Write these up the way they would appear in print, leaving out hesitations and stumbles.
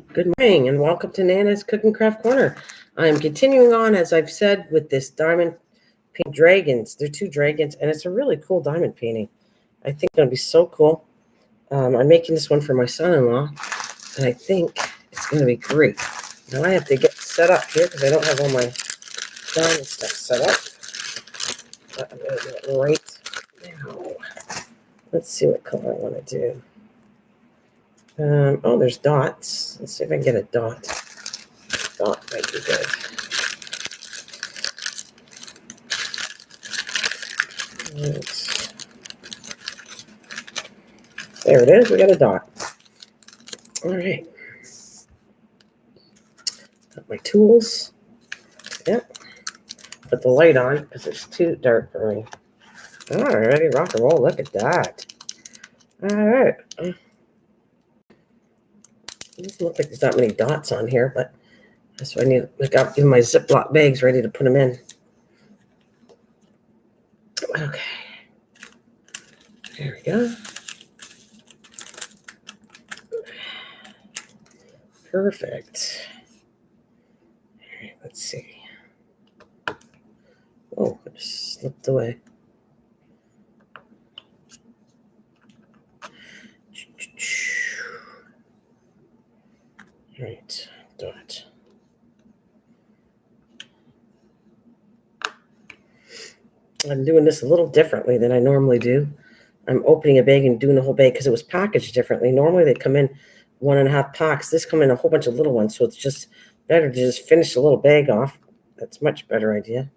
Good morning and welcome to Nana's Cooking Craft Corner. I am continuing on, as I've said, with this diamond paint dragons. They're two dragons, and it's a really cool diamond painting. I think it'll be so cool. I'm making this one for my son-in-law, and I think it's going to be great. Now I have to get set up here because I don't have all my diamond stuff set up. But I'm going to do it right now. Let's see what color I want to do. Oh, there's dots. Let's see if I can get a dot. Dot might be good. Right. There it is. We got a dot. All right. Got my tools. Yep. Put the light on because it's too dark for me. All right, ready, rock and roll. Look at that. All right. It doesn't look like there's not many dots on here, but that's what I need. I got my Ziploc bags ready to put them in. Okay. There we go. Perfect. All right, let's see. Oh, it just slipped away. All right, dot. I'm doing this a little differently than I normally do. I'm opening a bag and doing the whole bag because it was packaged differently. Normally they come in 1.5 packs. This come in a whole bunch of little ones, so it's just better to just finish the little bag off. That's a much better idea.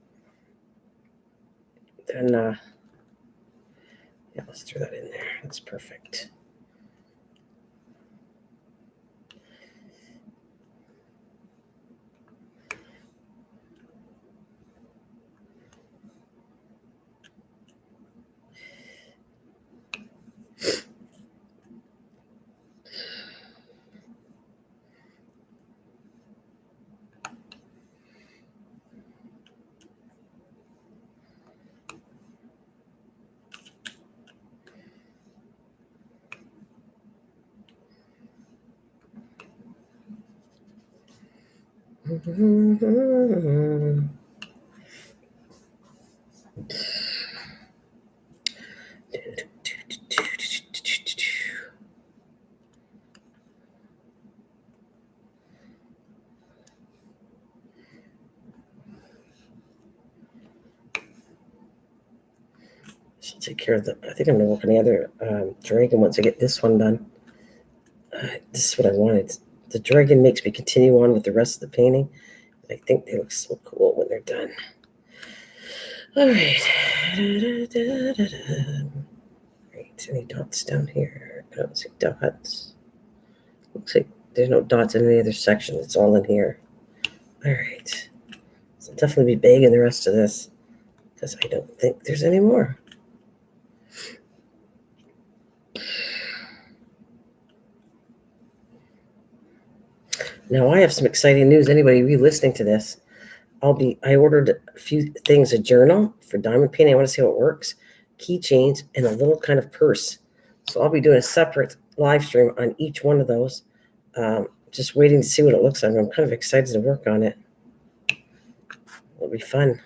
Then, yeah, let's throw that in there. That's perfect. Should take care of the. I think I'm gonna work on the other dragon once I get this one done. This is what I wanted. The dragon makes me continue on with the rest of the painting. I think they look so cool when they're done. All right. Right. Any dots down here? I don't see dots. Looks like there's no dots in any other section. It's all in here. All right. So I'll definitely be bagging the rest of this because I don't think there's any more. Now I have some exciting news. Anybody re-listening to this, I ordered a few things, a journal for diamond painting. I want to see how it works, keychains, and a little kind of purse. So I'll be doing a separate live stream on each one of those. Just waiting to see what it looks like. I'm kind of excited to work on it. It'll be fun.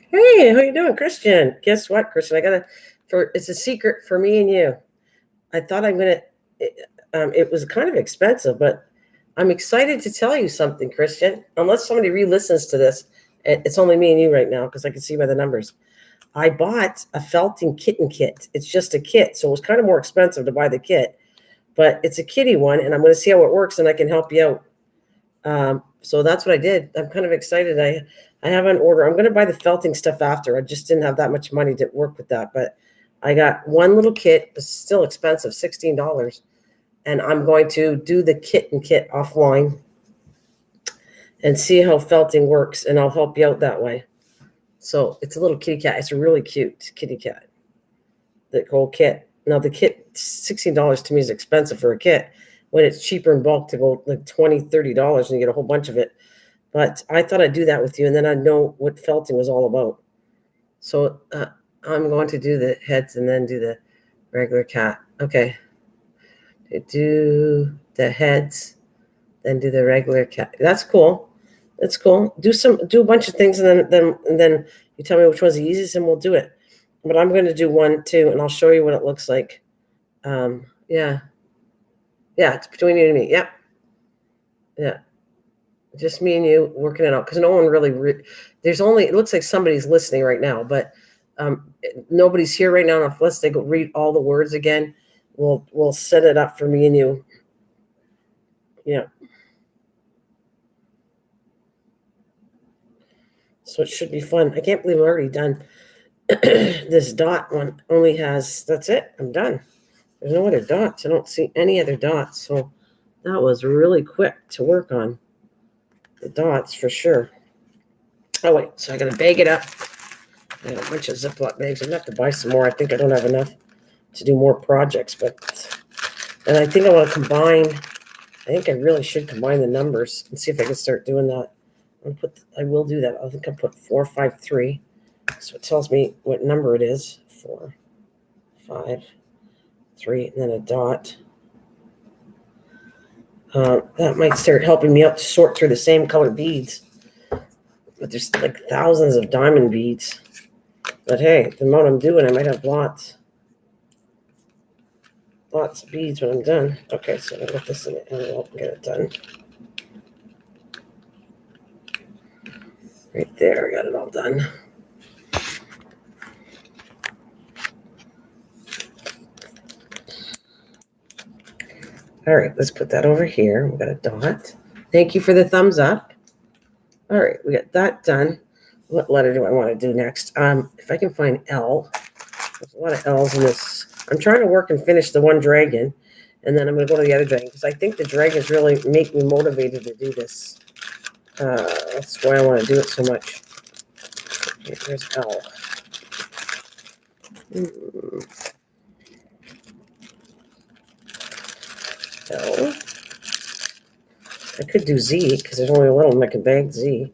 Hey, how you doing, Christian? Guess what, Christian? It's a secret for me and you. I thought it was kind of expensive, but I'm excited to tell you something, Christian. Unless somebody re-listens to this, it's only me and you right now because I can see by the numbers. I bought a felting kitten kit. It's just a kit, so it was kind of more expensive to buy the kit, but it's a kitty one, and I'm going to see how it works, and I can help you out. So that's what I did. I'm kind of excited. I have an order. I'm going to buy the felting stuff after. I just didn't have that much money to work with that, but I got one little kit. It's still expensive, $16. And I'm going to do the kit and kit offline and see how felting works. And I'll help you out that way. So it's a little kitty cat. It's a really cute kitty cat. The whole kit. Now the kit, $16 to me is expensive for a kit when it's cheaper in bulk to go like $20, $30 and you get a whole bunch of it. But I thought I'd do that with you, and then I'd know what felting was all about. So I'm going to do the heads and then do the regular cat. Okay. Do the heads, then do the regular cat. That's cool. That's cool. Do a bunch of things, and then you tell me which one's the easiest, and we'll do it. But I'm going to do one too, and I'll show you what it looks like. Yeah, it's between you and me. Yep. Yeah, just me and you working it out because no one really. There's only. It looks like somebody's listening right now, but nobody's here right now. Unless they go read all the words again, we'll set it up for me and you. Yeah. So it should be fun. I can't believe I'm already done. This dot one only has, that's it. I'm done. There's no other dots. I don't see any other dots. So that was really quick to work on. The dots for sure. Oh, wait. So I got to bag it up. I got a bunch of Ziploc bags. I'm going to have to buy some more. I think I don't have enough to do more projects. And I think I want to combine. I think I really should combine the numbers and see if I can start doing that. I will do that. I think I'll put 453. So it tells me what number it is. 4, 5, 3, and then a dot. That might start helping me out to sort through the same color beads. But there's like thousands of diamond beads. But hey, the amount I'm doing, I might have lots of beads when I'm done. Okay, so I'm going to put this in the envelope and get it done. Right there, I got it all done. All right, let's put that over here. We got a dot. Thank you for the thumbs up. All right, we got that done. What letter do I want to do next? If I can find L. There's a lot of L's in this. I'm trying to work and finish the one dragon, and then I'm going to go to the other dragon because I think the dragons really make me motivated to do this. That's why I want to do it so much. Okay, there's L. L. I could do Z because there's only a little and I can bag Z.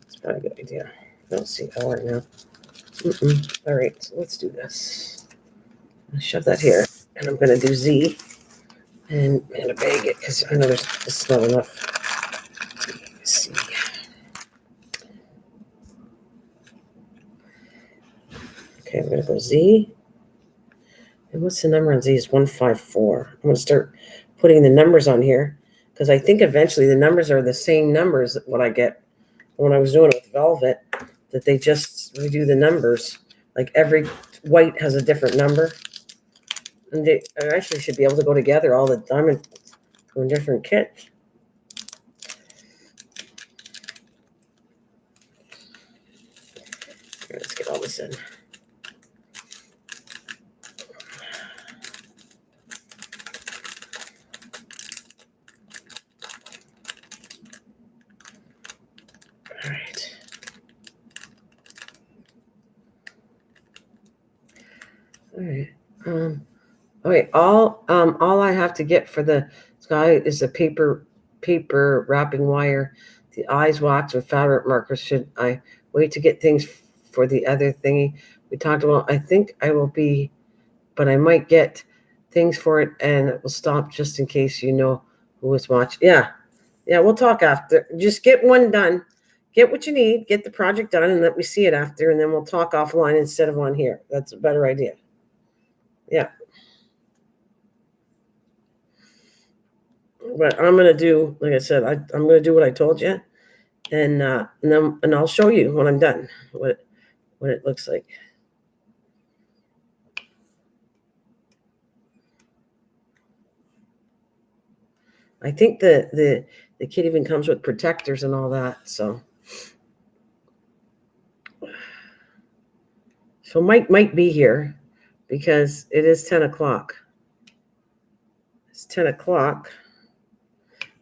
It's probably a good idea. I don't see L right now. All right, so let's do this. I'll shove that here, and I'm going to do Z, and I'm going to bag it because I know this is not enough. Let's see. Okay, I'm going to go Z. And what's the number on Z? Is 154. I'm going to start putting the numbers on here because I think eventually the numbers are the same numbers that what I get when I was doing it with velvet, that they just redo the numbers. Like every white has a different number. And they actually should be able to go together, all the diamonds from different kits. Let's get all this in. All right. All right. Okay. All I have to get for the sky is a paper wrapping wire, the eyes wax and fabric markers. Should I wait to get things for the other thingy we talked about? I think I will be, but I might get things for it, and it will stop just in case you know who was watching. Yeah, we'll talk after. Just get one done. Get what you need. Get the project done, and let me see it after, and then we'll talk offline instead of on here. That's a better idea. Yeah. But I'm gonna do, like I said, I'm gonna do what I told you, and I'll show you when I'm done what it looks like. I think the kit even comes with protectors and all that. So Mike might be here because it is 10 o'clock. It's 10 o'clock.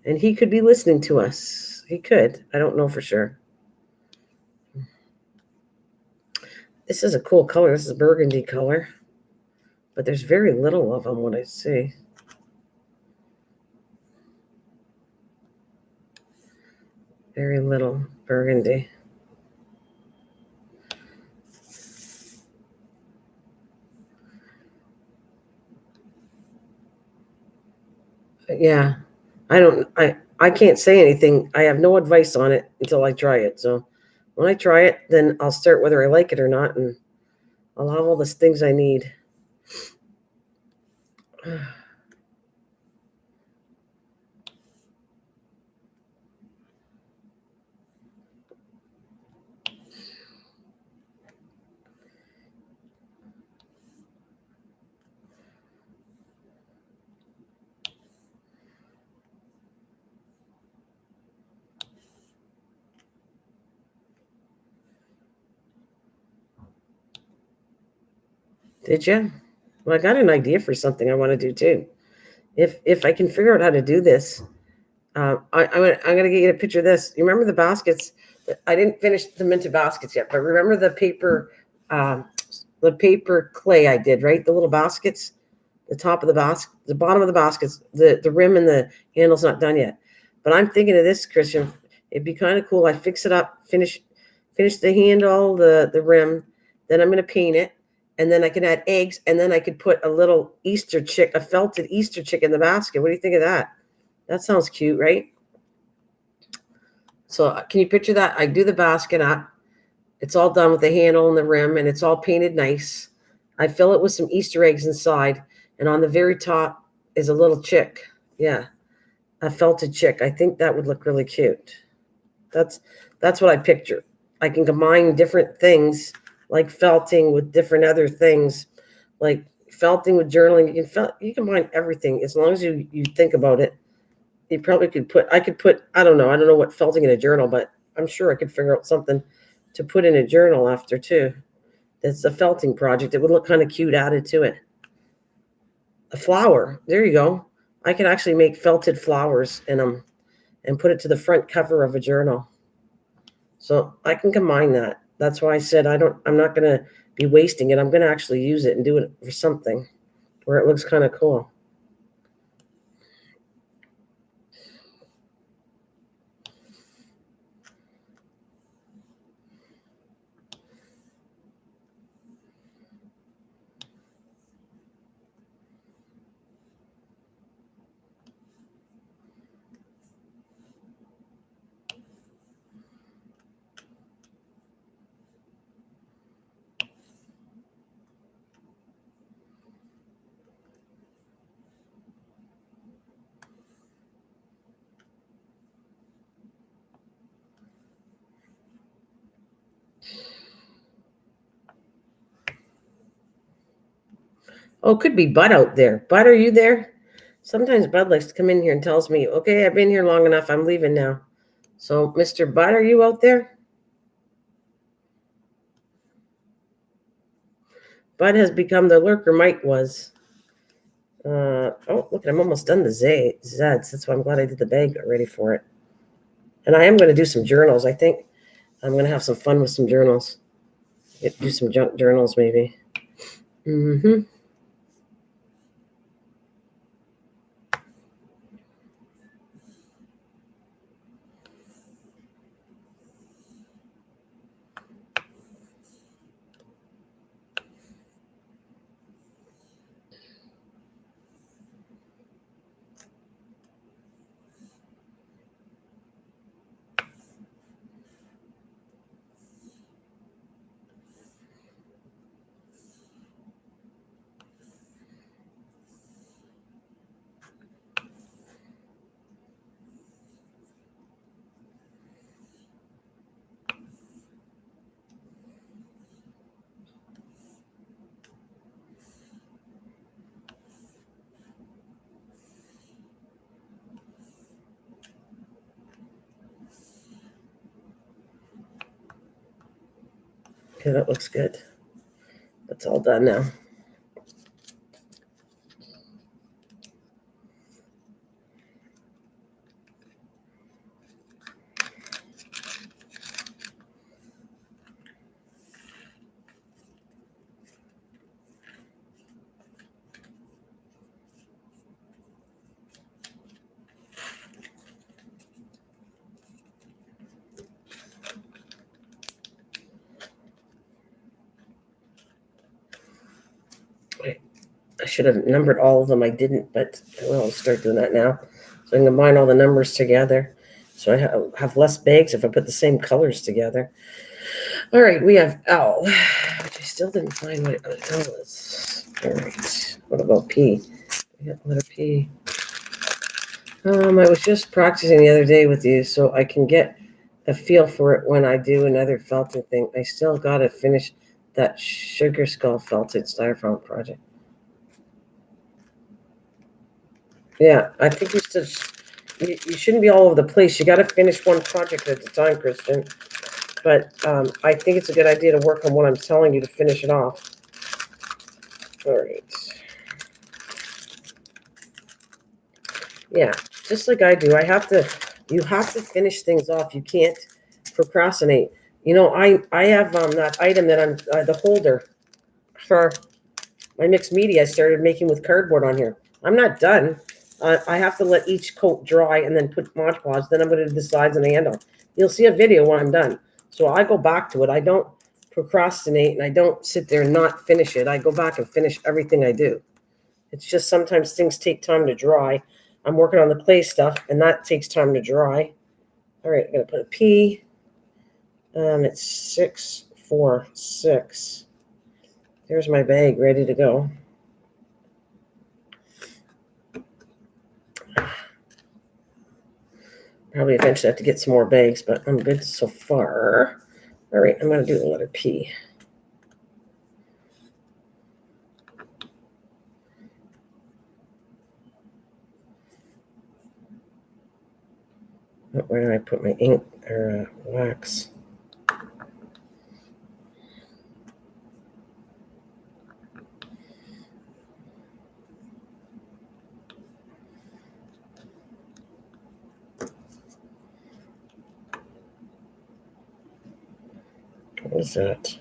And he could be listening to us. He could. I don't know for sure. This is a cool color. This is a burgundy color. But there's very little of them, what I see. Very little burgundy. Yeah. I can't say anything. I have no advice on it until I try it. So when I try it, then I'll start whether I like it or not, and I'll have all the things I need. Did you? Well, I got an idea for something I want to do too. If I can figure out how to do this, I'm gonna get you a picture of this. You remember the baskets? I didn't finish them into baskets yet, but remember the paper clay I did, right? The little baskets, the top of the basket, the bottom of the baskets, the rim and the handle's not done yet. But I'm thinking of this, Christian. It'd be kind of cool. I fix it up, finish the handle, the rim, then I'm gonna paint it, and then I can add eggs, and then I could put a little Easter chick, a felted Easter chick in the basket. What do you think of that? That sounds cute, right? So can you picture that? I do the basket up. It's all done with the handle and the rim, and it's all painted nice. I fill it with some Easter eggs inside, and on the very top is a little chick. Yeah, a felted chick. I think that would look really cute. That's what I picture. I can combine different things like felting with different other things, like felting with journaling. You can combine everything as long as you think about it. You probably could put. I don't know. I don't know what felting in a journal, but I'm sure I could figure out something to put in a journal after too. That's a felting project. It would look kind of cute added to it. A flower. There you go. I could actually make felted flowers in them and put it to the front cover of a journal. So I can combine that. That's why I said I'm not going to be wasting it. I'm going to actually use it and do it for something where it looks kind of cool. Oh, it could be Bud out there. Bud, are you there? Sometimes Bud likes to come in here and tells me, okay, I've been here long enough. I'm leaving now. So, Mr. Bud, are you out there? Bud has become the lurker Mike was. Oh, look, I'm almost done the Zeds. That's why I'm glad I did the bag ready for it. And I am going to do some journals. I think I'm going to have some fun with some journals. Do some junk journals maybe. Mm-hmm. Okay, that looks good. That's all done now. I should have numbered all of them. I didn't, but I will start doing that now. So I can combine all the numbers together. So I have less bags if I put the same colors together. All right, we have L, which I still didn't find what L is. All right, what about P? We got letter P. I was just practicing the other day with you, so I can get a feel for it when I do another felting thing. I still got to finish that sugar skull felted styrofoam project. Yeah, I think you shouldn't be all over the place. You got to finish one project at a time, Kristen. But I think it's a good idea to work on what I'm telling you to finish it off. All right. Yeah, just like I do. You have to finish things off. You can't procrastinate. You know, I have that item that I'm the holder for my mixed media I started making with cardboard on here. I'm not done. I have to let each coat dry and then put Mod Podge. Then I'm going to do the sides and the handle. You'll see a video when I'm done. So I go back to it. I don't procrastinate and I don't sit there and not finish it. I go back and finish everything I do. It's just sometimes things take time to dry. I'm working on the clay stuff and that takes time to dry. All right, I'm going to put a P. It's 6, 4, 6. There's my bag ready to go. Probably eventually have to get some more bags, but I'm good so far. All right, I'm going to do the letter P. Where did I put my ink or wax? What is that?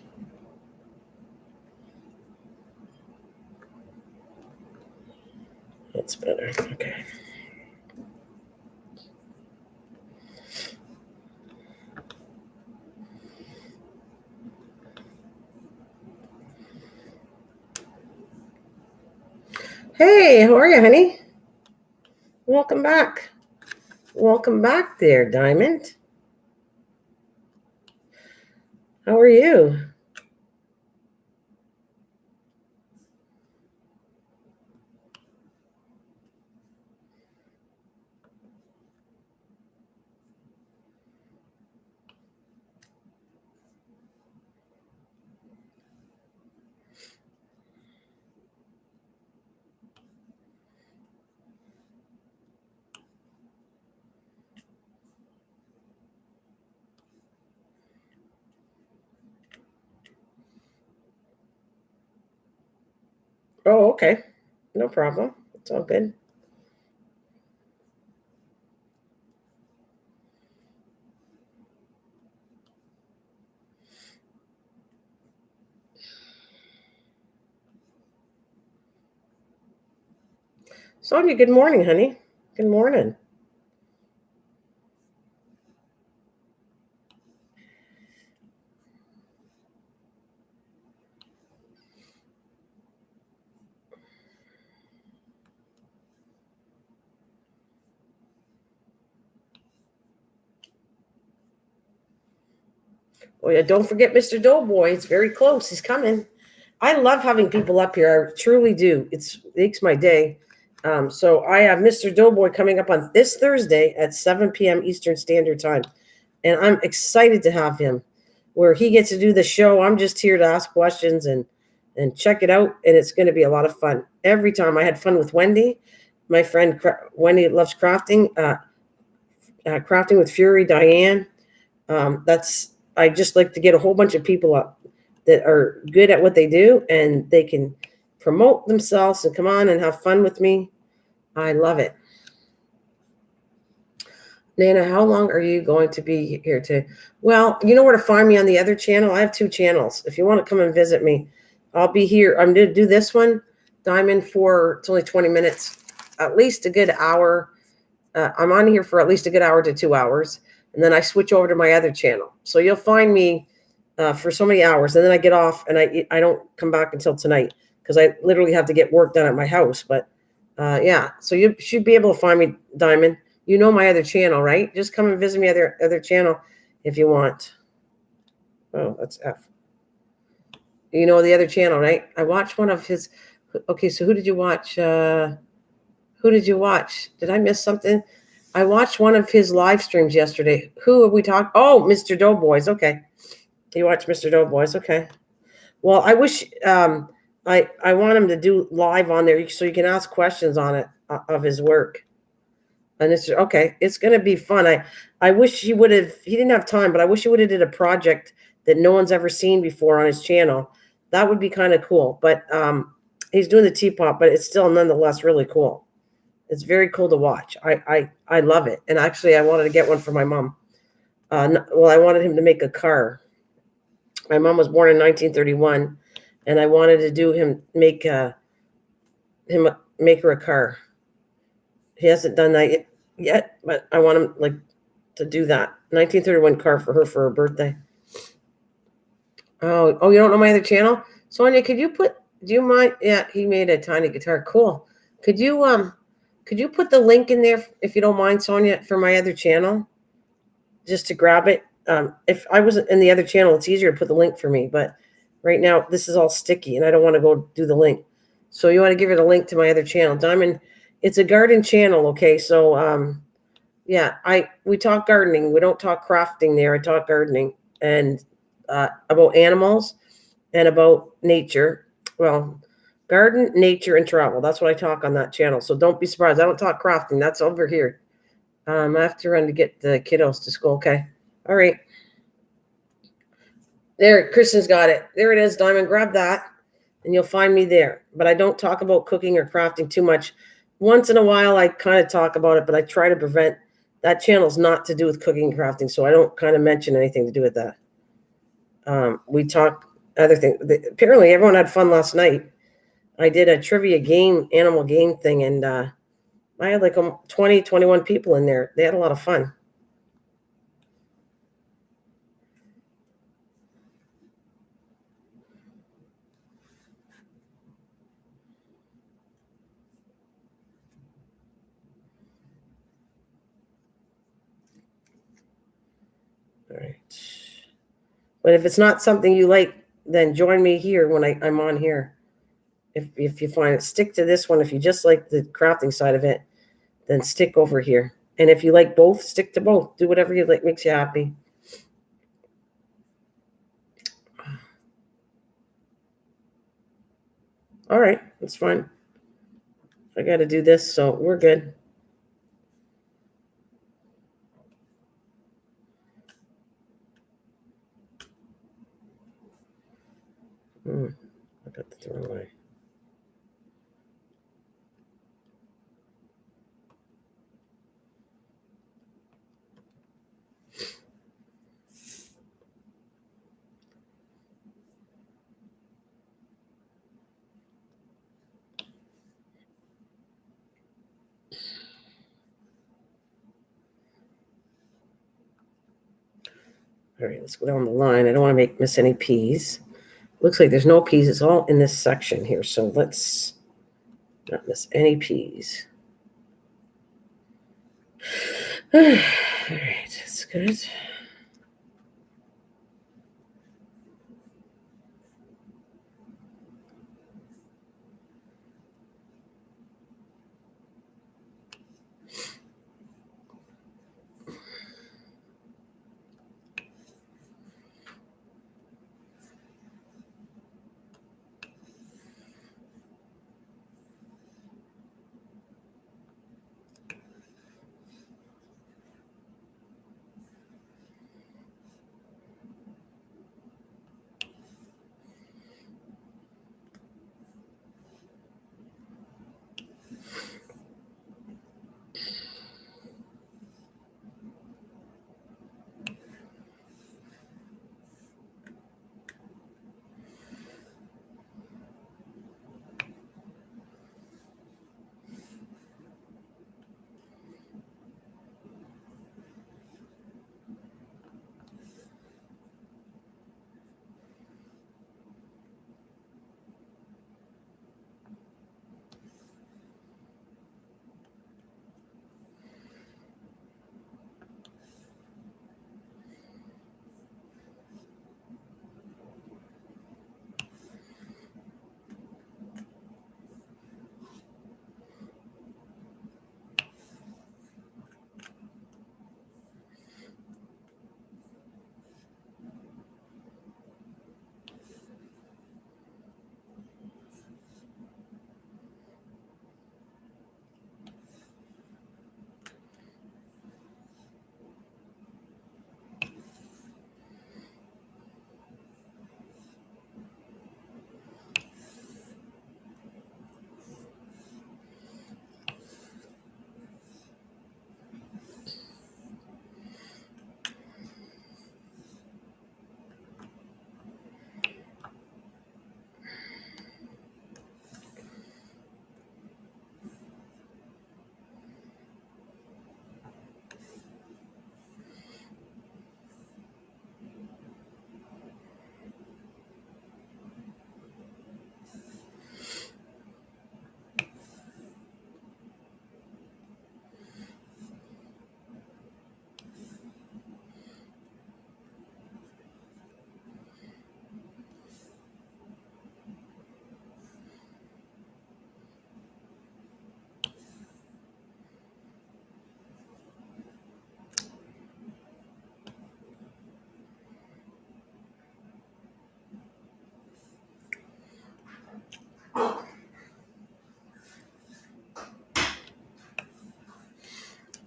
That's better. Okay. Hey, how are you, honey? Welcome back. Welcome back there, Diamond. How are you? Oh, okay. No problem. It's all good. Sonia, good morning, honey. Good morning. Oh, yeah, don't forget Mr. Doughboy. It's very close. He's coming. I love having people up here. I truly do. It makes my day. So I have Mr. Doughboy coming up on this Thursday at 7 p.m. Eastern Standard Time. And I'm excited to have him where he gets to do the show. I'm just here to ask questions and check it out. And it's going to be a lot of fun. Every time I had fun with Wendy, my friend Wendy loves crafting, crafting with Fury, Diane. I just like to get a whole bunch of people up that are good at what they do and they can promote themselves and come on and have fun with me. I love it. Nana, how long are you going to be here today? Well, you know where to find me on the other channel. I have 2 channels. If you want to come and visit me, I'll be here. I'm going to do this one, Diamond, it's only 20 minutes, at least a good hour. I'm on here for at least a good hour to 2 hours. And then I switch over to my other channel. So you'll find me for so many hours. And then I get off and I don't come back until tonight because I literally have to get work done at my house. But yeah, so you should be able to find me, Diamond. You know my other channel, right? Just come and visit me other channel if you want. Oh, that's F. You know the other channel, right? I watched one of his. Okay, so who did you watch? Who did you watch? Did I miss something? I watched one of his live streams yesterday. Who have we talked? Oh, Mr. Doughboys. Okay, you watched Mr. Doughboys. Okay. Well, I wish I want him to do live on there so you can ask questions on it of his work. And it's okay. It's going to be fun. I wish he would have. He didn't have time, but I wish he would have did a project that no one's ever seen before on his channel. That would be kind of cool. But he's doing the teapot, but it's still nonetheless really cool. It's very cool to watch. I love it. And actually, I wanted to get one for my mom. Well, I wanted him to make a car. My mom was born in 1931, and I wanted to do him make her a car. He hasn't done that yet, but I want him to do that 1931 car for her birthday. Oh, you don't know my other channel, Sonia? Could you put? Do you mind? Yeah, he made a tiny guitar. Cool. Could you put the link in there if you don't mind, Sonia, for my other channel, just to grab it? If I wasn't in the other channel, it's easier to put the link for me. But right now, this is all sticky, and I don't want to go do the link. So you want to give it a link to my other channel, Diamond. It's a garden channel, okay? So yeah, we talk gardening. We don't talk crafting there. I talk gardening and about animals and about nature. Well, garden, nature, and travel. That's what I talk on that channel. So don't be surprised. I don't talk crafting. That's over here. I have to run to get the kiddos to school. Okay. All right. There, Kristen's got it. There it is, Diamond. Grab that, and you'll find me there. But I don't talk about cooking or crafting too much. Once in a while, I kind of talk about it, but I try to prevent. That channel's not to do with cooking and crafting, so I don't kind of mention anything to do with that. We talk other things. Apparently, everyone had fun last night. I did a trivia game, animal game thing, and I had like 20, 21 people in there. They had a lot of fun. All right. But if it's not something you like, then join me here when I'm on here. If you find it, stick to this one. If you just like the crafting side of it, then stick over here. And if you like both, stick to both. Do whatever you like makes you happy. All right, that's fine. I got to do this, so we're good. I got the wrong way. All right, let's go down the line. I don't want to miss any P's. Looks like there's no P's. It's all in this section here. So let's not miss any P's. All right, that's good.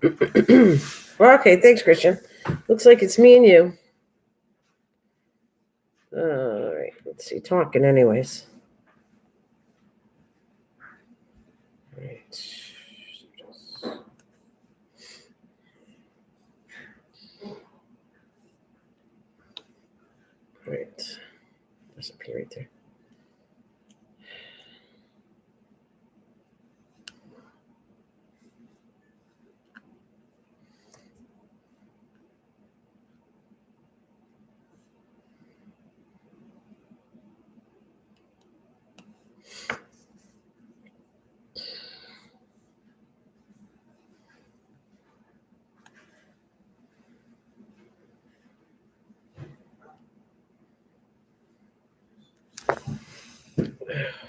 Well, okay, thanks, Christian. Looks like it's me and you. All right, let's see. Talking, anyways. All right. All right. There's a P right there.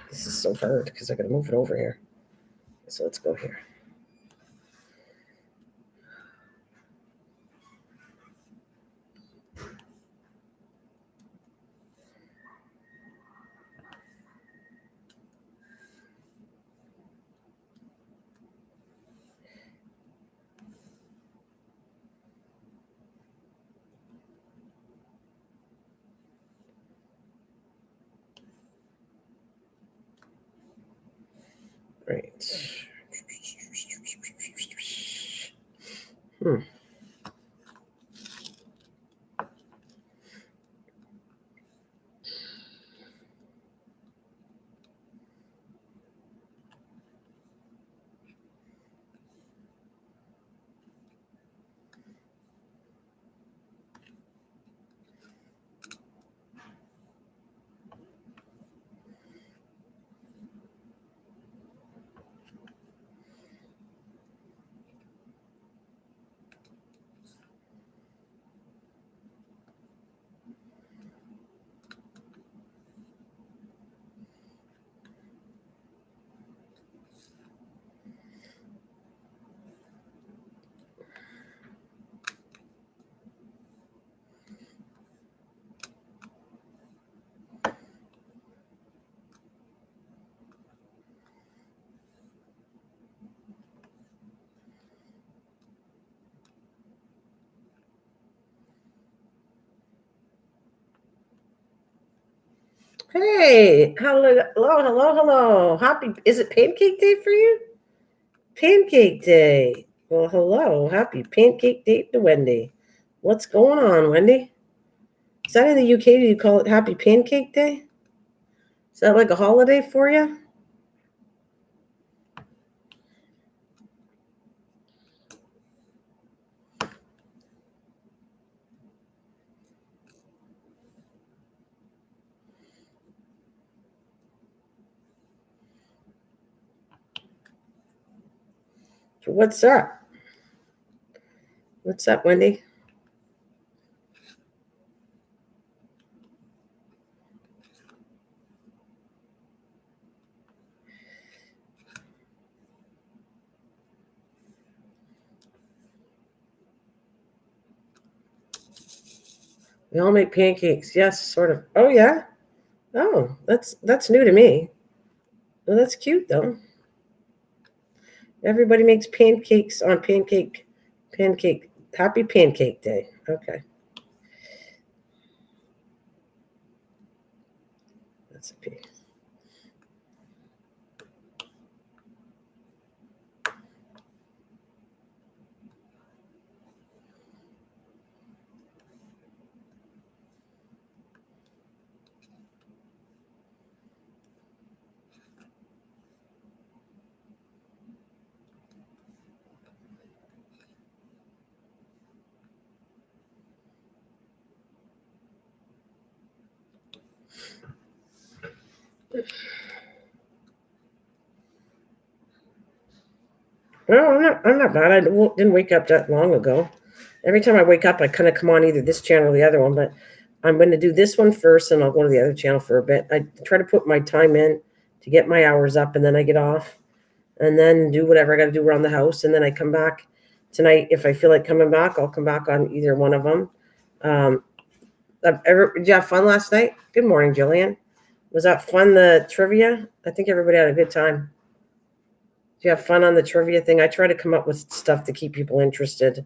This is so hard because I got to move it over here. So let's go here. Right. Hey, hello. Happy, is it pancake day for you? Pancake day. Well, hello. Happy pancake day to Wendy. What's going on, Wendy? Is that in the UK? Do you call it Happy Pancake Day? Is that like a holiday for you? What's up? What's up, Wendy? We all make pancakes. Yes, sort of. Oh yeah. Oh, that's new to me. Well, that's cute though. Everybody makes pancakes on pancake. Happy Pancake Day. Okay. That's a P. No, I'm not bad. I didn't wake up that long ago. Every time I wake up, I kind of come on either this channel or the other one, but I'm going to do this one first and I'll go to the other channel for a bit. I try to put my time in to get my hours up and then I get off and then do whatever I got to do around the house. And then I come back tonight. If I feel like coming back, I'll come back on either one of them. Did you have fun last night? Good morning, Jillian. Was that fun, the trivia? I think everybody had a good time. you have fun on the trivia thing? I try to come up with stuff to keep people interested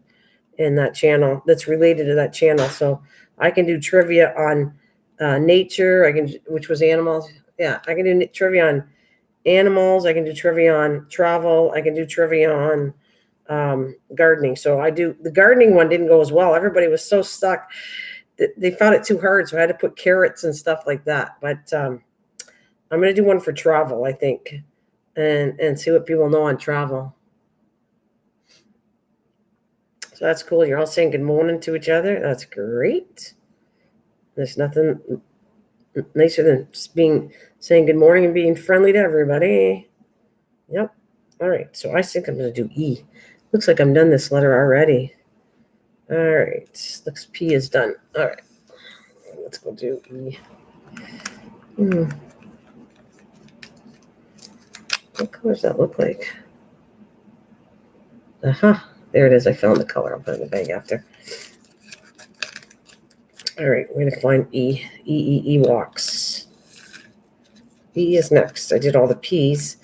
in that channel that's related to that channel. So I can do trivia on nature. Which was animals. Yeah, I can do trivia on animals. I can do trivia on travel. I can do trivia on gardening. So I do the gardening one didn't go as well. Everybody was so stuck. They found it too hard, so I had to put carrots and stuff like that. But I'm going to do one for travel, I think, and see what people know on travel. So that's cool. You're all saying good morning to each other. That's great. There's nothing nicer than saying good morning and being friendly to everybody. Yep. All right. So I think I'm going to do E. Looks like I'm done this letter already. All right. Looks P is done. All right. Let's go do E. What color does that look like? Aha. There it is. I found the color. I'll put it in the bag after. All right. We're going to find E. E walks. E is next. I did all the P's.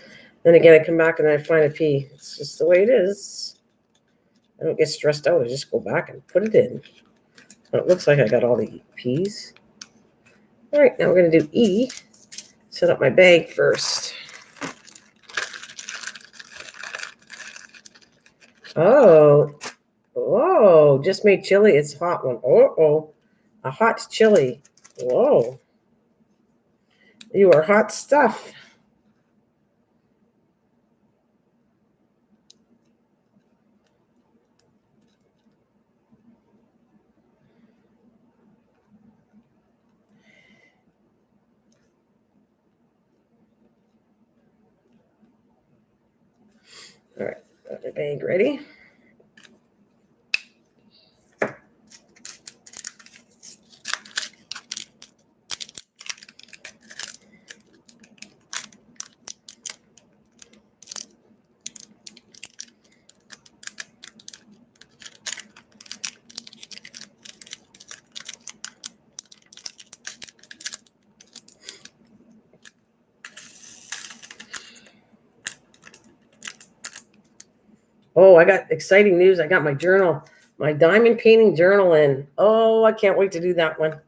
Then again, I come back and I find a P. It's just the way it is. I don't get stressed out. I just go back and put it in. Well, it looks like I got all the P's. All right, now we're going to do E. Set up my bag first. Oh, whoa, just made chili. It's a hot one. Oh, a hot chili. Whoa. You are hot stuff. All right, got my bag ready. Oh, I got exciting news. I got my journal, my diamond painting journal in. Oh, I can't wait to do that one.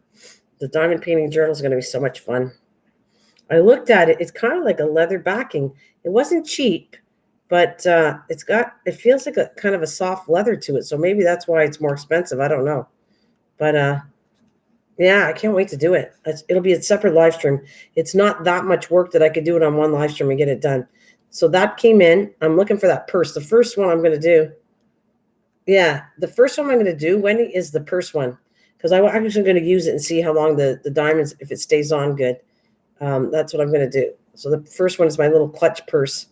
The diamond painting journal is going to be so much fun. I looked at it. It's kind of like a leather backing. It wasn't cheap, but it feels like a kind of a soft leather to it. So maybe that's why it's more expensive. I don't know. But yeah, I can't wait to do it. It'll be a separate live stream. It's not that much work that I could do it on one live stream and get it done. So that came in. I'm looking for that purse. The first one I'm going to do. Yeah, the first one I'm going to do, Wendy, is the purse one. Because I'm actually going to use it and see how long the diamonds, if it stays on good. That's what I'm going to do. So the first one is my little clutch purse.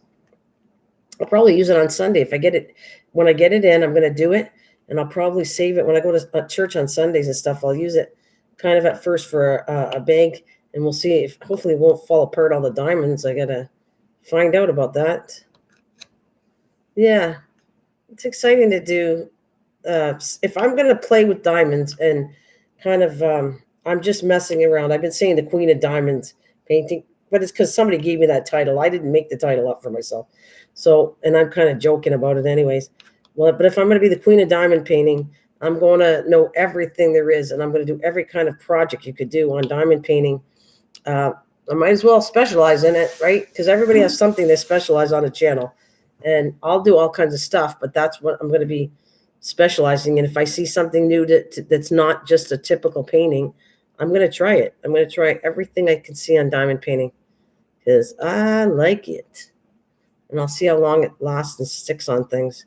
I'll probably use it on Sunday. If I get it, when I get it in, I'm going to do it. And I'll probably save it when I go to church on Sundays and stuff. I'll use it kind of at first for a bag. And we'll see if hopefully it won't fall apart all the diamonds. I got to find out about that. Yeah, it's exciting to do. If I'm going to play with diamonds and kind of, I'm just messing around. I've been saying the Queen of Diamonds painting, but it's because somebody gave me that title. I didn't make the title up for myself. So, and I'm kind of joking about it anyways. Well, but if I'm going to be the Queen of Diamond painting, I'm going to know everything there is, and I'm going to do every kind of project you could do on diamond painting. I might as well specialize in it, right? Because everybody has something they specialize on a channel. And I'll do all kinds of stuff, but that's what I'm going to be specializing in. If I see something new that's not just a typical painting, I'm going to try it. I'm going to try everything I can see on diamond painting because I like it. And I'll see how long it lasts and sticks on things.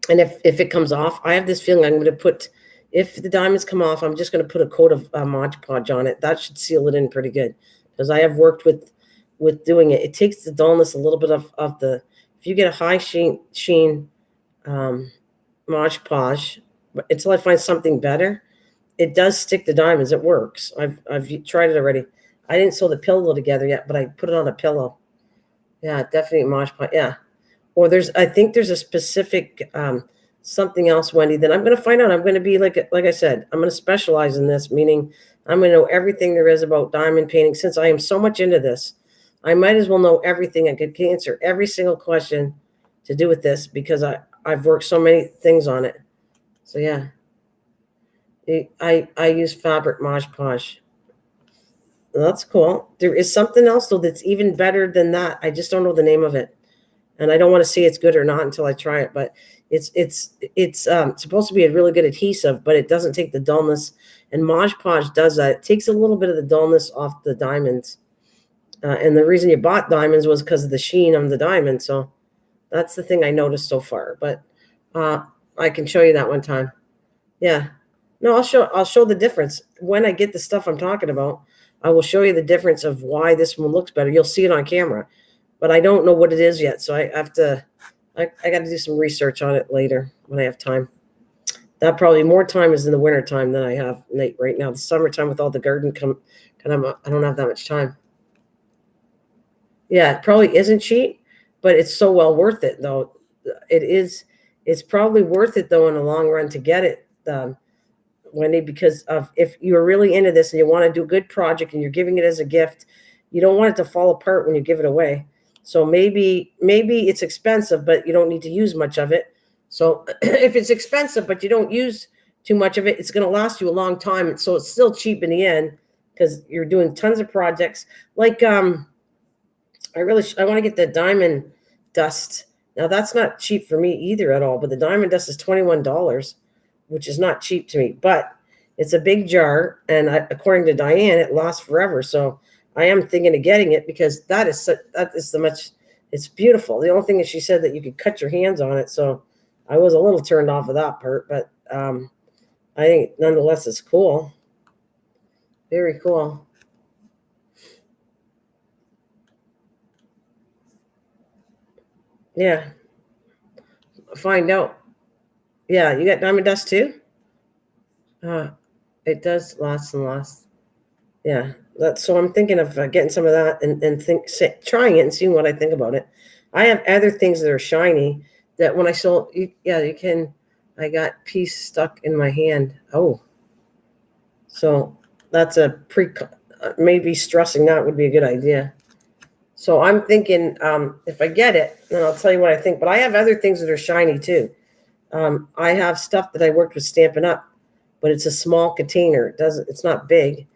And if it comes off, I have this feeling I'm going to put, if the diamonds come off, I'm just going to put a coat of Mod Podge on it. That should seal it in pretty good because I have worked with doing it. It takes the dullness a little bit of the, if you get a high sheen Mod Podge, until I find something better, it does stick the diamonds. It works. I've tried it already. I didn't sew the pillow together yet, but I put it on a pillow. Yeah, definitely Mod Podge. Yeah. Or I think there's a specific something else, Wendy, that I'm going to find out. I'm going to be like I said, I'm going to specialize in this, meaning I'm going to know everything there is about diamond painting since I am so much into this. I might as well know everything. I could answer every single question to do with this because I've worked so many things on it. So yeah, I use fabric Mod Podge. That's cool. There is something else though that's even better than that. I just don't know the name of it, and I don't want to say it's good or not until I try it. But it's supposed to be a really good adhesive, but it doesn't take the dullness. And Mod Podge does that. It takes a little bit of the dullness off the diamonds. And the reason you bought diamonds was because of the sheen of the diamond. So that's the thing I noticed so far. But I can show you that one time. Yeah. No, I'll show the difference when I get the stuff I'm talking about. I will show you the difference of why this one looks better. You'll see it on camera, but I don't know what it is yet. So I have to. I got to do some research on it later when I have time. That probably more time is in the winter time than I have right now. The summertime with all the garden I don't have that much time. Yeah, it probably isn't cheap, but it's so well worth it though. It is. It's probably worth it though in the long run to get it, Wendy, because of if you're really into this and you want to do a good project and you're giving it as a gift, you don't want it to fall apart when you give it away. So maybe it's expensive, but you don't need to use much of it. So if it's expensive but you don't use too much of it, it's going to last you a long time. So it's still cheap in the end because you're doing tons of projects. Like I want to get the diamond dust. Now that's not cheap for me either at all, but the diamond dust is $21, which is not cheap to me, but it's a big jar, and according to Diane, it lasts forever. So I am thinking of getting it because that is the much. It's beautiful. The only thing is, she said that you could cut your hands on it, so I was a little turned off of that part, but I think nonetheless it's cool. Very cool. Yeah. Find out. Yeah, you got diamond dust too? It does last and last. Yeah, so I'm thinking of getting some of that and trying it and seeing what I think about it. I have other things that are shiny that when I sold, you can. I got piece stuck in my hand. Oh, so that's maybe stressing that would be a good idea. So I'm thinking if I get it, then I'll tell you what I think. But I have other things that are shiny too. I have stuff that I worked with Stampin' Up, but it's a small container. It's not big,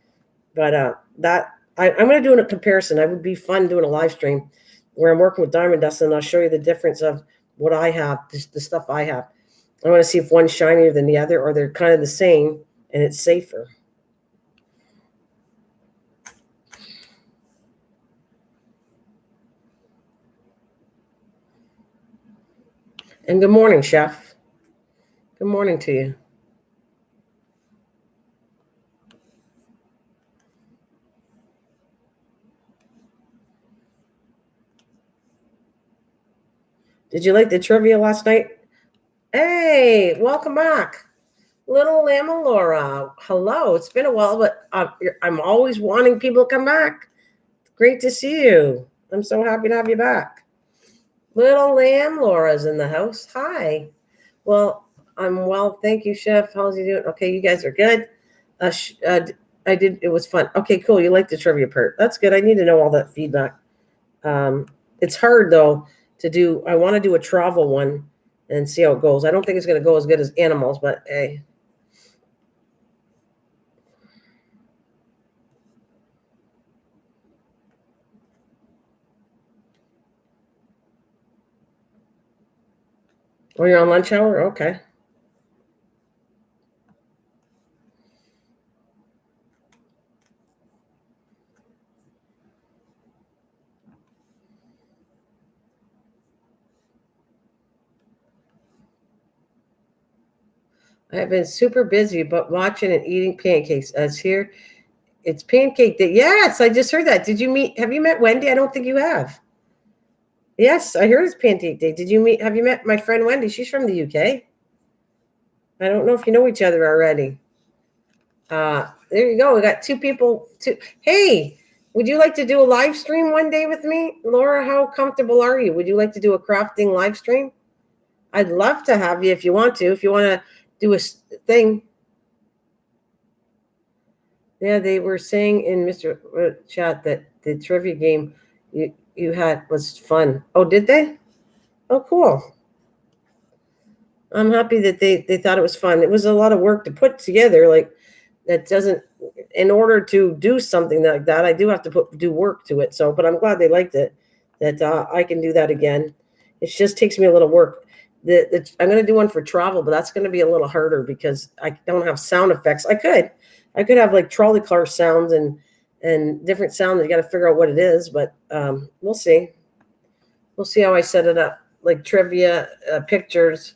but I'm going to do a comparison. It would be fun doing a live stream where I'm working with diamond dust, and I'll show you the difference of what I have, the stuff I have. I want to see if one's shinier than the other, or they're kind of the same, and it's safer. And good morning, Chef. Good morning to you. Did you like the trivia last night? Hey, welcome back. Little Llama Laura. Hello. It's been a while, but I'm always wanting people to come back. Great to see you. I'm so happy to have you back. Little Lamb Laura's in the house. Hi. Well, I'm well. Thank you, Chef. How's you doing? Okay, you guys are good. I did. It was fun. Okay, cool. You like the trivia part. That's good. I need to know all that feedback. It's hard, though, to do. I want to do a travel one and see how it goes. I don't think it's going to go as good as animals, but hey. Oh, you're on lunch hour? Okay. I have been super busy, but watching and eating pancakes. As here, it's pancake day. Yes, I just heard that. Have you met Wendy? I don't think you have. Yes, I heard it's pancake day. Have you met my friend Wendy? She's from the UK. I don't know if you know each other already. There you go. We got two people. Hey, would you like to do a live stream one day with me? Laura, how comfortable are you? Would you like to do a crafting live stream? I'd love to have you if you want to. If you want to do a thing. Yeah, they were saying in Mr. Chat that the trivia game, you had was fun. Oh, did they? Oh, cool. I'm happy that they thought it was fun. It was a lot of work to put together. Like that doesn't. In order to do something like that, I do have to do work to it. So, but I'm glad they liked it. That I can do that again. It just takes me a little work. I'm going to do one for travel, but that's going to be a little harder because I don't have sound effects. I could have like trolley car sounds and different sounds. You got to figure out what it is, but we'll see. We'll see how I set it up, like trivia, pictures.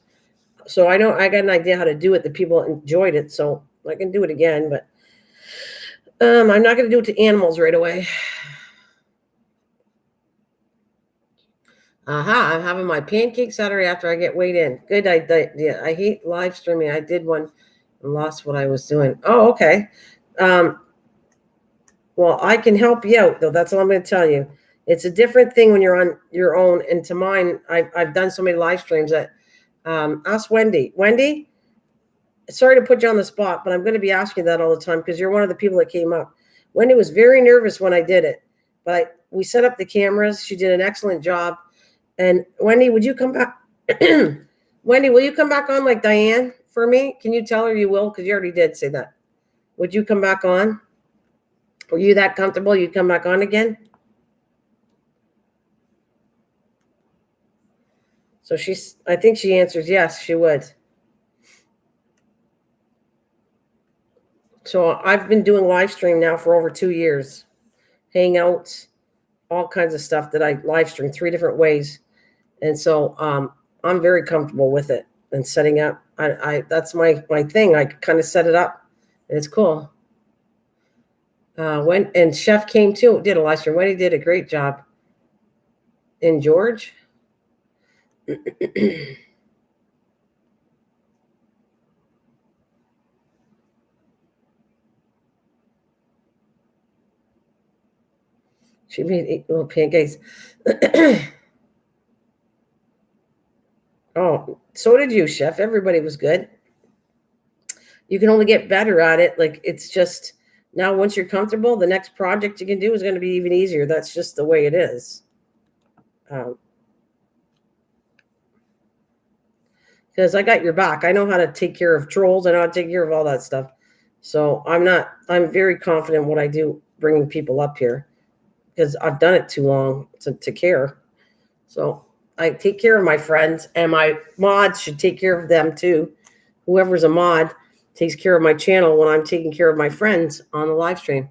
So I know I got an idea how to do it. The people enjoyed it, so I can do it again. But I'm not going to do it to animals right away. Aha, I'm having my pancake Saturday after I get weighed in. Good idea. I hate live streaming. I did one and lost what I was doing. Oh, okay. Well, I can help you out, though. That's all I'm going to tell you. It's a different thing when you're on your own. And to mine, I've done so many live streams that ask Wendy. Wendy, sorry to put you on the spot, but I'm going to be asking that all the time because you're one of the people that came up. Wendy was very nervous when I did it, but we set up the cameras. She did an excellent job. And Wendy, would you come back? Wendy, will you come back on like Diane for me? Can you tell her you will? Because you already did say that. Would you come back on? Were you that comfortable? You'd come back on again? So I think she answers yes, she would. So I've been doing live stream now for over 2 years. Hangouts, all kinds of stuff that I live stream 3 different ways. And so I'm very comfortable with it and setting up. That's my thing. I kind of set it up and it's cool. And Chef came too, did a live stream. Wendy did a great job. And George. She made 8 little pancakes. Oh, so did you, Chef. Everybody was good. You can only get better at it. Like it's just now once you're comfortable, the next project you can do is going to be even easier. That's just the way it is. Because I got your back. I know how to take care of trolls. I know how to take care of all that stuff. So I'm very confident in what I do bringing people up here because I've done it too long to care. So I take care of my friends and my mods should take care of them too. Whoever's a mod takes care of my channel when I'm taking care of my friends on the live stream.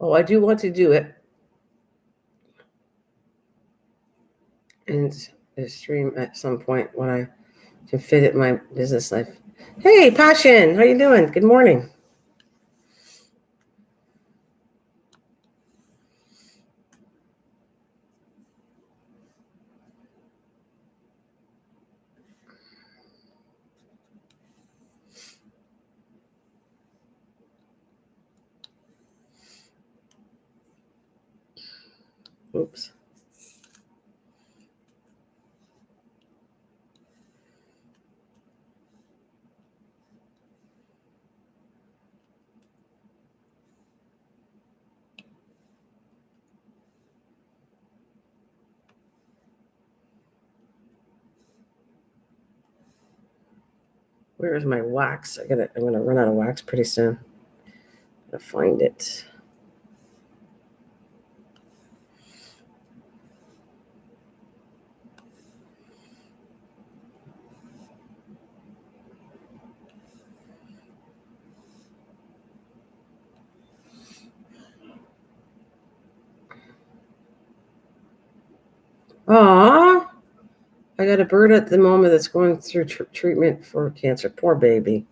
Oh, I do want to do it. And stream at some point when I can fit it in my business life. Hey, Passion, how you doing? Good morning. Oops. Where is my wax? I'm gonna run out of wax pretty soon. I'm gonna find it. Aw, I got a bird at the moment that's going through treatment for cancer. Poor baby.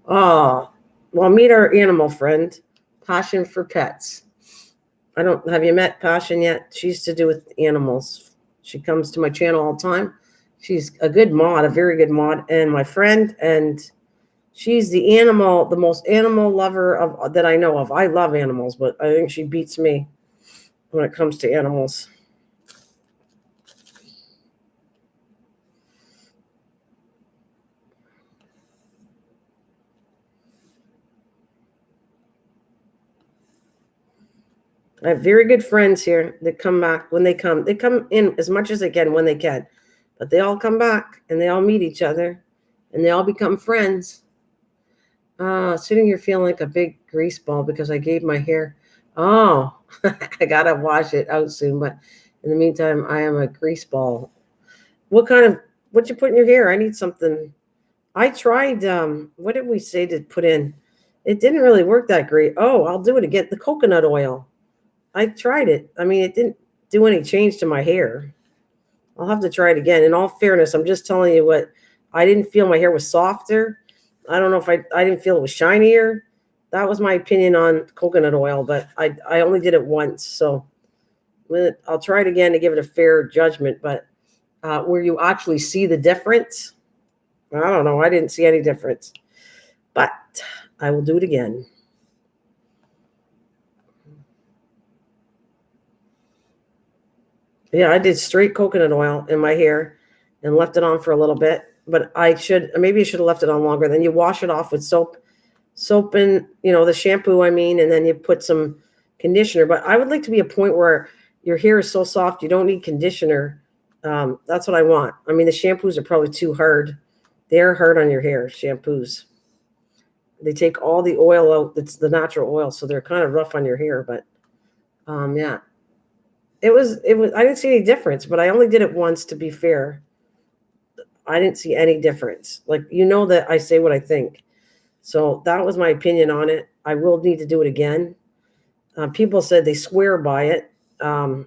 Oh, well, meet our animal friend, Passion for Pets. Have you met Passion yet? She's to do with animals. She comes to my channel all the time. She's a good mod, a very good mod, and my friend, and she's the most animal lover that I know of. I love animals, but I think she beats me when it comes to animals. I have very good friends here that come back when they come. They come in as much as they can when they can, but they all come back and they all meet each other and they all become friends. Sitting here feeling like a big grease ball because I gave my hair. Oh, I gotta wash it out soon. But in the meantime, I am a grease ball. What you put in your hair? I need something. I tried, what did we say to put in? It didn't really work that great. Oh, I'll do it again. The coconut oil. I tried it. I mean, it didn't do any change to my hair. I'll have to try it again. In all fairness, I'm just telling you what I didn't feel my hair was softer. I don't know if I didn't feel it was shinier. That was my opinion on coconut oil, but I only did it once. So I'll try it again to give it a fair judgment. But where you actually see the difference, I don't know. I didn't see any difference, but I will do it again. Yeah, I did straight coconut oil in my hair and left it on for a little bit. But maybe I should have left it on longer. Then you wash it off with soap and, the shampoo, and then you put some conditioner. But I would like to be a point where your hair is so soft you don't need conditioner. That's what I want. I mean, the shampoos are probably too hard. They're hard on your hair, shampoos. They take all the oil out. That's the natural oil, so they're kind of rough on your hair. But yeah. It was I didn't see any difference, but I only did it once, to be fair. I didn't see any difference. Like, that I say what I think. So that was my opinion on it. I will need to do it again. People said they swear by it. I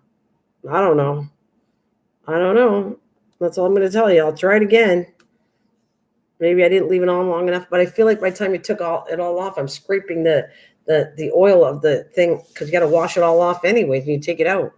don't know. That's all I'm going to tell you. I'll try it again. Maybe I didn't leave it on long enough, but I feel like by the time you took it all off, I'm scraping the oil of the thing, because you got to wash it all off anyway when you take it out.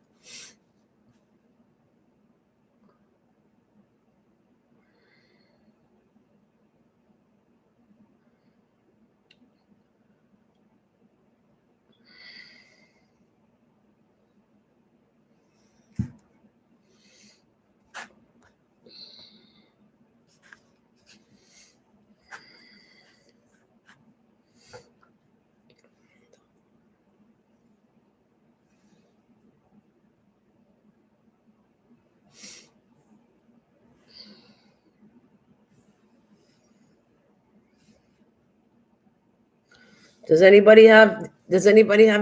Does anybody have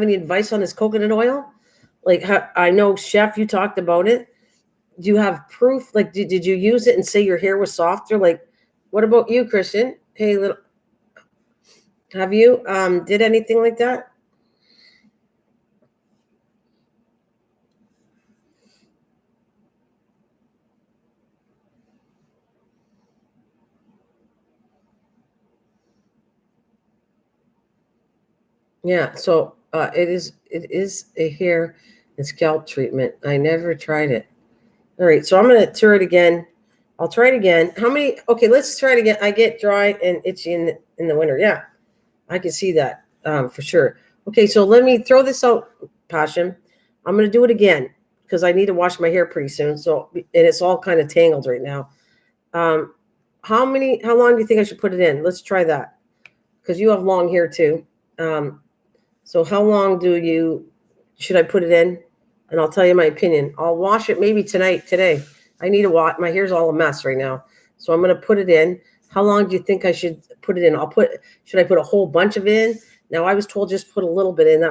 any advice on this coconut oil? Like, I know, Chef, you talked about it. Do you have proof? Like, did you use it and say your hair was softer? Like, what about you, Christian? Hey, have you did anything like that? Yeah. So it is a hair and scalp treatment. I never tried it. All right, so I'm going to try it again. I'll try it again. How many? Okay, let's try it again. I get dry and itchy in the winter. Yeah, I can see that for sure. Okay, so let me throw this out, Passion. I'm going to do it again because I need to wash my hair pretty soon. So, and it's all kind of tangled right now. How long do you think I should put it in? Let's try that, because you have long hair too. So how long should I put it in? And I'll tell you my opinion. I'll wash it maybe today. I need to wash. My hair's all a mess right now. So I'm going to put it in. How long do you think I should put it in? Should I put a whole bunch of it in? Now, I was told just put a little bit in.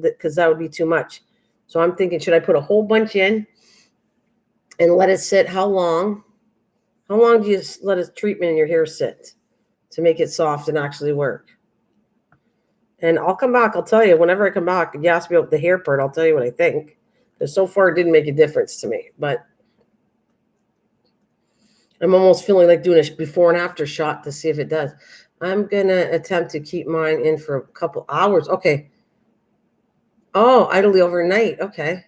Because that would be too much. So I'm thinking, should I put a whole bunch in and let it sit? How long? How long do you let a treatment in your hair sit to make it soft and actually work? And I'll come back. I'll tell you, whenever I come back, you ask me about the hair part, I'll tell you what I think. Because so far it didn't make a difference to me. But I'm almost feeling like doing a before and after shot to see if it does. I'm going to attempt to keep mine in for a couple hours. Okay. Oh, idly overnight. Okay.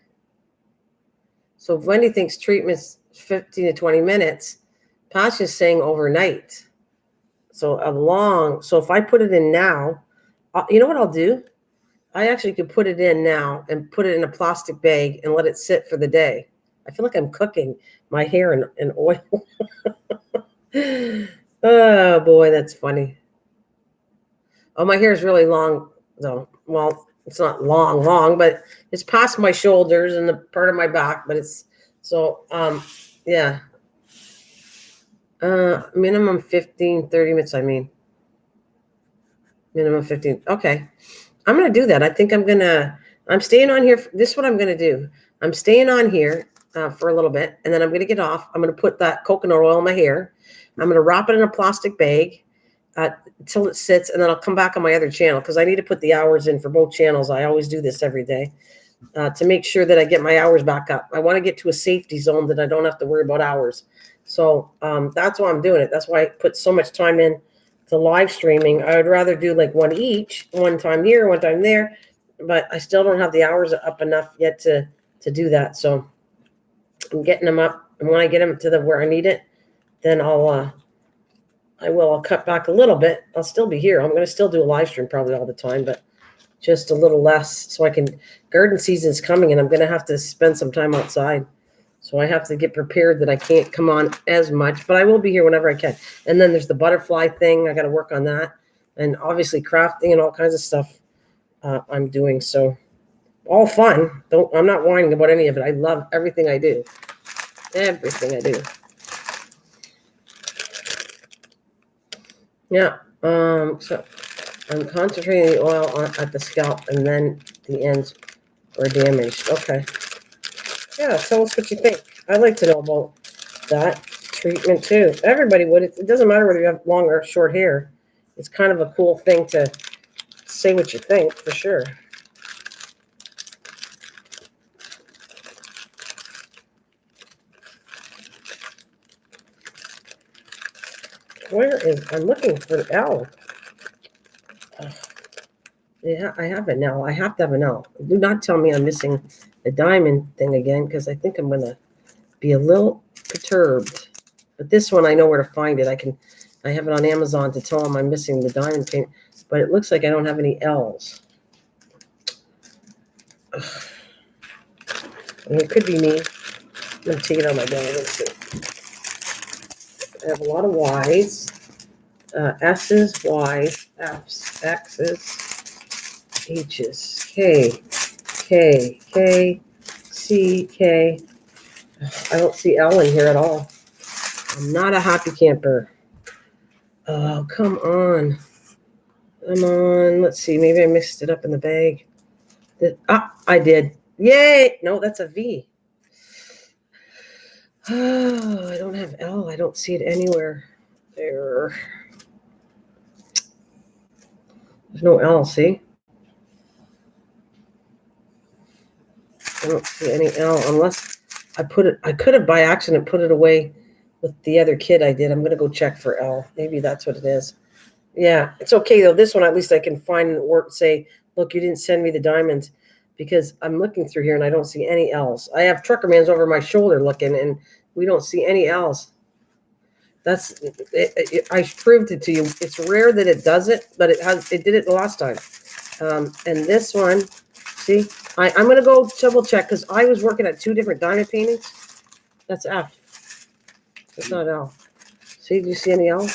So Wendy thinks treatment's 15 to 20 minutes. Pasha's saying overnight. So if I put it in now, you know what I'll do? I actually could put it in now and put it in a plastic bag and let it sit for the day. I feel like I'm cooking my hair in oil. Oh, boy, that's funny. Oh, my hair is really long, though. Well, it's not long, but it's past my shoulders and the part of my back. But it's so, yeah. Minimum 15, 30 minutes, I mean. Minimum 15. Okay. I'm going to do that. I think I'm staying on here. This is what I'm going to do. I'm staying on here for a little bit, and then I'm going to get off. I'm going to put that coconut oil in my hair. I'm going to wrap it in a plastic bag until it sits, and then I'll come back on my other channel because I need to put the hours in for both channels. I always do this every day to make sure that I get my hours back up. I want to get to a safety zone that I don't have to worry about hours. So that's why I'm doing it. That's why I put so much time in to live streaming. I would rather do like one each, one time here, one time there, but I still don't have the hours up enough yet to do that. So I'm getting them up, and when I get them to where I need it, then I'll cut back a little bit. I'll still be here. I'm going to still do a live stream probably all the time, but just a little less so I can. Garden season's coming, and I'm going to have to spend some time outside. So I have to get prepared that I can't come on as much, but I will be here whenever I can. And then there's the butterfly thing. I got to work on that. And obviously crafting and all kinds of stuff I'm doing. So all fun. I'm not whining about any of it. I love everything I do. Everything I do. Yeah. So I'm concentrating the oil at the scalp, and then the ends are damaged. Okay. Yeah, tell us what you think. I'd like to know about that treatment too. Everybody would. It doesn't matter whether you have long or short hair. It's kind of a cool thing to say what you think, for sure. I'm looking for L. Yeah, I have an L. I have to have an L. Do not tell me I'm missing the diamond thing again, because I think I'm going to be a little perturbed. But this one, I know where to find it. I have it on Amazon to tell them I'm missing the diamond paint, but it looks like I don't have any L's. Ugh. I mean, it could be me. I'm going to take it out of my bag. Let's see. I have a lot of Y's, S's, Y's, F's, X's, H's, K, C, K. I don't see L in here at all. I'm not a happy camper. Oh, come on. Come on. Let's see. Maybe I mixed it up in the bag. I did. Yay. No, that's a V. Oh, I don't have L. I don't see it anywhere. There. There's no L, see? I don't see any L unless I could have by accident put it away with the other kid I did. I'm going to go check for L. Maybe that's what it is. Yeah, it's okay though. This one, at least I can find work, say, look, you didn't send me the diamonds, because I'm looking through here and I don't see any L's. I have Truckerman's over my shoulder looking, and we don't see any L's. I proved it to you. It's rare that it does it, but it did it the last time. And this one, See, I'm going to go double check because I was working at 2 different diamond paintings. That's F. That's not L. See, do you see any L?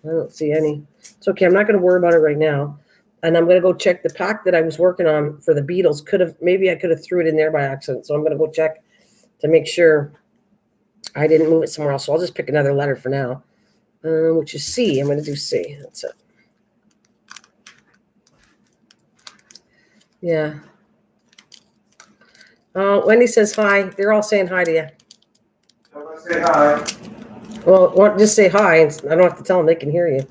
I don't see any. It's okay. I'm not going to worry about it right now. And I'm going to go check the pack that I was working on for the beetles. Maybe I could have threw it in there by accident. So I'm going to go check to make sure I didn't move it somewhere else. So I'll just pick another letter for now, which is C. I'm going to do C. That's it. Yeah. Wendy says hi. They're all saying hi to you. I want to say hi. Well, just say hi, and I don't have to tell them. They can hear you.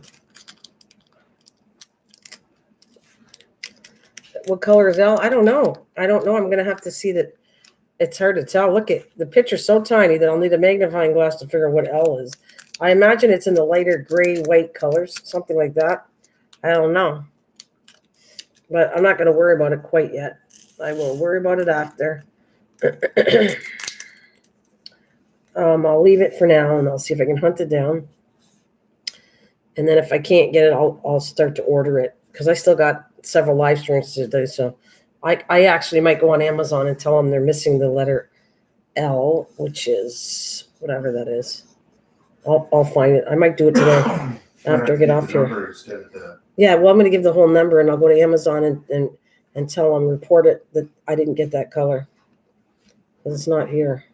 What color is L? I don't know. I'm going to have to see that. It's hard to tell. Look at the picture's so tiny that I'll need a magnifying glass to figure out what L is. I imagine it's in the lighter gray, white colors, something like that. I don't know. But I'm not going to worry about it quite yet. I will worry about it after. I'll leave it for now, and I'll see if I can hunt it down. And then if I can't get it, I'll start to order it because I still got several live streams to do. So I actually might go on Amazon and tell them they're missing the letter L, which is whatever that is. I'll find it. I might do it today after I get off here. Yeah, well, I'm going to give the whole number, and I'll go to Amazon and tell them, report it that I didn't get that color because it's not here.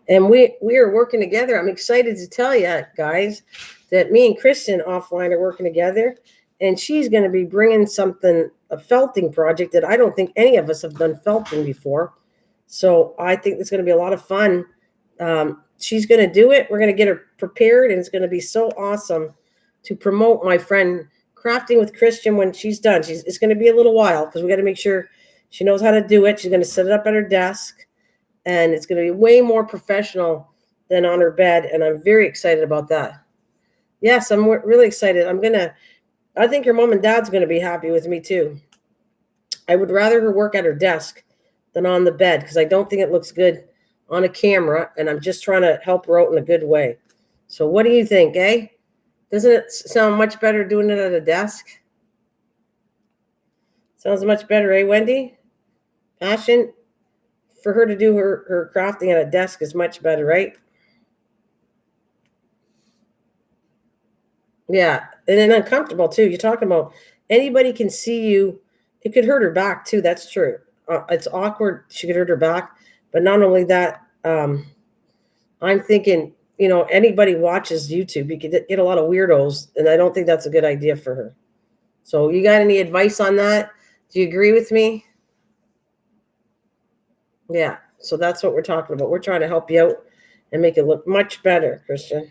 And we are working together. I'm excited to tell you guys that me and Kristen offline are working together, and she's going to be bringing a felting project that I don't think any of us have done felting before. So I think it's going to be a lot of fun. She's going to do it. We're going to get her prepared, and it's going to be so awesome to promote my friend Crafting with Christian when she's done. It's going to be a little while because we got to make sure she knows how to do it. She's going to set it up at her desk. And it's going to be way more professional than on her bed. And I'm very excited about that. Yes, I'm really excited. I think her mom and dad's going to be happy with me too. I would rather her work at her desk than on the bed because I don't think it looks good on a camera. And I'm just trying to help her out in a good way. So what do you think, eh? Doesn't it sound much better doing it at a desk? Sounds much better, eh, Wendy? Passion? For her to do her crafting at a desk is much better, right? Yeah, and then uncomfortable too. You're talking about anybody can see you. It could hurt her back too. That's true. It's awkward. She could hurt her back, but not only that. I'm thinking, anybody watches YouTube, you could get a lot of weirdos, and I don't think that's a good idea for her. So, you got any advice on that? Do you agree with me? Yeah. So that's what we're talking about. We're trying to help you out and make it look much better, Christian.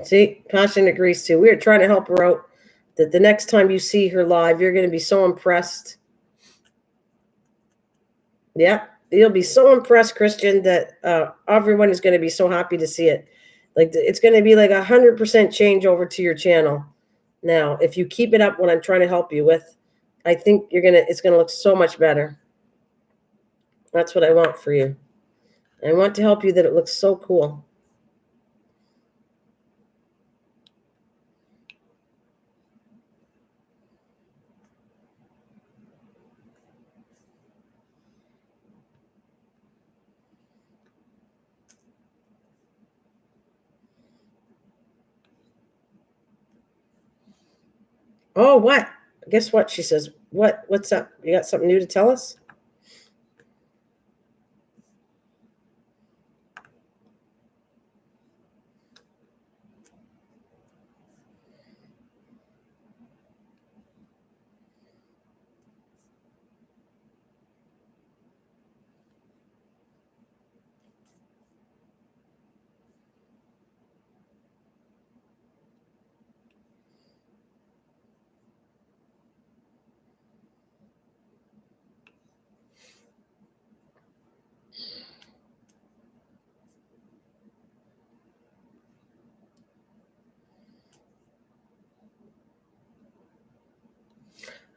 See, Passion agrees too. We're trying to help her out that the next time you see her live, you're going to be so impressed. Yeah, you'll be so impressed, Christian, that everyone is going to be so happy to see it. Like it's going to be like 100% change over to your channel. Now, if you keep it up, what I'm trying to help you with, I think it's going to look so much better. That's what I want for you. I want to help you that it looks so cool. Oh, what? Guess what? She says, what's up? You got something new to tell us?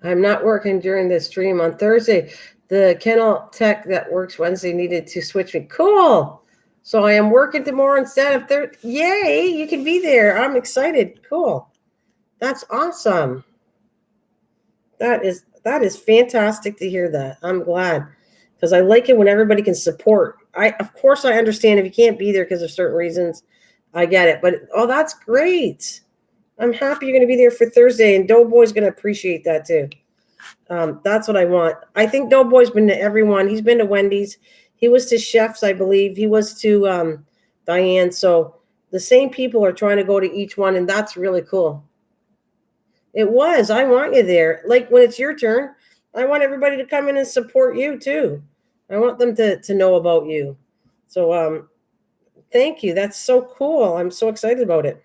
I'm not working during the stream on Thursday. The kennel tech that works Wednesday needed to switch me. Cool. So I am working tomorrow instead of Thursday. Yay, you can be there. I'm excited. Cool. That's awesome. That is fantastic to hear that. I'm glad because I like it when everybody can support. Of course I understand if you can't be there because of certain reasons. I get it. But that's great. I'm happy you're going to be there for Thursday, and Doughboy's going to appreciate that too. That's what I want. I think Doughboy's been to everyone. He's been to Wendy's. He was to Chef's, I believe. He was to Diane. So the same people are trying to go to each one, and that's really cool. It was. I want you there. Like when it's your turn, I want everybody to come in and support you too. I want them to know about you. So thank you. That's so cool. I'm so excited about it.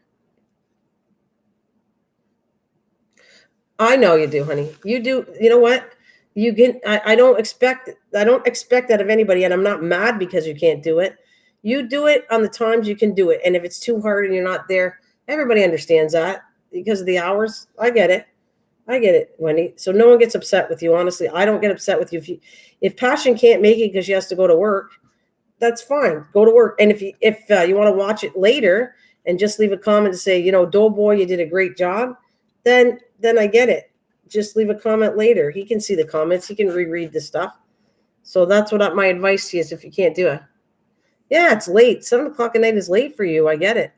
I know you do, honey. You do. You know what? You get. I don't expect that of anybody, and I'm not mad because you can't do it. You do it on the times you can do it, and if it's too hard and you're not there, everybody understands that because of the hours. I get it. I get it, Wendy. So no one gets upset with you. Honestly, I don't get upset with you. If Passion can't make it because she has to go to work, that's fine. Go to work. And if you want to watch it later and just leave a comment to say, Doughboy, you did a great job, then I get it. Just leave a comment later. He can see the comments. He can reread the stuff. So that's what my advice to you is if you can't do it. Yeah, it's late. 7:00 at night is late for you. I get it.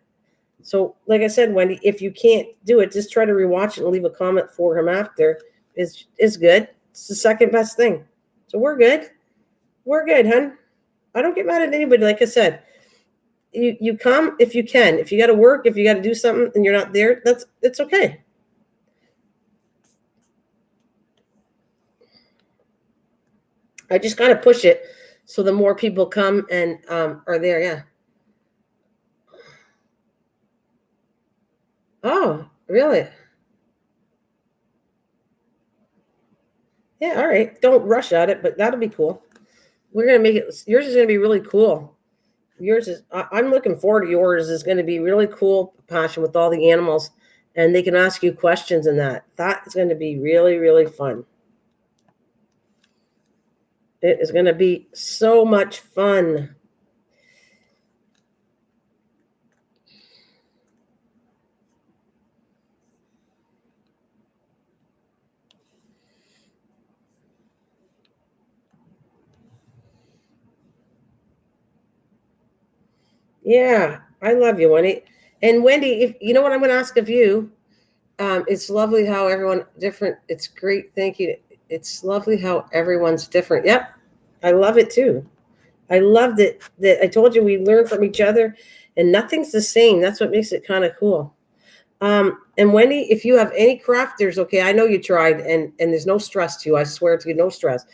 So, like I said, Wendy, if you can't do it, just try to rewatch it and leave a comment for him after. Is good. It's the second best thing. So we're good. We're good, hun. I don't get mad at anybody. Like I said, you come if you can. If you got to work, if you got to do something and you're not there, it's okay. I just got to push it so the more people come and are there. Yeah. Oh, really? Yeah, all right. Don't rush at it, but that'll be cool. We're going to make it. Yours is going to be really cool. I'm looking forward to yours. Is going to be really cool, Passion, with all the animals, and they can ask you questions and that. That is going to be really, really fun. It is going to be so much fun. Yeah, I love you, Wendy. And Wendy, if you know what I'm going to ask of you, it's lovely how everyone different. It's great. Thank you. It's lovely how everyone's different. Yep. I love it too. I love that I told you we learn from each other and nothing's the same. That's what makes it kind of cool. And Wendy, if you have any crafters, okay, I know you tried and there's no stress to you. I swear to you, no stress.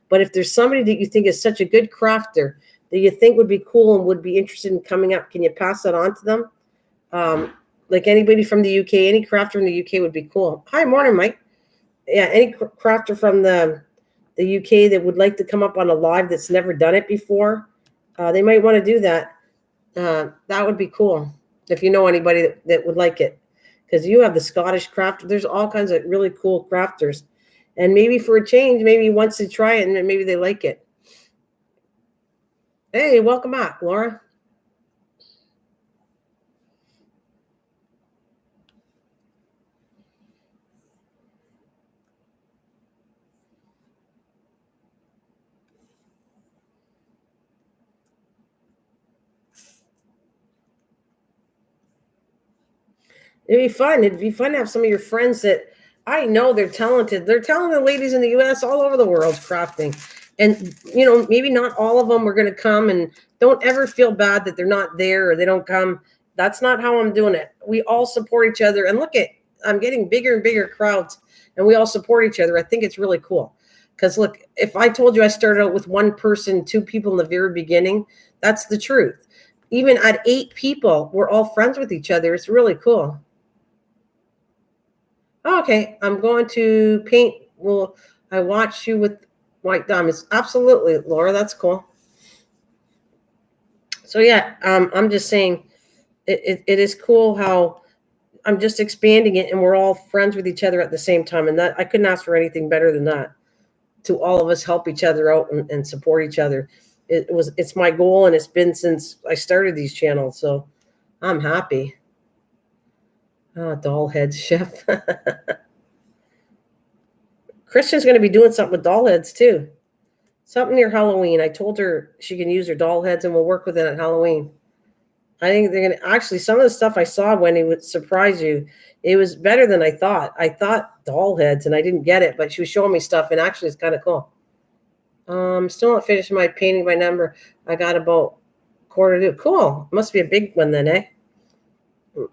But if there's somebody that you think is such a good crafter that you think would be cool and would be interested in coming up, can you pass that on to them? Like anybody from the UK, any crafter in the UK would be cool. Hi, morning, Mike. Yeah, any crafter from the UK that would like to come up on a live that's never done it before, they might want to do that. That would be cool if you know anybody that would like it. Because you have the Scottish craft. There's all kinds of really cool crafters. And maybe for a change, maybe once they try it and maybe they like it. Hey, welcome back, Laura. It'd be fun. It'd be fun to have some of your friends that I know they're talented. They're talented ladies in the U.S. all over the world crafting. And, maybe not all of them are going to come, and don't ever feel bad that they're not there or they don't come. That's not how I'm doing it. We all support each other. And look I'm getting bigger and bigger crowds and we all support each other. I think it's really cool. Because look, if I told you I started out with one person, two people in the very beginning, that's the truth. Even at 8 people, we're all friends with each other. It's really cool. Oh, okay, I'm going to paint. Well, I watch you with white diamonds. Absolutely, Laura. That's cool. So yeah, I'm just saying it is cool how I'm just expanding it, and we're all friends with each other at the same time. And that I couldn't ask for anything better than that. To all of us help each other out and support each other. It's my goal, and it's been since I started these channels. So I'm happy. Oh, doll heads, chef. Christian's going to be doing something with doll heads too. Something near Halloween. I told her she can use her doll heads, and we'll work with it at Halloween. I think they're going to actually, some of the stuff I saw, Wendy, would surprise you. It was better than I thought. I thought doll heads, and I didn't get it, but she was showing me stuff, and actually it's kind of cool. Still not finished my painting by number. I got about quarter to. Cool. Must be a big one then, eh?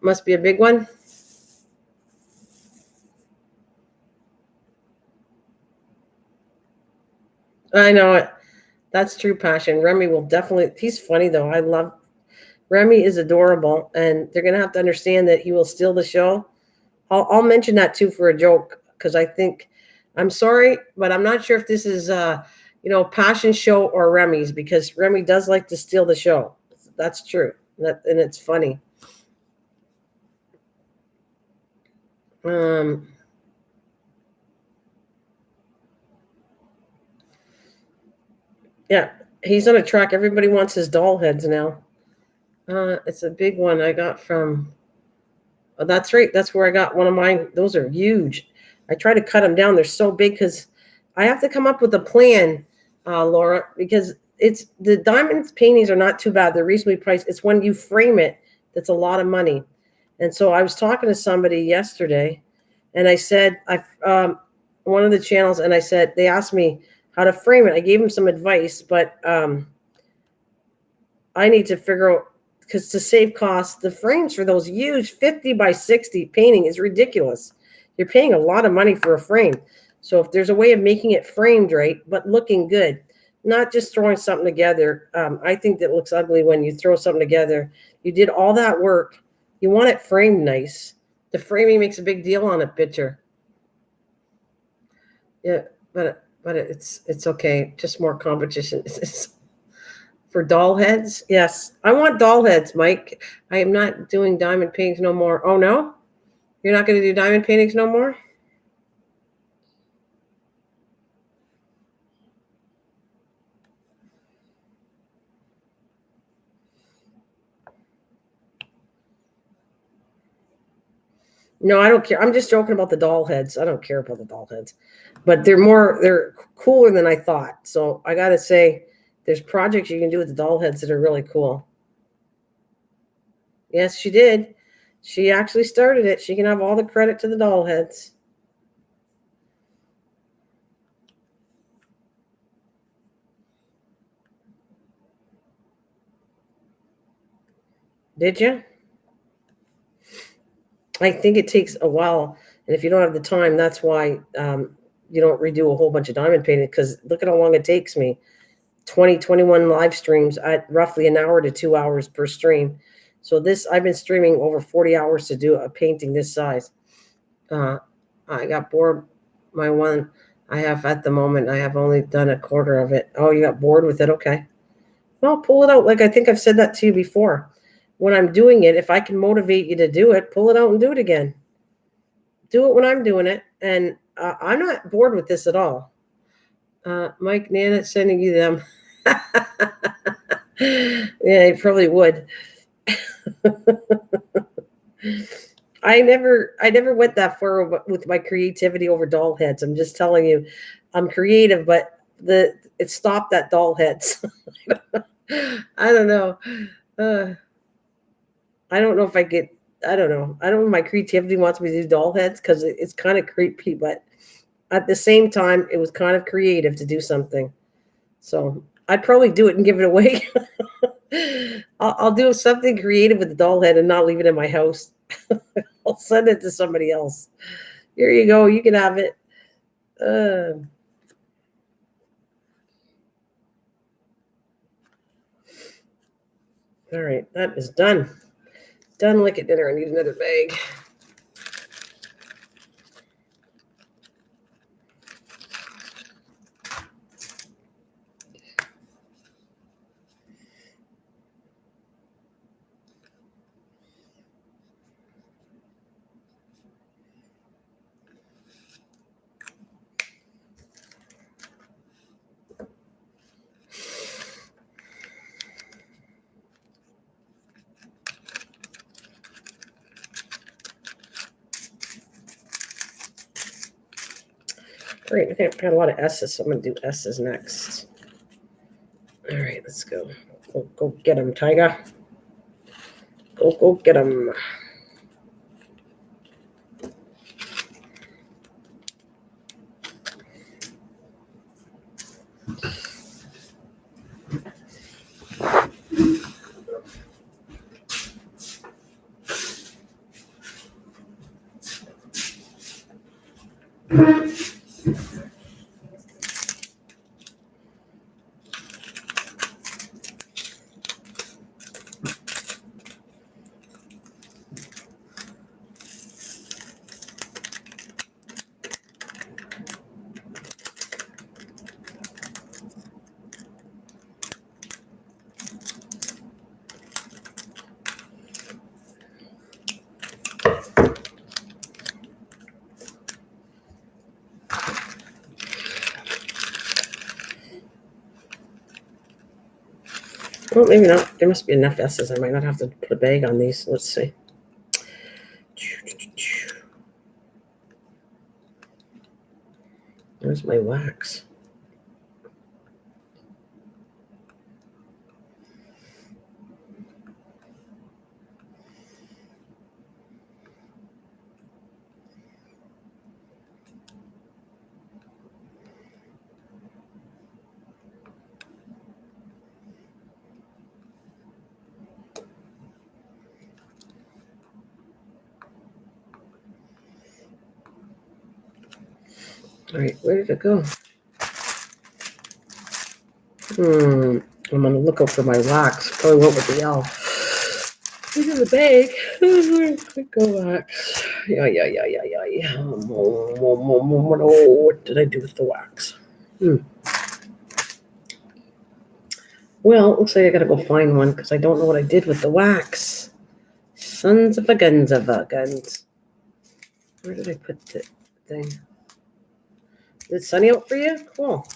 Must be a big one. I know it. That's true passion. Remy will definitely. He's funny though. I love. Remy is adorable, and they're gonna have to understand that he will steal the show. I'll mention that too for a joke because I think. I'm sorry, but I'm not sure if this is passion show or Remy's, because Remy does like to steal the show. That's true. And it's funny. Yeah, he's on a track. Everybody wants his doll heads now. It's a big one I got from. Oh, that's right. That's where I got one of mine. Those are huge. I try to cut them down. They're so big because I have to come up with a plan, Laura, because it's the diamond paintings are not too bad. They're reasonably priced. It's when you frame it that's a lot of money. And so I was talking to somebody yesterday, and I said, one of the channels, and I said, they asked me how to frame it. I gave them some advice, but I need to figure out, because to save costs, the frames for those huge 50 by 60 painting is ridiculous. You're paying a lot of money for a frame. So if there's a way of making it framed right, but looking good, not just throwing something together. I think that looks ugly when you throw something together. You did all that work. You want it framed nice. The framing makes a big deal on a picture. Yeah, but it's okay. Just more competition. For doll heads? Yes. I want doll heads, Mike. I am not doing diamond paintings no more. Oh, no? You're not going to do diamond paintings no more? No, I don't care. I'm just joking about the doll heads. I don't care about the doll heads. But they're cooler than I thought. So I got to say, there's projects you can do with the doll heads that are really cool. Yes, she did. She actually started it. She can have all the credit to the doll heads. Did you? I think it takes a while. And if you don't have the time, that's why you don't redo a whole bunch of diamond painting, because look at how long it takes me. 21 live streams at roughly an hour to 2 hours per stream. So I've been streaming over 40 hours to do a painting this size. I got bored. My one I have at the moment, I have only done a quarter of it. Oh, you got bored with it? Okay. Well, pull it out. Like I think I've said that to you before. When I'm doing it, if I can motivate you to do it, pull it out and do it again. Do it when I'm doing it. And I'm not bored with this at all. Mike, Nana sending you them. Yeah, he probably would. I never went that far with my creativity over doll heads. I'm just telling you, I'm creative, but it stopped at doll heads. I don't know. I don't know if I get. I don't know. I don't know if my creativity wants me to do doll heads because it's kind of creepy, but at the same time, it was kind of creative to do something. So I'd probably do it and give it away. I'll do something creative with the doll head and not leave it in my house. I'll send it to somebody else. Here you go. You can have it. All right. That is done. Done like at dinner. I need another bag. Great. Okay, I've got a lot of S's, so I'm going to do S's next. All right, let's go. Go get him, Tiger. Go get him. Well, maybe not. There must be enough S's. I might not have to put a bag on these. Let's see. Where's my wax? All right, where did it go? I'm going to look out for my wax. Probably went with the L. Look in the bag. Go wax. Yeah. What did I do with the wax? Well, it looks like I gotta go find one because I don't know what I did with the wax. Sons of a guns of a guns. Where did I put the thing? Is it sunny out for you? Cool.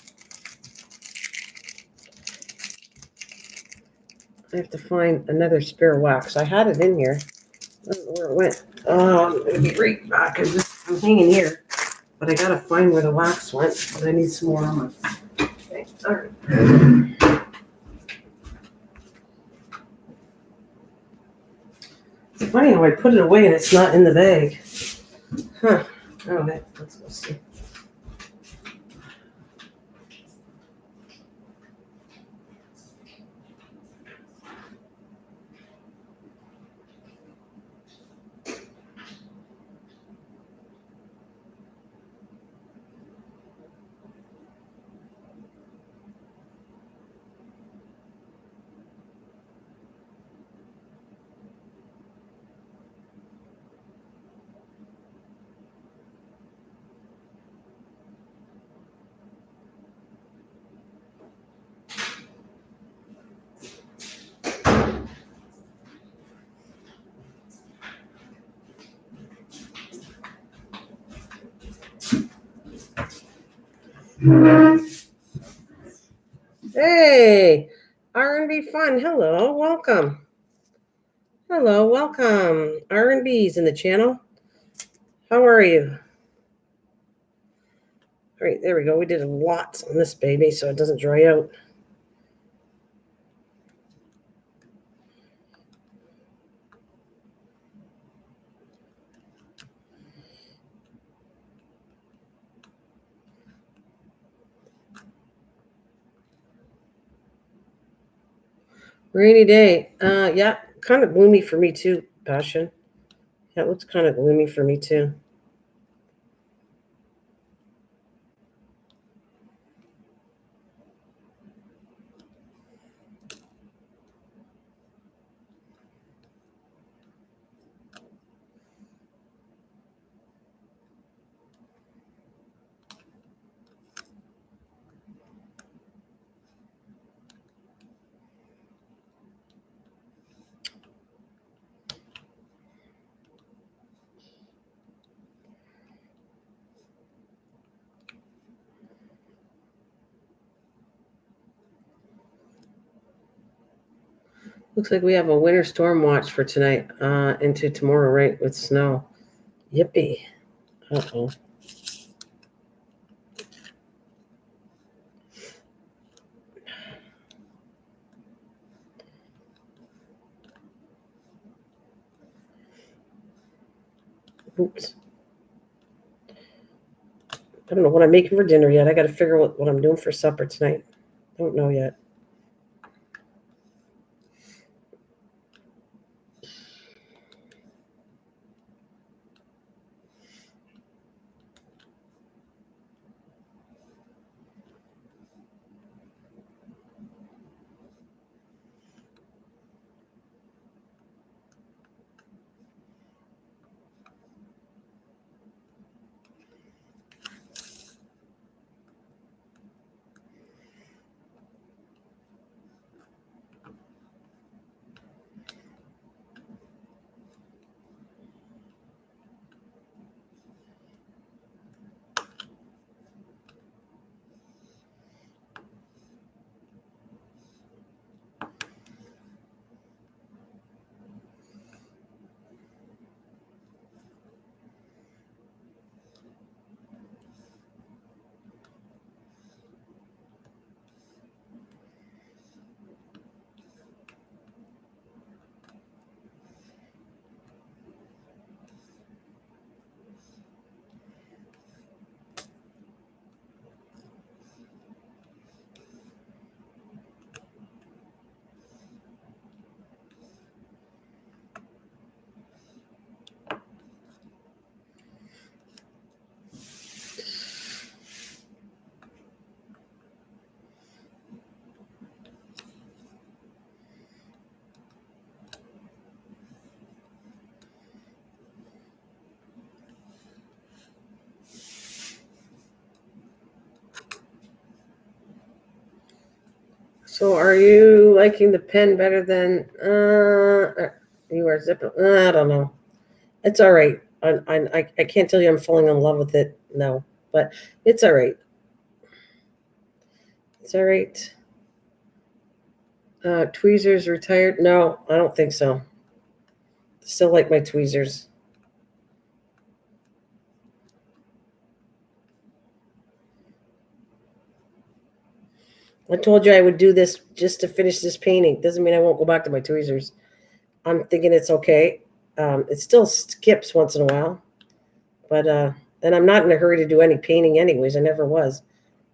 I have to find another spare wax. I had it in here. I don't know where it went. I'm gonna be right back. I'm hanging here. But I gotta find where the wax went. But I need some more on my thing. All right. It's funny how I put it away and it's not in the bag. Huh. Okay, let's go see. Hey, R&B Fun. Hello, welcome. Hello, welcome. R&B's in the channel. How are you? All right, there we go. We did a lot on this baby so it doesn't dry out. Rainy day. Yeah, kind of gloomy for me too, Passion. Yeah, it looks kind of gloomy for me too. Looks like we have a winter storm watch for tonight into tomorrow, right, with snow. Yippee. Uh-oh. Oops. I don't know what I'm making for dinner yet. I got to figure out what I'm doing for supper tonight. Don't know yet. So are you liking the pen better than you are zipping? I don't know. It's all right. I can't tell you I'm falling in love with it. No, but it's all right. It's all right. Tweezers retired? No, I don't think so. Still like my tweezers. I told you I would do this just to finish this painting. Doesn't mean I won't go back to my tweezers. I'm thinking it's okay. It still skips once in a while, but and I'm not in a hurry to do any painting anyways. I never was,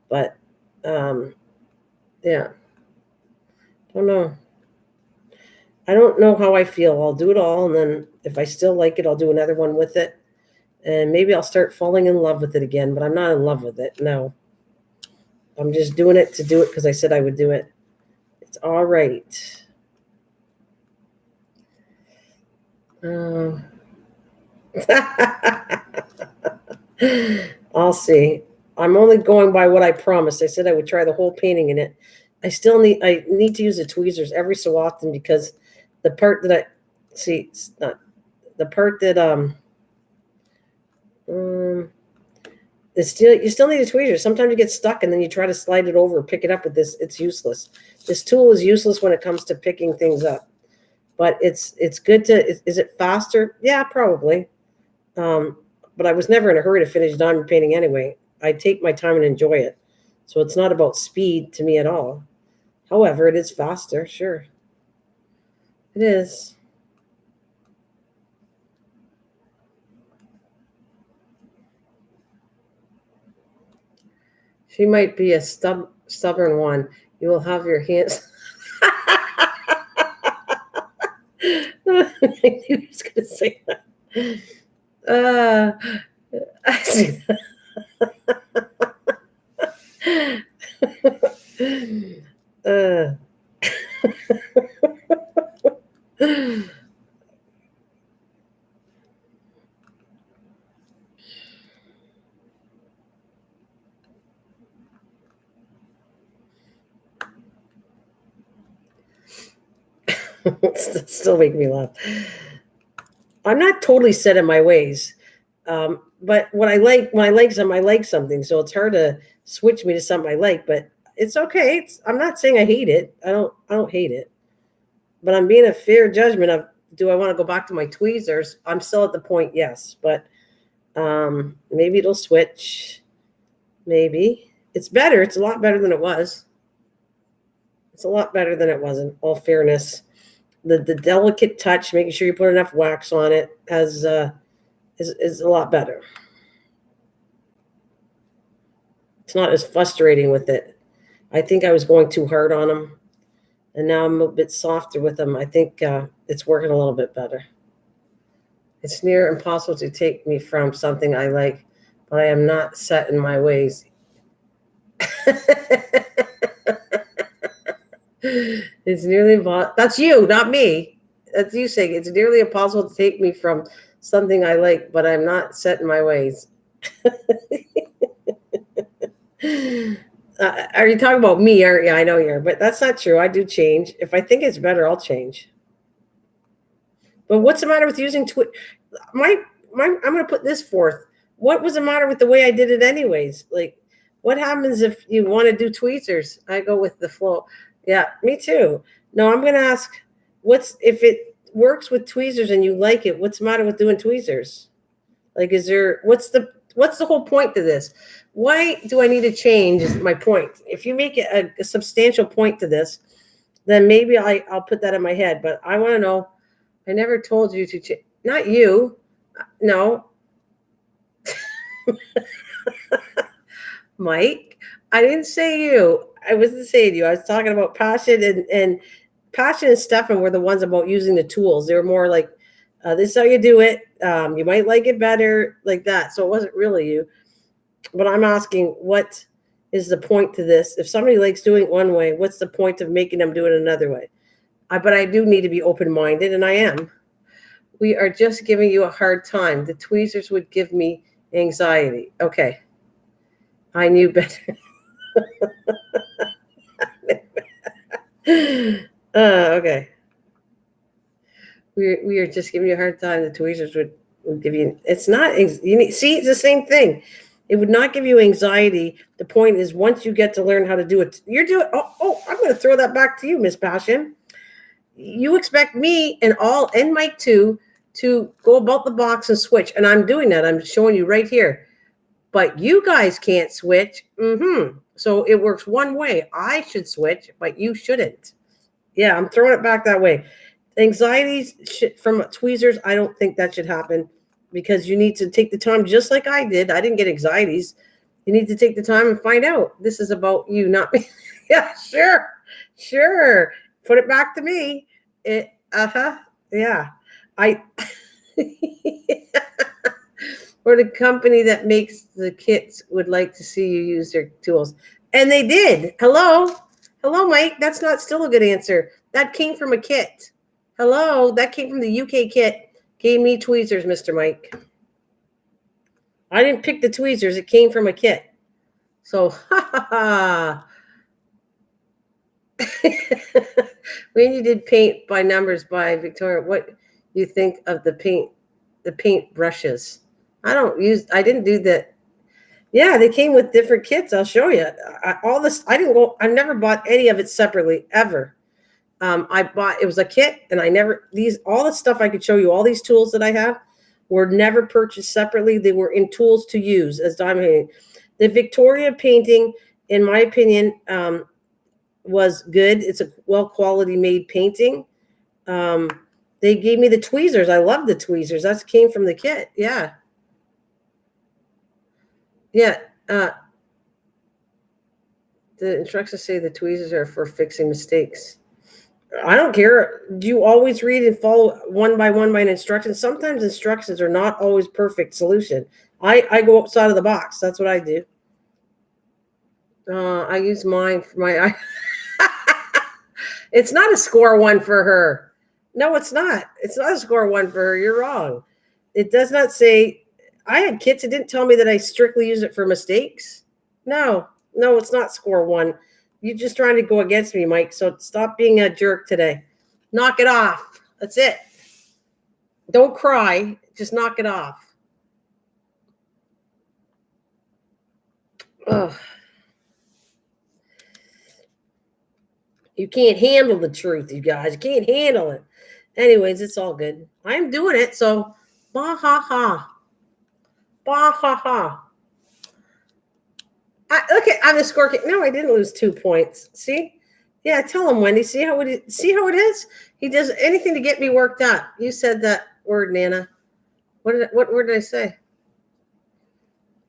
but yeah, don't know. I don't know how I feel. I'll do it all, and then if I still like it, I'll do another one with it, and maybe I'll start falling in love with it again. But I'm not in love with it. No, I'm just doing it to do it because I said I would do it. It's all right. I'll see. I'm only going by what I promised. I said I would try the whole painting in it. I need to use the tweezers every so often because the part that I see, it's not the part that it's still, you still need a tweezer. Sometimes you get stuck and then you try to slide it over or pick it up with this. It's useless. This tool is useless when it comes to picking things up. But it's good to, is it faster? Yeah, probably. But I was never in a hurry to finish diamond painting anyway. I take my time and enjoy it. So it's not about speed to me at all. However, it is faster, sure. It is. She might be a stubborn one. You will have your hands. I knew he was going to say that. I see that. Still make me laugh. I'm not totally set in my ways, but when I like something, I like something. So it's hard to switch me to something I like. But it's okay. I'm not saying I hate it. I don't hate it. But I'm being a fair judgment of, do I want to go back to my tweezers? I'm still at the point, yes, but maybe it'll switch. Maybe it's better. It's a lot better than it was. It's a lot better than it was, in all fairness. The delicate touch, making sure you put enough wax on it, is a lot better. It's not as frustrating with it. I think I was going too hard on them, and now I'm a bit softer with them. I think it's working a little bit better. It's near impossible to take me from something I like, but I am not set in my ways. It's nearly impossible. That's you, not me. That's you saying it's nearly impossible to take me from something I like, but I'm not set in my ways. Are you talking about me? Aren't you? I know you are, but that's not true. I do change. If I think it's better, I'll change. But what's the matter with using I'm going to put this forth. What was the matter with the way I did it anyways? Like, what happens if you want to do tweezers? I go with the flow. Yeah, me too. No, I'm going to ask, if it works with tweezers and you like it, what's the matter with doing tweezers? Like, what's the whole point to this? Why do I need to change is my point. If you make it a substantial point to this, then maybe I'll put that in my head. But I want to know, I never told you to change. Not you. No. Mike, I didn't say you. I wasn't saying you. I was talking about Passion and Passion and Stefan were the ones about using the tools. They were more like, this is how you do it. You might like it better, like that. So it wasn't really you. But I'm asking, what is the point to this? If somebody likes doing it one way, what's the point of making them do it another way? But I do need to be open-minded, and I am. We are just giving you a hard time. The tweezers would give me anxiety. Okay. I knew better. Okay. We are just giving you a hard time. The tweezers would give you. It's not. See, it's the same thing. It would not give you anxiety. The point is, once you get to learn how to do it, you're doing. Oh! I'm going to throw that back to you, Miss Passion. You expect me and Mike too to go about the box and switch, and I'm doing that. I'm showing you right here. But you guys can't switch. So it works one way. I should switch, but you shouldn't. Yeah, I'm throwing it back that way. Anxieties from tweezers, I don't think that should happen because you need to take the time, just like I did. I didn't get anxieties. You need to take the time and find out. This is about you, not me. Yeah, sure. Put it back to me. Yeah. Or the company that makes the kits would like to see you use their tools. And they did. Hello, Mike. That's not still a good answer. That came from a kit. Hello, that came from the UK kit. Gave me tweezers, Mr. Mike. I didn't pick the tweezers. It came from a kit. So, when you did paint by numbers by Victoria, what do you think of the paint brushes? I didn't do that. Yeah, they came with different kits. I'll show you. I never bought any of it separately, ever. It was a kit, and all the stuff I could show you, all these tools that I have were never purchased separately. They were in tools to use as diamond painting. The Victoria painting, in my opinion, was good. It's a well-quality made painting. They gave me the tweezers. I love the tweezers. That came from the kit. Yeah. Yeah. The instructions say the tweezers are for fixing mistakes. I don't care. Do you always read and follow one by an instruction? Sometimes instructions are not always perfect solution. I go outside of the box. That's what I do. I use mine for my. It's not a score one for her. No, it's not. It's not a score one for her. You're wrong. It does not say. I had kits. It didn't tell me that I strictly use it for mistakes. No, it's not score one. You're just trying to go against me, Mike. So stop being a jerk today. Knock it off. That's it. Don't cry. Just knock it off. Ugh. You can't handle the truth, you guys. You can't handle it. Anyways, it's all good. I'm doing it, so bah ha ha. Bah ha ha. Look at I'm the scorekeeper. No, I didn't lose 2 points. See? Yeah, tell him, Wendy. See how it is? He does anything to get me worked up. You said that word, Nana. What word did I say?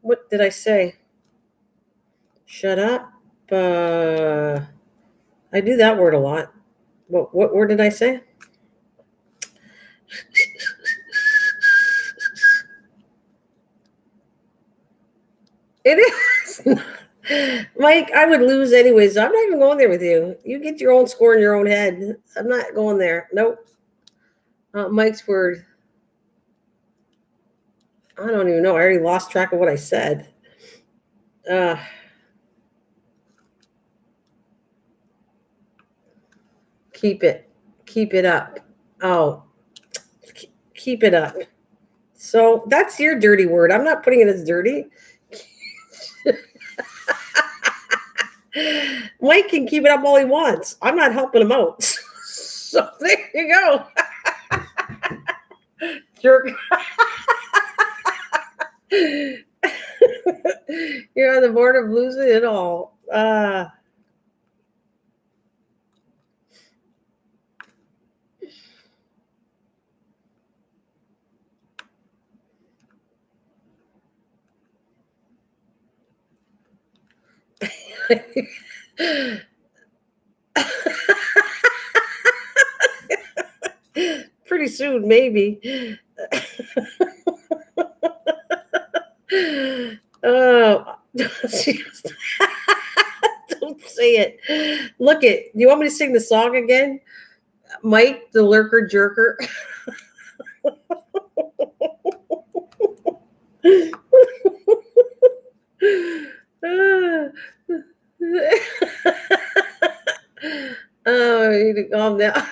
What did I say? Shut up. I do that word a lot. What word did I say? It is. Mike, I would lose anyways. I'm not even going there with you. You get your own score in your own head. I'm not going there. Nope. Mike's word. I don't even know. I already lost track of what I said. Keep it up. Oh, keep it up. So that's your dirty word. I'm not putting it as dirty. Mike can keep it up all he wants. I'm not helping him out. So there you go. Jerk. You're on the board of losing it all. Pretty soon, maybe. Oh, don't say it. Look it. Do you want me to sing the song again? Mike, the lurker jerker. Oh, you need to calm down.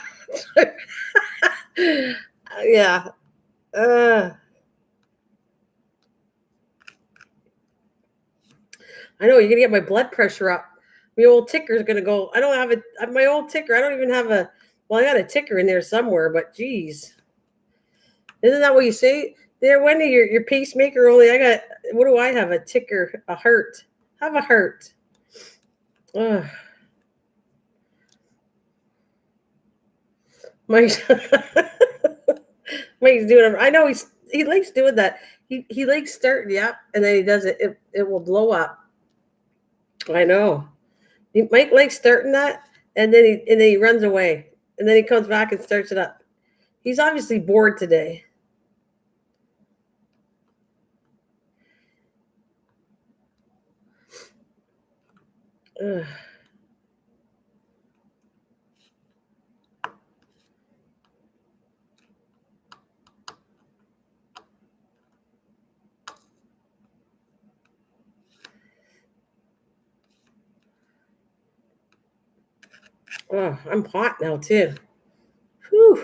Yeah. I know you're gonna get my blood pressure up. My old ticker is gonna go. I don't have my old ticker. I don't even have a. Well, I got a ticker in there somewhere, but geez, isn't that what you say there, Wendy? Your pacemaker only. I got. What do I have? A ticker, a heart. Have a heart. Ugh. Mike's doing it. I know he likes doing that. He likes starting, yeah, and then he does it. It will blow up. I know. Mike likes starting that, and then he runs away, and then he comes back and starts it up. He's obviously bored today. Ugh. Oh, I'm hot now too. Whew.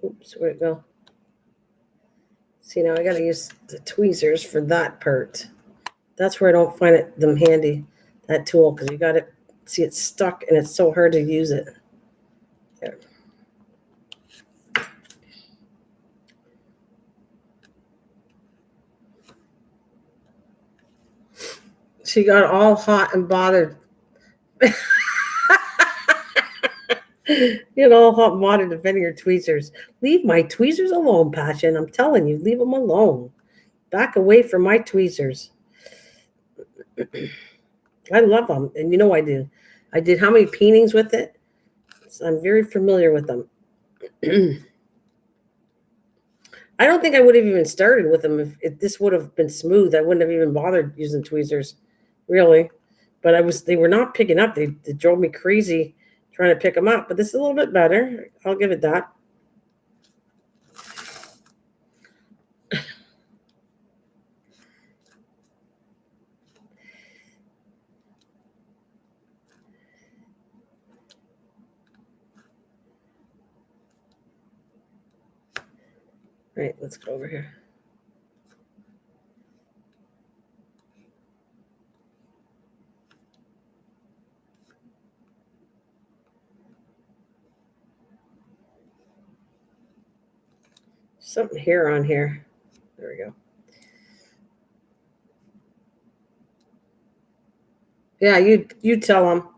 Oops, where'd it go? See, now I got to use the tweezers for that part. That's where I don't find them handy, that tool, because you got to see it's stuck and it's so hard to use it. There. She got all hot and bothered. You know, hot and bothered defending her tweezers. Leave my tweezers alone, Passion. I'm telling you, leave them alone. Back away from my tweezers. I love them, and you know I do. I did how many paintings with it? So I'm very familiar with them. I don't think I would have even started with them if this would have been smooth. I wouldn't have even bothered using tweezers, really. But they were not picking up. They drove me crazy trying to pick them up. But this is a little bit better. I'll give it that. All right, let's go over here. Something here on here. There we go. Yeah, you tell them.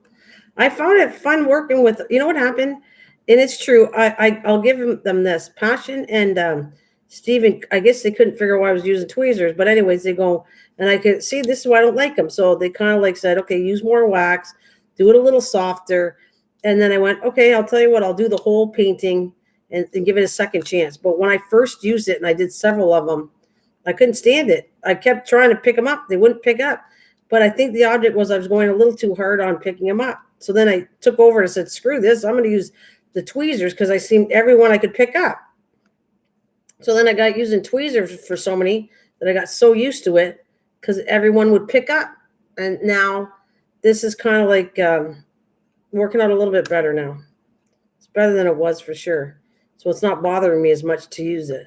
I found it fun working with, you know what happened? And it's true. I'll give them this. Passion and Steven, I guess they couldn't figure out why I was using tweezers. But anyways, they go, and I could see this is why I don't like them. So they kind of like said, okay, use more wax, do it a little softer. And then I went, okay, I'll tell you what, I'll do the whole painting and give it a second chance. But when I first used it, and I did several of them, I couldn't stand it. I kept trying to pick them up. They wouldn't pick up. But I think the object was I was going a little too hard on picking them up. So then I took over and said, screw this. I'm going to use the tweezers because I seen every one I could pick up. So then I got using tweezers for so many that I got so used to it because everyone would pick up. And now this is kind of like working out a little bit better now. It's better than it was for sure. So it's not bothering me as much to use it.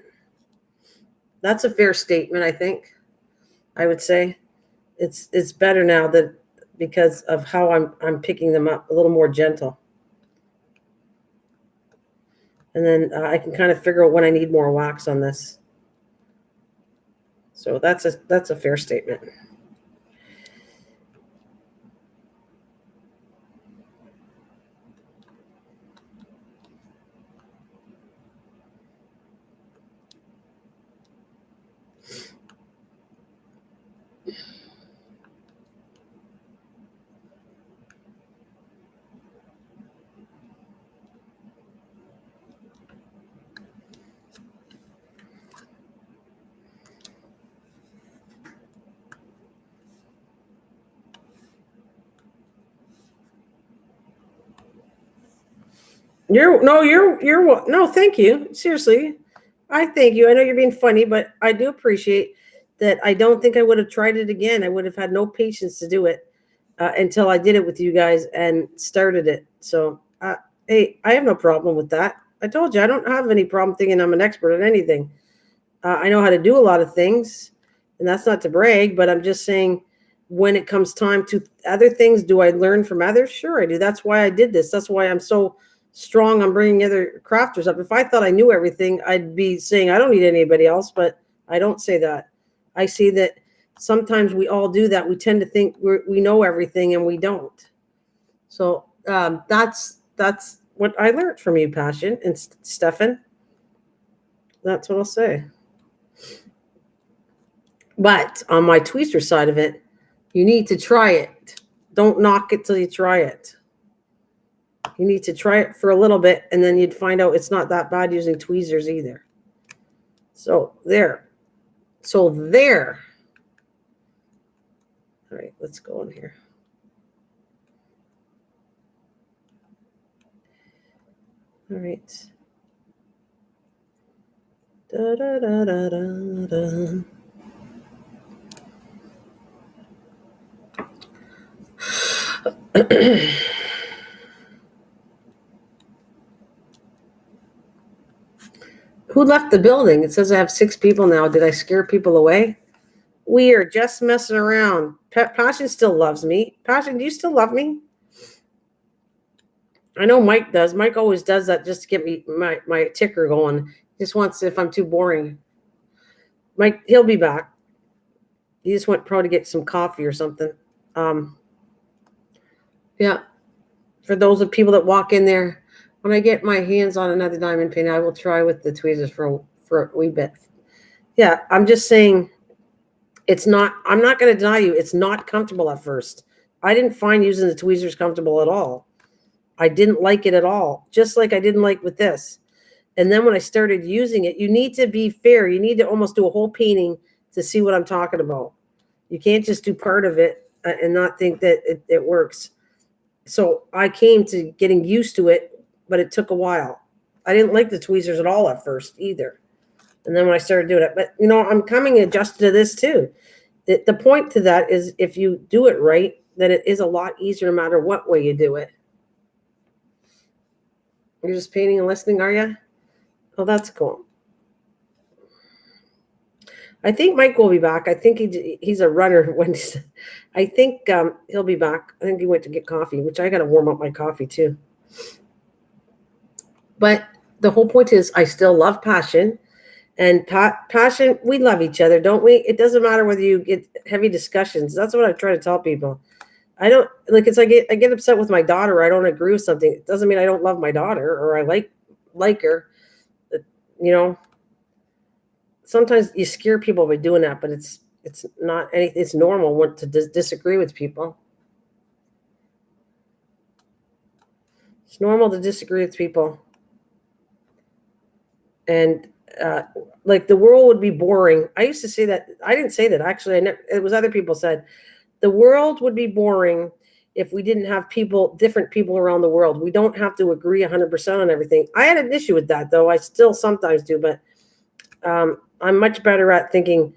That's a fair statement, I think. I would say it's better now that because of how I'm picking them up, a little more gentle. And then I can kind of figure out when I need more wax on this. So that's a fair statement. No, thank you. Seriously. I thank you. I know you're being funny, but I do appreciate that. I don't think I would have tried it again. I would have had no patience to do it until I did it with you guys and started it. So, hey, I have no problem with that. I told you I don't have any problem thinking I'm an expert at anything. I know how to do a lot of things, and that's not to brag, but I'm just saying when it comes time to other things, do I learn from others? Sure, I do. That's why I did this. That's why I'm so strong on bringing other crafters up. If I thought I knew everything, I'd be saying I don't need anybody else, but I don't say that. I say that sometimes we all do that. We tend to think we know everything and we don't. So that's what I learned from you, Passion and Stefan. That's what I'll say. But on my tweezer side of it, you need to try it. Don't knock it till you try it. You need to try it for a little bit, and then you'd find out it's not that bad using tweezers either. So there. All right, let's go in here. All right. Da, da, da, da, da, da. Who left the building? It says I have 6 people now. Did I scare people away? We are just messing around. Passion still loves me. Passion, do you still love me? I know Mike does. Mike always does that just to get me my ticker going. He just wants if I'm too boring. Mike, he'll be back. He just went probably to get some coffee or something. Yeah. For those of people that walk in there, when I get my hands on another diamond painting, I will try with the tweezers for a wee bit. Yeah, I'm just saying I'm not going to deny you, it's not comfortable at first. I didn't find using the tweezers comfortable at all. I didn't like it at all, just like I didn't like with this. And then when I started using it, you need to be fair. You need to almost do a whole painting to see what I'm talking about. You can't just do part of it and not think that it works. So I came to getting used to it, but it took a while. I didn't like the tweezers at all at first either. And then when I started doing it, but I'm coming adjusted to this too. The point to that is if you do it right, then it is a lot easier no matter what way you do it. You're just painting and listening, are you? Oh, that's cool. I think Mike will be back. I think he's a runner. I think he'll be back. I think he went to get coffee, which I got to warm up my coffee too. But the whole point is I still love Passion. And Passion, we love each other, don't we? It doesn't matter whether you get heavy discussions. That's what I try to tell people. I don't like it's like I get upset with my daughter. Or I don't agree with something. It doesn't mean I don't love my daughter or I like her. You know, sometimes you scare people by doing that, but it's not any. It's normal to disagree with people. It's normal to disagree with people, and like the world would be boring. I used to say that. I didn't say that actually. It was other people said the world would be boring if we didn't have different people around the world. We don't have to agree 100% on everything. I had an issue with that though. I still sometimes do, but I'm much better at thinking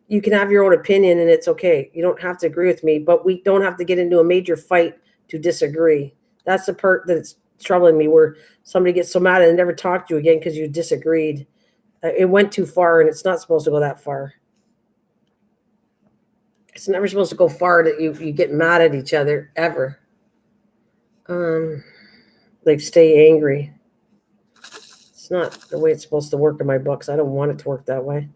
you can have your own opinion and it's okay. You don't have to agree with me, but we don't have to get into a major fight to disagree. That's the part that's troubling me, where somebody gets so mad and never talk to you again because you disagreed. It went too far and it's not supposed to go that far. It's never supposed to go far that you get mad at each other ever. Like stay angry. It's not the way it's supposed to work in my books. I don't want it to work that way.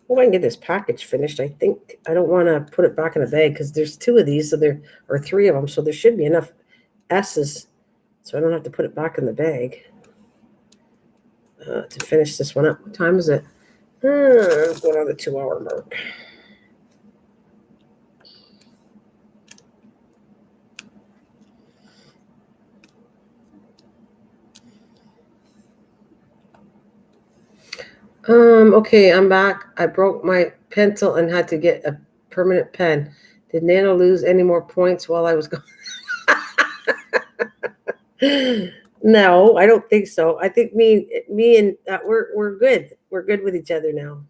Well, I can get this package finished. I think I don't want to put it back in the bag because there's two of these, so there or three of them, so there should be enough S's, so I don't have to put it back in the bag to finish this one up. What time is it? Going on the 2-hour mark. Okay, I'm back. I broke my pencil and had to get a permanent pen. Did Nana lose any more points while I was gone? No, I don't think so. I think me and we're good. We're good with each other now.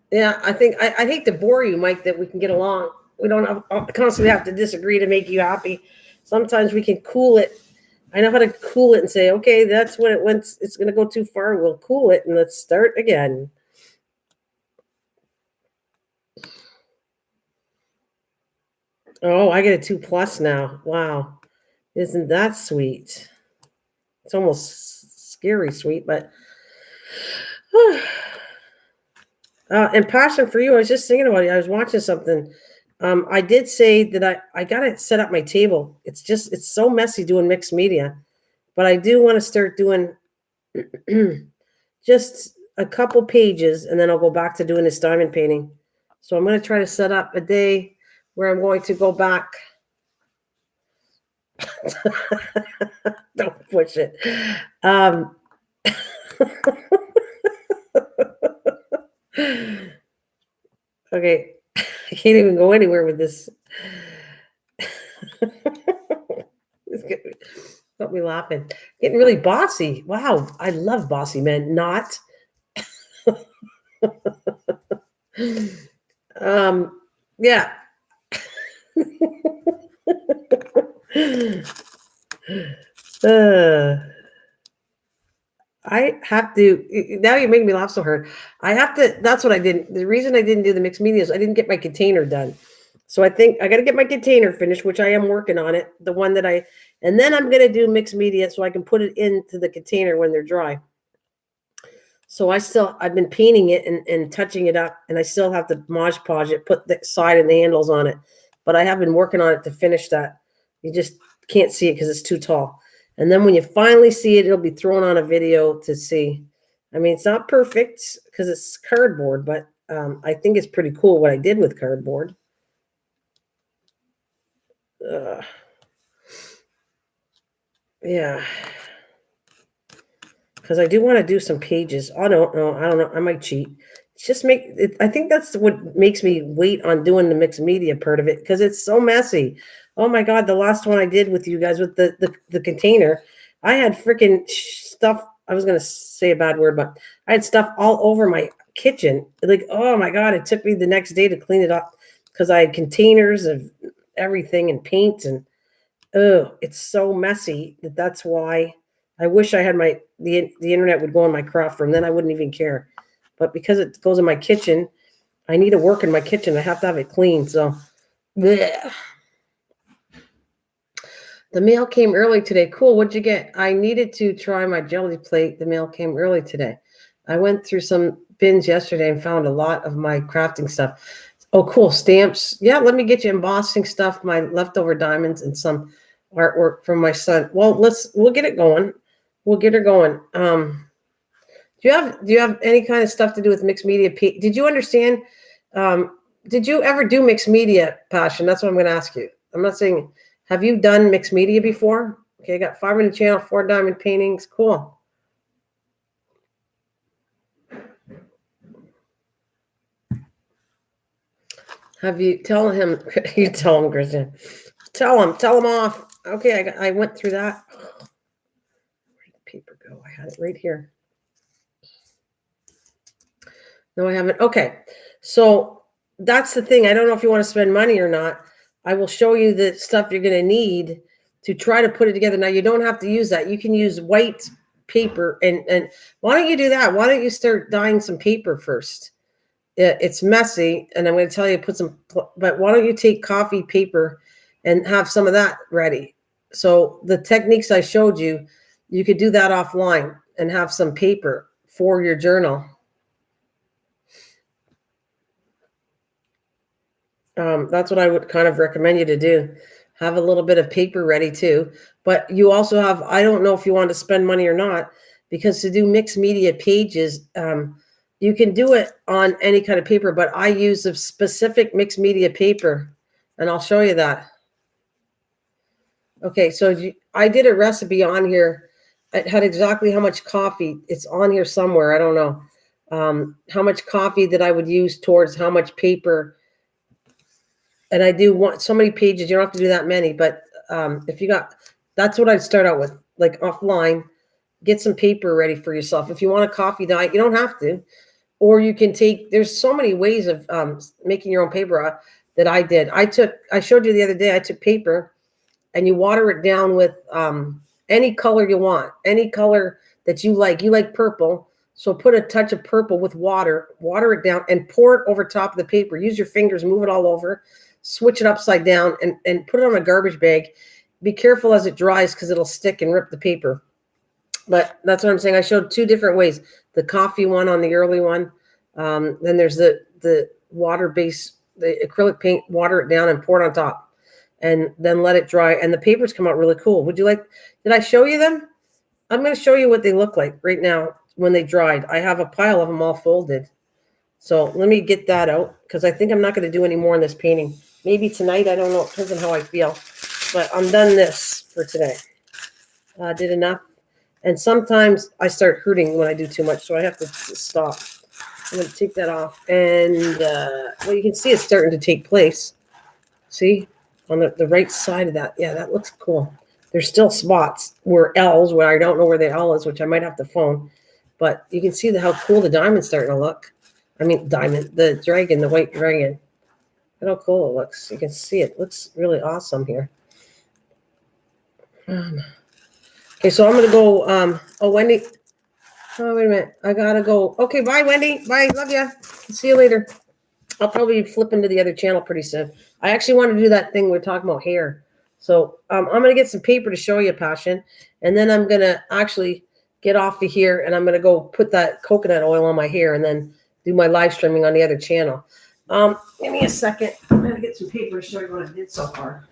Yeah, I think I hate to bore you, Mike, that we can get along. We don't constantly have to disagree to make you happy. Sometimes we can cool it. I know how to cool it and say, okay, that's when it went. It's going to go too far. We'll cool it and let's start again. Oh, I get a 2+ now. Wow, isn't that sweet? It's almost scary sweet, but. And passion for you, I was just thinking about it. I was watching something. I did say that I got to set up my table. It's so messy doing mixed media, but I do want to start doing just a couple pages and then I'll go back to doing this diamond painting. So I'm going to try to set up a day where I'm going to go back. Don't push it. Okay, I can't even go anywhere with this. Got me laughing. Getting really bossy. Wow, I love bossy men. Not. Yeah. uh, I have to. Now you make me laugh so hard. I have to. That's what I didn't. The reason I didn't do the mixed media is I didn't get my container done. So I think I got to get my container finished, which I am working on it. The one that and then I'm going to do mixed media so I can put it into the container when they're dry. So I've been painting it and touching it up, and I still have to Mod Podge it, put the side and the handles on it. But I have been working on it to finish that. You just can't see it because it's too tall. And then when you finally see it, it'll be thrown on a video to see. I mean, it's not perfect because it's cardboard, but I think it's pretty cool what I did with cardboard. Yeah. because I do want to do some pages. Oh no, no, I don't know. I might cheat. It's just make it, I think that's what makes me wait on doing the mixed media part of it because it's so messy. Oh my god, the last one I did with you guys with the container, I had freaking stuff. I was gonna say a bad word, but I had stuff all over my kitchen. Like, oh my god, it took me the next day to clean it up because I had containers of everything and paint and oh, it's so messy that's why I wish I had the internet would go in my craft room, then I wouldn't even care. But because it goes in my kitchen, I need to work in my kitchen. I have to have it clean. So bleh. The mail came early today. Cool. What'd you get? I needed to try my jelly plate. The mail came early today. I went through some bins yesterday and found a lot of my crafting stuff. Oh, cool. Stamps. Yeah, let me get you embossing stuff, my leftover diamonds, and some artwork from my son. Well, we'll get it going. We'll get her going. Do you have any kind of stuff to do with mixed media? Did you understand? Did you ever do mixed media, Passion? That's what I'm going to ask you. I'm not saying, have you done mixed media before? Okay, I got 5 in the channel, 4 diamond paintings. Cool. Have you tell him? You tell him, Christian. Tell him off. Okay, I went through that. Where did the paper go? I had it right here. No, I haven't. Okay, so that's the thing. I don't know if you want to spend money or not. I will show you the stuff you're going to need to try to put it together. Now, you don't have to use that. You can use white paper. And why don't you do that? Why don't you start dyeing some paper first? It's messy, and I'm going to tell you put some, but why don't you take coffee paper and have some of that ready? So the techniques I showed you, you could do that offline and have some paper for your journal. That's what I would kind of recommend you to do. Have a little bit of paper ready too. But you also have, I don't know if you want to spend money or not, because to do mixed media pages, you can do it on any kind of paper, but I use a specific mixed media paper, and I'll show you that. Okay, so I did a recipe on here. It had exactly how much coffee. It's on here somewhere. I don't know how much coffee that I would use towards how much paper. And I do want so many pages. You don't have to do that many, but if you got, that's what I'd start out with, like offline. Get some paper ready for yourself. If you want a coffee diet, you don't have to, or you can take. There's so many ways of making your own paper that I did. I showed you the other day. I took paper, and you water it down with any color you want, any color that you like. You like purple, so put a touch of purple with water it down, and pour it over top of the paper. Use your fingers, move it all over. Switch it upside down and put it on a garbage bag. Be careful as it dries because it'll stick and rip the paper. But that's what I'm saying. I showed 2 different ways. The coffee one on the early one. Then there's the water base, the acrylic paint, water it down and pour it on top. And then let it dry. And the papers come out really cool. Would you like, did I show you them? I'm going to show you what they look like right now when they dried. I have a pile of them all folded. So let me get that out because I think I'm not going to do any more in this painting. Maybe tonight, I don't know. It depends on how I feel. But I'm done this for today. Did enough. And sometimes I start hurting when I do too much, so I have to stop. I'm going to take that off. And, well, you can see it's starting to take place. See? On the right side of that. Yeah, that looks cool. There's still spots where L's, where I don't know where the L is, which I might have to phone. But you can see how cool the diamond's starting to look. I mean, the dragon, the white dragon. Look how cool it looks. You can see it. Looks really awesome here. Okay, so I'm going to go. Oh, Wendy. Oh, wait a minute. I got to go. Okay, bye, Wendy. Bye. Love ya. See you later. I'll probably be flipping to the other channel pretty soon. I actually want to do that thing we're talking about hair. So I'm going to get some paper to show you, Passion. And then I'm going to actually get off of here, and I'm going to go put that coconut oil on my hair and then do my live streaming on the other channel. Give me a second. I'm going to get some paper to show you what I did so far.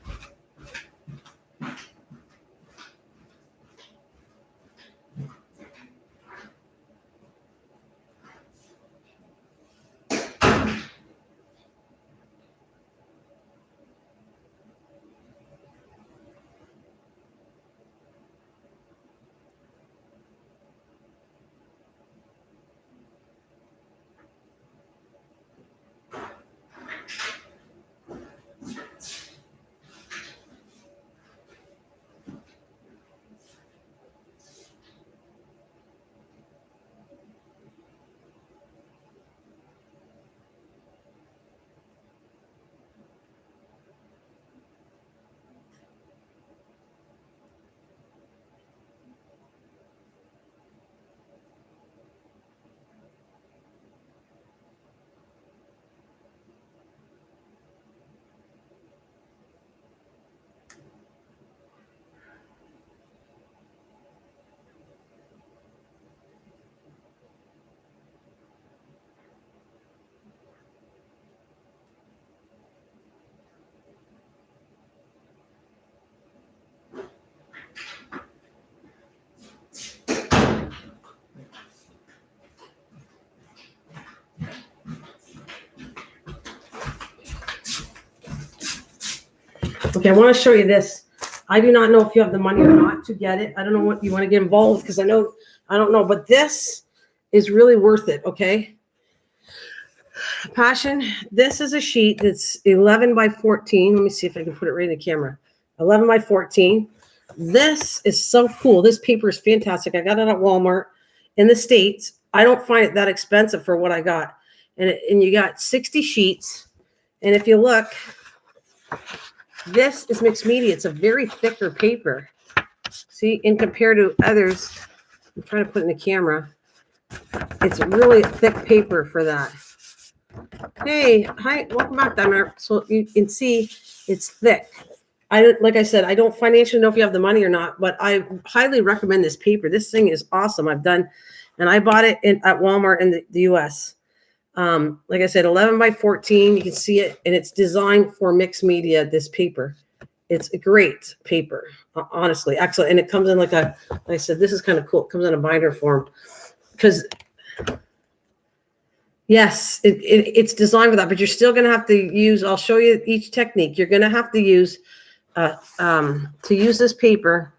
Okay, I want to show you this. I do not know if you have the money or not to get it. I don't know what you want to get involved because I don't know, but this is really worth it. Okay. Passion. This is a sheet that's 11 by 14. Let me see if I can put it right in the camera. 11 by 14. This is so cool. This paper is fantastic. I got it at Walmart in the States. I don't find it that expensive for what I got. And you got 60 sheets. And if you look, this is mixed media. It's a very thicker paper. See, in compared to others, I'm trying to put in the camera. It's really thick paper for that. Hey, hi, welcome back, Diamond. So you can see it's thick. Like I said, I don't financially know if you have the money or not, but I highly recommend this paper. This thing is awesome. And I bought it at Walmart in the US. Like I said, 11 by 14. You can see it, and it's designed for mixed media. This paper, it's a great paper. Honestly, excellent. And it comes in like I said, this is kind of cool. It comes in a binder form because. Yes, it's designed for that, but you're still going to have to use, I'll show you each technique. You're going to have to use, this paper.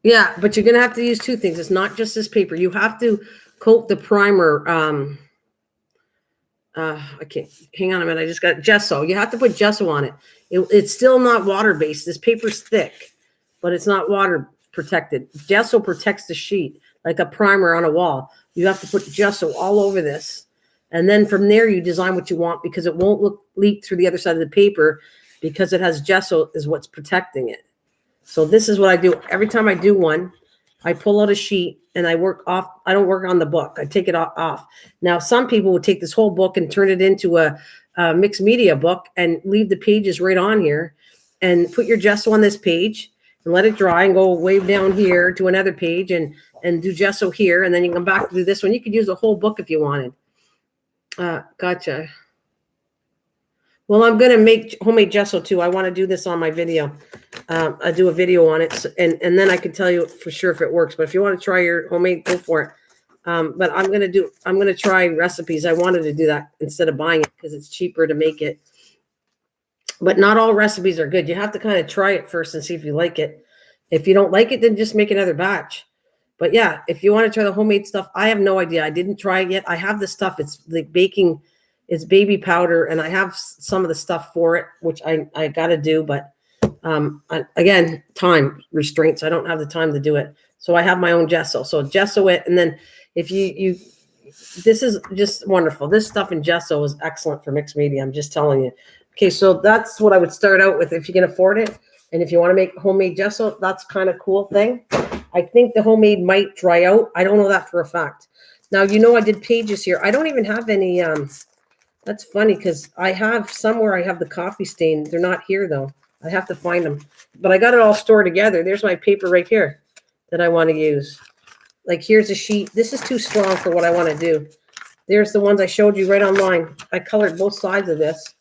Yeah, but you're going to have to use two things. It's not just this paper. You have to coat the primer. I can't, hang on a minute. I just got gesso. You have to put gesso on it. It's still not water-based. This paper's thick, but it's not water protected. Gesso protects the sheet like a primer on a wall. You have to put gesso all over this. And then from there, you design what you want because it won't leak through the other side of the paper because it has gesso is what's protecting it. So this is what I do. Every time I do one, I pull out a sheet and I work off. I don't work on the book. I take it off. Now, some people would take this whole book and turn it into a mixed media book and leave the pages right on here and put your gesso on this page and let it dry and go wave down here to another page and do gesso here. And then you come back to do this one. You could use the whole book if you wanted. Gotcha. Well, I'm going to make homemade gesso too. I want to do this on my video. I do a video on it and then I can tell you for sure if it works. But if you want to try your homemade, go for it. But I'm going to try recipes. I wanted to do that instead of buying it because it's cheaper to make it. But not all recipes are good. You have to kind of try it first and see if you like it. If you don't like it, then just make another batch. But yeah, if you want to try the homemade stuff, I have no idea. I didn't try it yet. I have the stuff. It's like baking. It's baby powder, and I have some of the stuff for it, which I got to do. But again, time restraints. I don't have the time to do it. So I have my own gesso. So gesso it, and then if you this is just wonderful. This stuff in gesso is excellent for mixed media. I'm just telling you. Okay, so that's what I would start out with if you can afford it. And if you want to make homemade gesso, that's kind of cool thing. I think the homemade might dry out. I don't know that for a fact. Now, I did pages here. I don't even have any. That's funny because I have somewhere I have the coffee stain. They're not here, though. I have to find them. But I got it all stored together. There's my paper right here that I want to use. Like, here's a sheet. This is too strong for what I want to do. There's the ones I showed you right online. I colored both sides of this,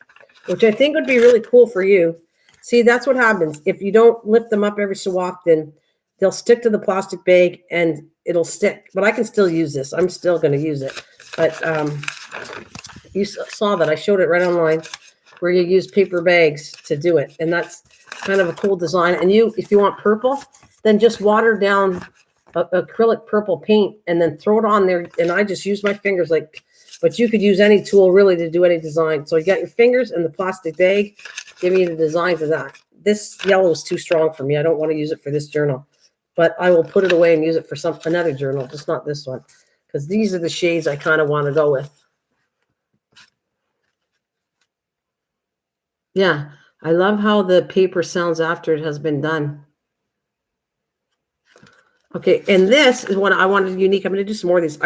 which I think would be really cool for you. See, that's what happens. If you don't lift them up every so often, they'll stick to the plastic bag and it'll stick. But I can still use this. I'm still going to use it. But you saw that. I showed it right online where you use paper bags to do it. And that's kind of a cool design. And if you want purple, then just water down acrylic purple paint and then throw it on there. And I just use my fingers but you could use any tool really to do any design. So you got your fingers and the plastic bag, giving you the designs of that. This yellow is too strong for me. I don't want to use it for this journal, but I will put it away and use it for another journal, just not this one, because these are the shades I kind of want to go with. Yeah, I love how the paper sounds after it has been done. Okay, and this is what I wanted unique. I'm going to do some more of these.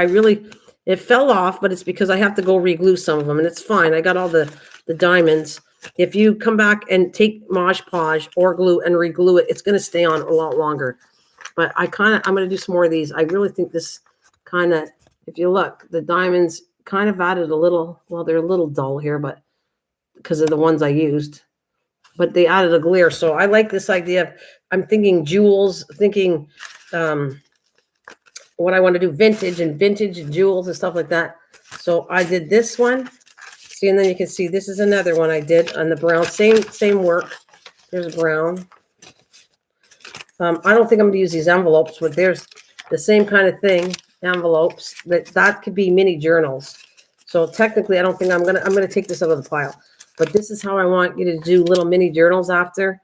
It fell off, but it's because I have to go re-glue some of them, and it's fine. I got all the diamonds. If you come back and take Mod Podge or glue and re-glue it, it's going to stay on a lot longer. But I'm going to do some more of these. I really think this kind of, if you look, the diamonds kind of added a little, well, they're a little dull here, but because of the ones I used. But they added a glare. So I like this idea. I'm thinking jewels, thinking what I want to do, vintage and jewels and stuff like that. So I did this one. See, and then you can see this is another one I did on the brown. Same work. There's brown. I don't think I'm gonna use these envelopes, but there's the same kind of thing. Envelopes that could be mini journals. So technically, I don't think I'm gonna take this out of the pile. But this is how I want you to do little mini journals after.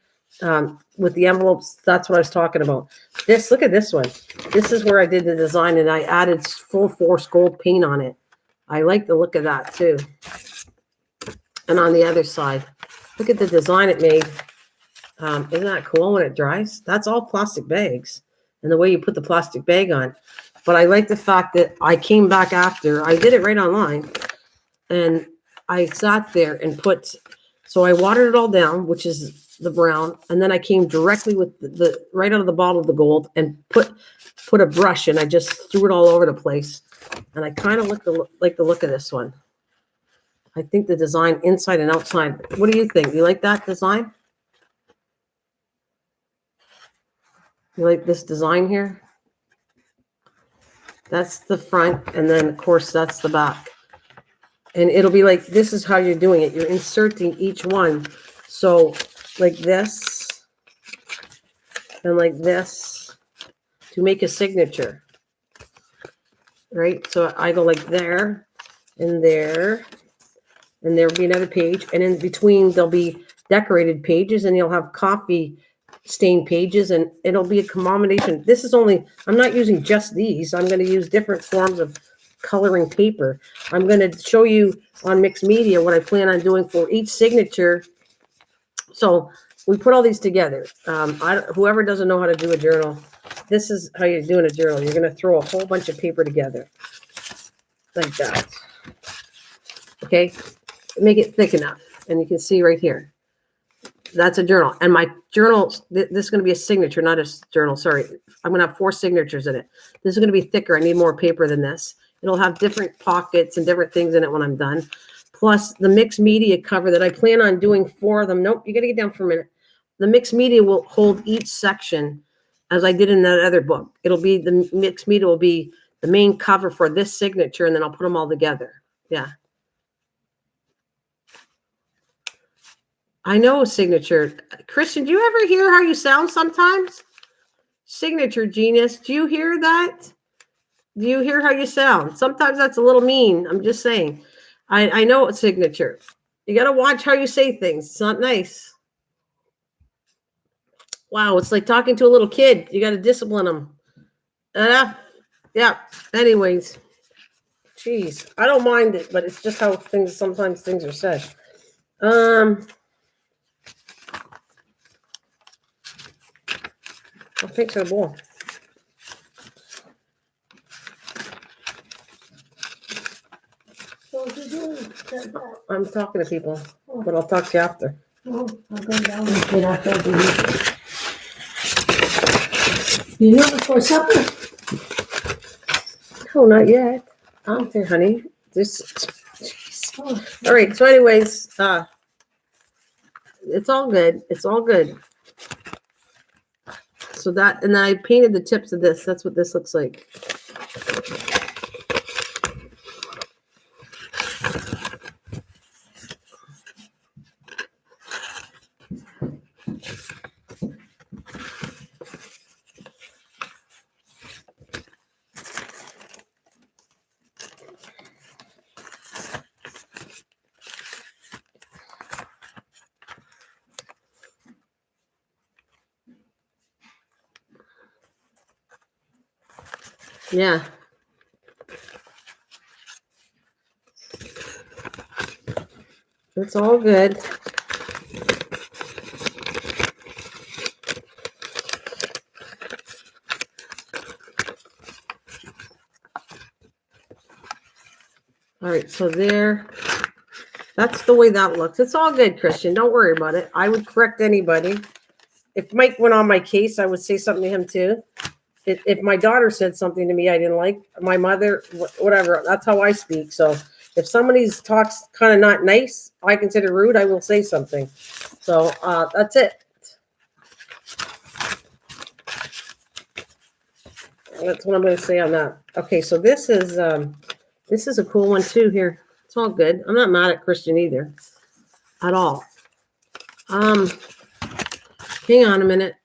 With the envelopes, that's what I was talking about. Look at this one. This is where I did the design and I added full force gold paint on it. I like the look of that too. And on the other side, look at the design it made. Isn't that cool when it dries? That's all plastic bags and the way you put the plastic bag on. But I like the fact that I came back after. I did it right online. And I sat there and so I watered it all down, which is the brown. And then I came directly with the right out of the bottle of the gold and put a brush and I just threw it all over the place. And I kind of like the look of this one. I think the design inside and outside. What do you think? You like that design? You like this design here? That's the front. And then, of course, that's the back. And it'll be like, this is how you're doing it. You're inserting each one. So like this and like this to make a signature. Right? So I go like there and there. And there'll be another page. And in between, there'll be decorated pages. And you'll have coffee stained pages. And it'll be a combination. This is I'm not using just these. I'm going to use different forms of coloring paper. I'm going to show you on mixed media what I plan on doing for each signature. So we put all these together. Whoever doesn't know how to do a journal, this is how you're doing a journal. You're going to throw a whole bunch of paper together like that. Okay. Make it thick enough. And you can see right here. That's a journal. And my journal, this is going to be a signature, not a journal. Sorry. I'm going to have 4 signatures in it. This is going to be thicker. I need more paper than this. It'll have different pockets and different things in it when I'm done. Plus the mixed media cover that I plan on doing 4 of them. Nope. You got to get down for a minute. The mixed media will hold each section as I did in that other book. The mixed media will be the main cover for this signature. And then I'll put them all together. Yeah. I know signature. Christian, do you ever hear how you sound sometimes? Signature genius. Do you hear that? Do you hear how you sound? Sometimes that's a little mean. I'm just saying. I know it's signature. You got to watch how you say things. It's not nice. Wow, it's like talking to a little kid. You got to discipline them. Yeah. Anyways. Jeez. I don't mind it, but it's just how sometimes things are said. I'll fix the bowl. So what you doing? I'm talking to people, but I'll talk to you after. Oh, I'll go down and get out there. You know before supper? No, not yet. Okay, honey. All right. So anyways, it's all good. It's all good. So that, and then I painted the tips of this. That's what this looks like. Yeah. It's all good. All right, so that's the way that looks. It's all good, Christian. Don't worry about it. I would correct anybody. If Mike went on my case, I would say something to him too. If my daughter said something to me I didn't like, my mother, whatever, that's how I speak. So if somebody's talks kind of not nice, I consider rude, I will say something. So that's it. That's what I'm going to say on that. Okay, so this is a cool one too here. It's all good. I'm not mad at Christian either. At all. Hang on a minute.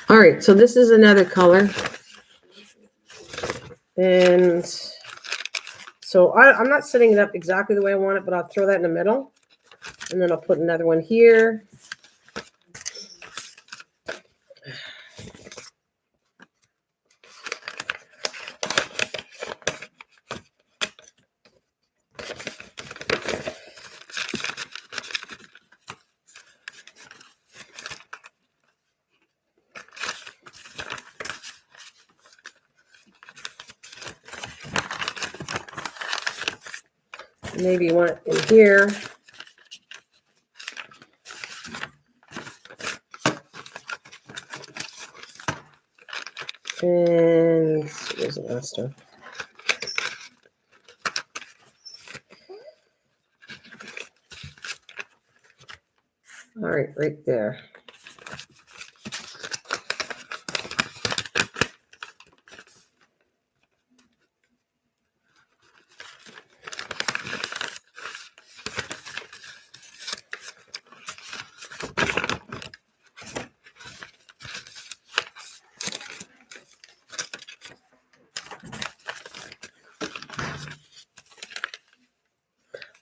All right, so this is another color. And so I'm not setting it up exactly the way I want it, but I'll throw that in the middle. And then I'll put another one here. Maybe one in here. And where's the last one? All right, right there.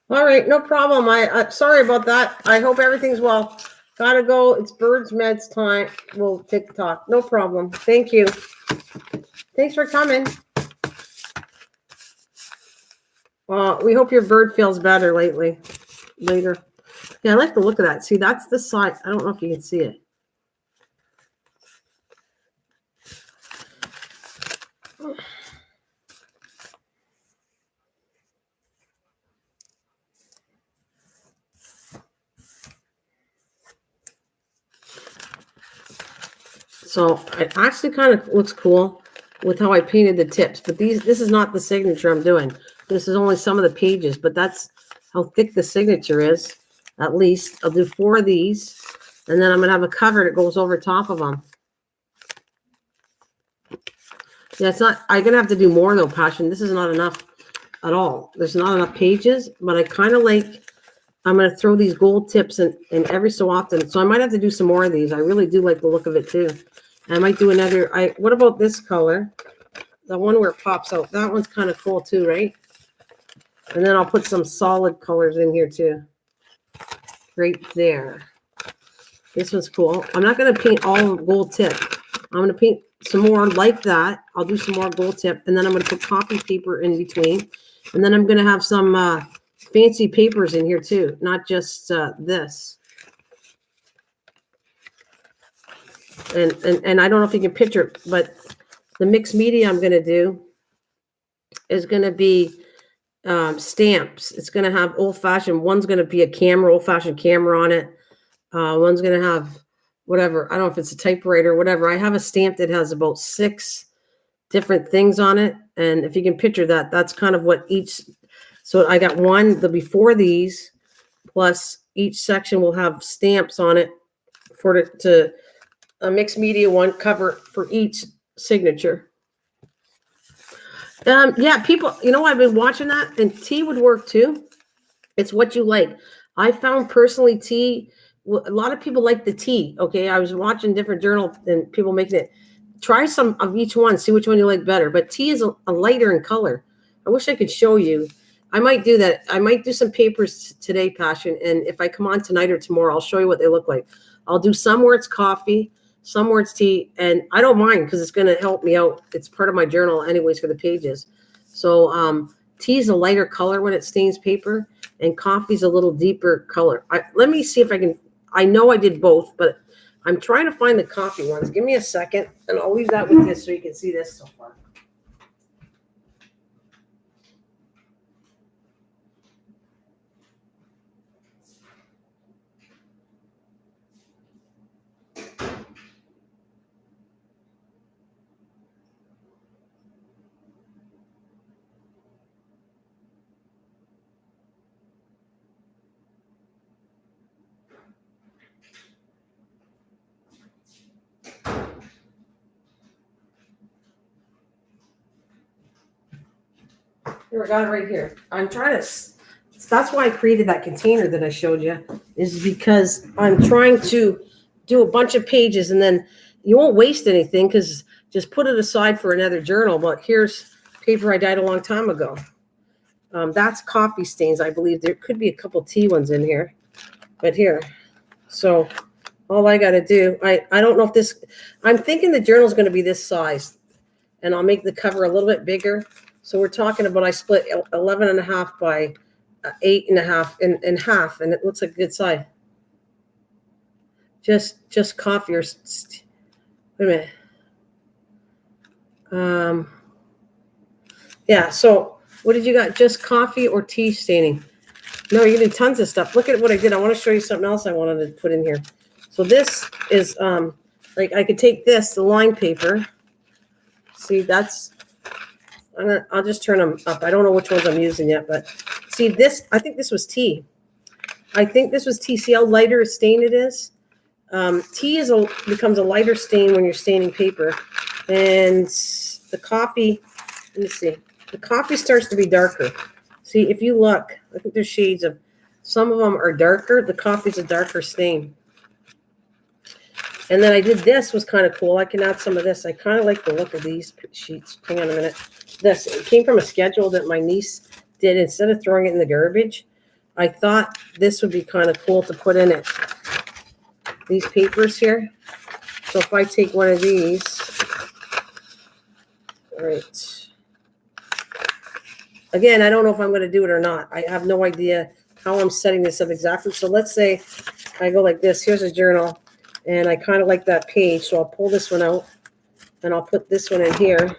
All right, no problem. Sorry about that. I hope everything's well. Gotta go. It's birds meds time. We'll TikTok. No problem. Thank you. Thanks for coming. We hope your bird feels better later. Yeah, I like the look of that. See, that's the side. I don't know if you can see it. So it actually kind of looks cool with how I painted the tips, but this is not the signature I'm doing. This is only some of the pages, but that's how thick the signature is. At least I'll do 4 of these, and then I'm gonna have a cover that goes over top of them. Yeah, it's not. I'm gonna have to do more though, Passion. This is not enough at all. There's not enough pages, but I kind of like. I'm gonna throw these gold tips in every so often, so I might have to do some more of these. I really do like the look of it too. I might do another. What about this color? The one where it pops out. That one's kind of cool too, right? And then I'll put some solid colors in here too. Right there. This one's cool. I'm not going to paint all gold tip. I'm going to paint some more like that. I'll do some more gold tip. And then I'm going to put copy paper in between. And then I'm going to have some fancy papers in here too. Not just this. And I don't know if you can picture it, but the mixed media I'm going to do is going to be stamps. It's going to have old-fashioned. One's going to be a camera, old-fashioned camera on it. One's going to have whatever. I don't know if it's a typewriter or whatever. I have a stamp that has about 6 different things on it. And if you can picture that, that's kind of what each. So I got one. There'll be 4 of these. Plus each section will have stamps on it for it to a mixed media one cover for each signature. Yeah, people, I've been watching that, and tea would work too. It's what you like. I found personally tea, a lot of people like the tea. Okay, I was watching different journals and people making it. Try some of each one, see which one you like better. But tea is a lighter in color. I wish I could show you. I might do that. I might do some papers today, Passion. And if I come on tonight or tomorrow, I'll show you what they look like. I'll do some where it's coffee, some where it's tea. And I don't mind because it's going to help me out. It's part of my journal anyways for the pages. So tea is a lighter color when it stains paper. And coffee's a little deeper color. Let me see if I can. I know I did both, but I'm trying to find the coffee ones. Give me a second, and I'll leave that with this so you can see this so far. Here, I got it right here. I'm trying to. That's why I created that container that I showed you, is because I'm trying to do a bunch of pages, and then you won't waste anything because just put it aside for another journal. But here's paper I dyed a long time ago. That's coffee stains, I believe. There could be a couple tea ones in here, but here. So all I got to do, I don't know if this, I'm thinking the journal's going to be this size, and I'll make the cover a little bit bigger. So we're talking about, I split 11 and a half by 8 and a half in half, and it looks like a good size. Just coffee or, wait a minute. Yeah, so what did you got? Just coffee or tea staining? No, you did tons of stuff. Look at what I did. I want to show you something else I wanted to put in here. So this is, like I could take this, the line paper. See, that's, I'll just turn them up. I don't know which ones I'm using yet, but see this, I think this was tea. I think this was tea. See how lighter a stain it is? Tea becomes a lighter stain when you're staining paper. And the coffee, let me see. The coffee starts to be darker. See, if you look, I think there's shades of, some of them are darker. The coffee's a darker stain. And then I did this, was kind of cool. I can add some of this. I kind of like the look of these sheets. Hang on a minute. This, it came from a schedule that my niece did. Instead of throwing it in the garbage, I thought this would be kind of cool to put in it. These papers here. So if I take one of these, all right. Again, I don't know if I'm going to do it or not. I have no idea how I'm setting this up exactly. So let's say I go like this. Here's a journal, and I kind of like that page. So I'll pull this one out, and I'll put this one in here,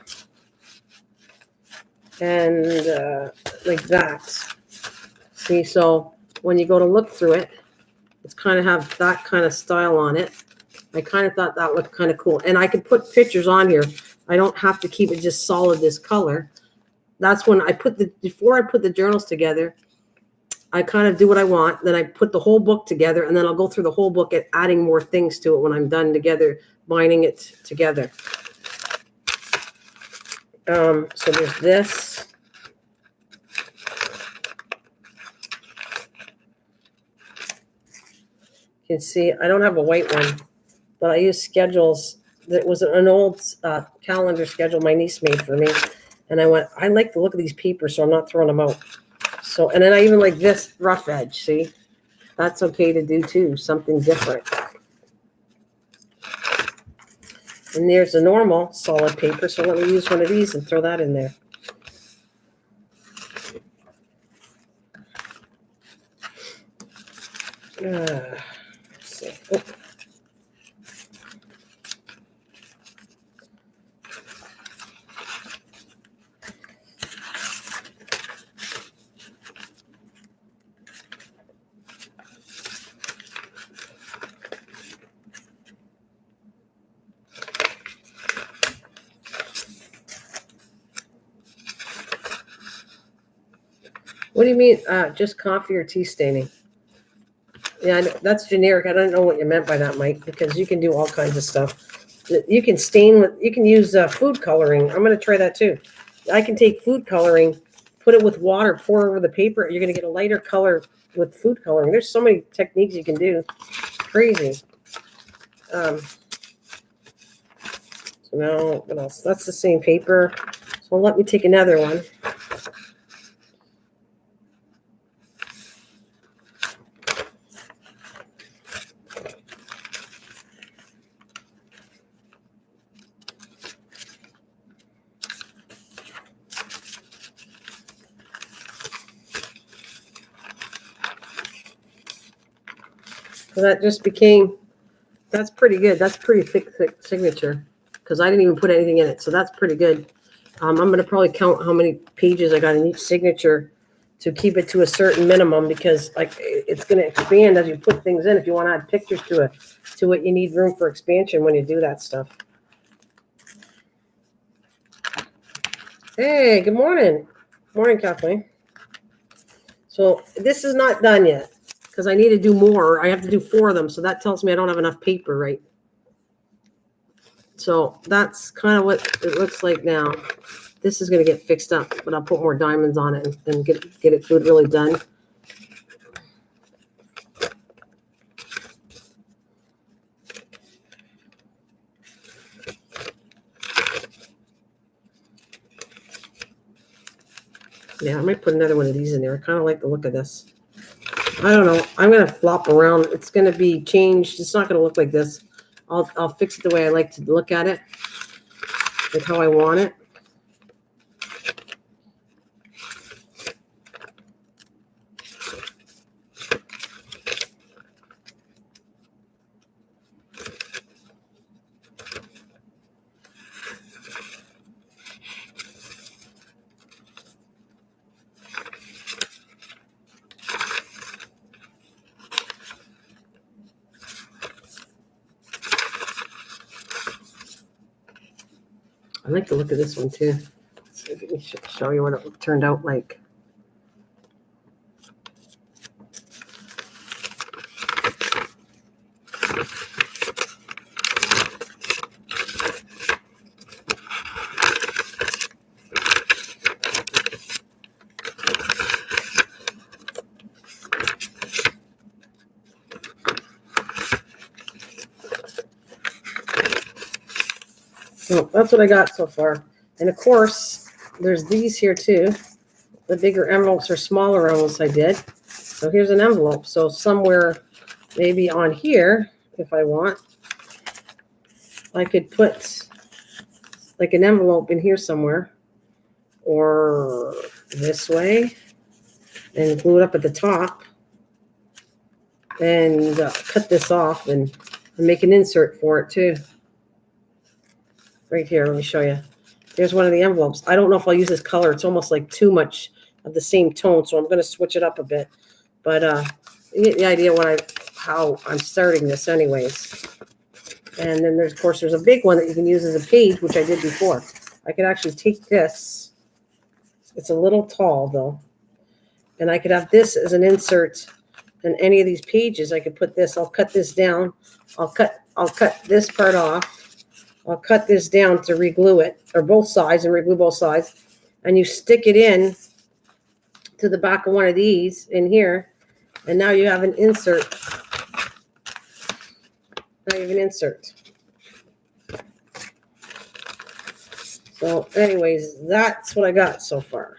and like that. See, so when you go to look through it, it's kind of have that kind of style on it. I kind of thought that looked kind of cool. And I could put pictures on here. I don't have to keep it just solid this color. That's when I before I put the journals together, I kind of do what I want. Then I put the whole book together, and then I'll go through the whole book and adding more things to it when I'm done together, binding it together. So there's this. You can see I don't have a white one, but I use schedules. That was an old calendar schedule my niece made for me. And I went, I like the look of these papers, so I'm not throwing them out. So, and then I even like this rough edge, see? That's okay to do too, something different. And there's a normal solid paper, so let me use one of these and throw that in there. Let's see. Oh. What do you mean, just coffee or tea staining? Yeah, that's generic. I don't know what you meant by that, Mike, because you can do all kinds of stuff. You can stain with, you can use food coloring. I'm going to try that too. I can take food coloring, put it with water, pour over the paper. You're going to get a lighter color with food coloring. There's so many techniques you can do. Crazy. So now, what else? That's the same paper. So let me take another one. So that just became, that's pretty good. That's pretty thick signature because I didn't even put anything in it. So that's pretty good. I'm going to probably count how many pages I got in each signature to keep it to a certain minimum because like it's going to expand as you put things in. If you want to add pictures to it, you need room for expansion when you do that stuff. Hey, good morning. Morning, Kathleen. So this is not done yet. Because I need to do more. I have to do 4 of them. So that tells me I don't have enough paper, right? So that's kind of what it looks like now. this is going to get fixed up, but I'll put more diamonds on it and get it good really done. Yeah, I might put another one of these in there. I kind of like the look of this. I don't know. I'm going to flop around. It's going to be changed. It's not going to look like this. I'll fix it the way I like to look at it, like how I want it. I like the look of this one too. Let's see if I can show you what it turned out like. So that's what I got so far. And of course, there's these here too. The bigger envelopes or smaller envelopes I did. So here's an envelope. So somewhere maybe on here, if I want, I could put like an envelope in here somewhere or this way and glue it up at the top and cut this off and make an insert for it too. Right here, let me show you. Here's one of the envelopes. I don't know if I'll use this color. It's almost like too much of the same tone, so I'm going to switch it up a bit. But you get the idea how I'm starting this anyways. And then there's, of course, there's a big one that you can use as a page, which I did before. I could actually take this. It's a little tall, though. And I could have this as an insert in any of these pages. I could put this. I'll cut this down. I'll cut this part off. I'll cut this down to reglue it, or both sides, and reglue both sides. And you stick it in to the back of one of these in here. And now you have an insert. Now you have an insert. So anyways, that's what I got so far.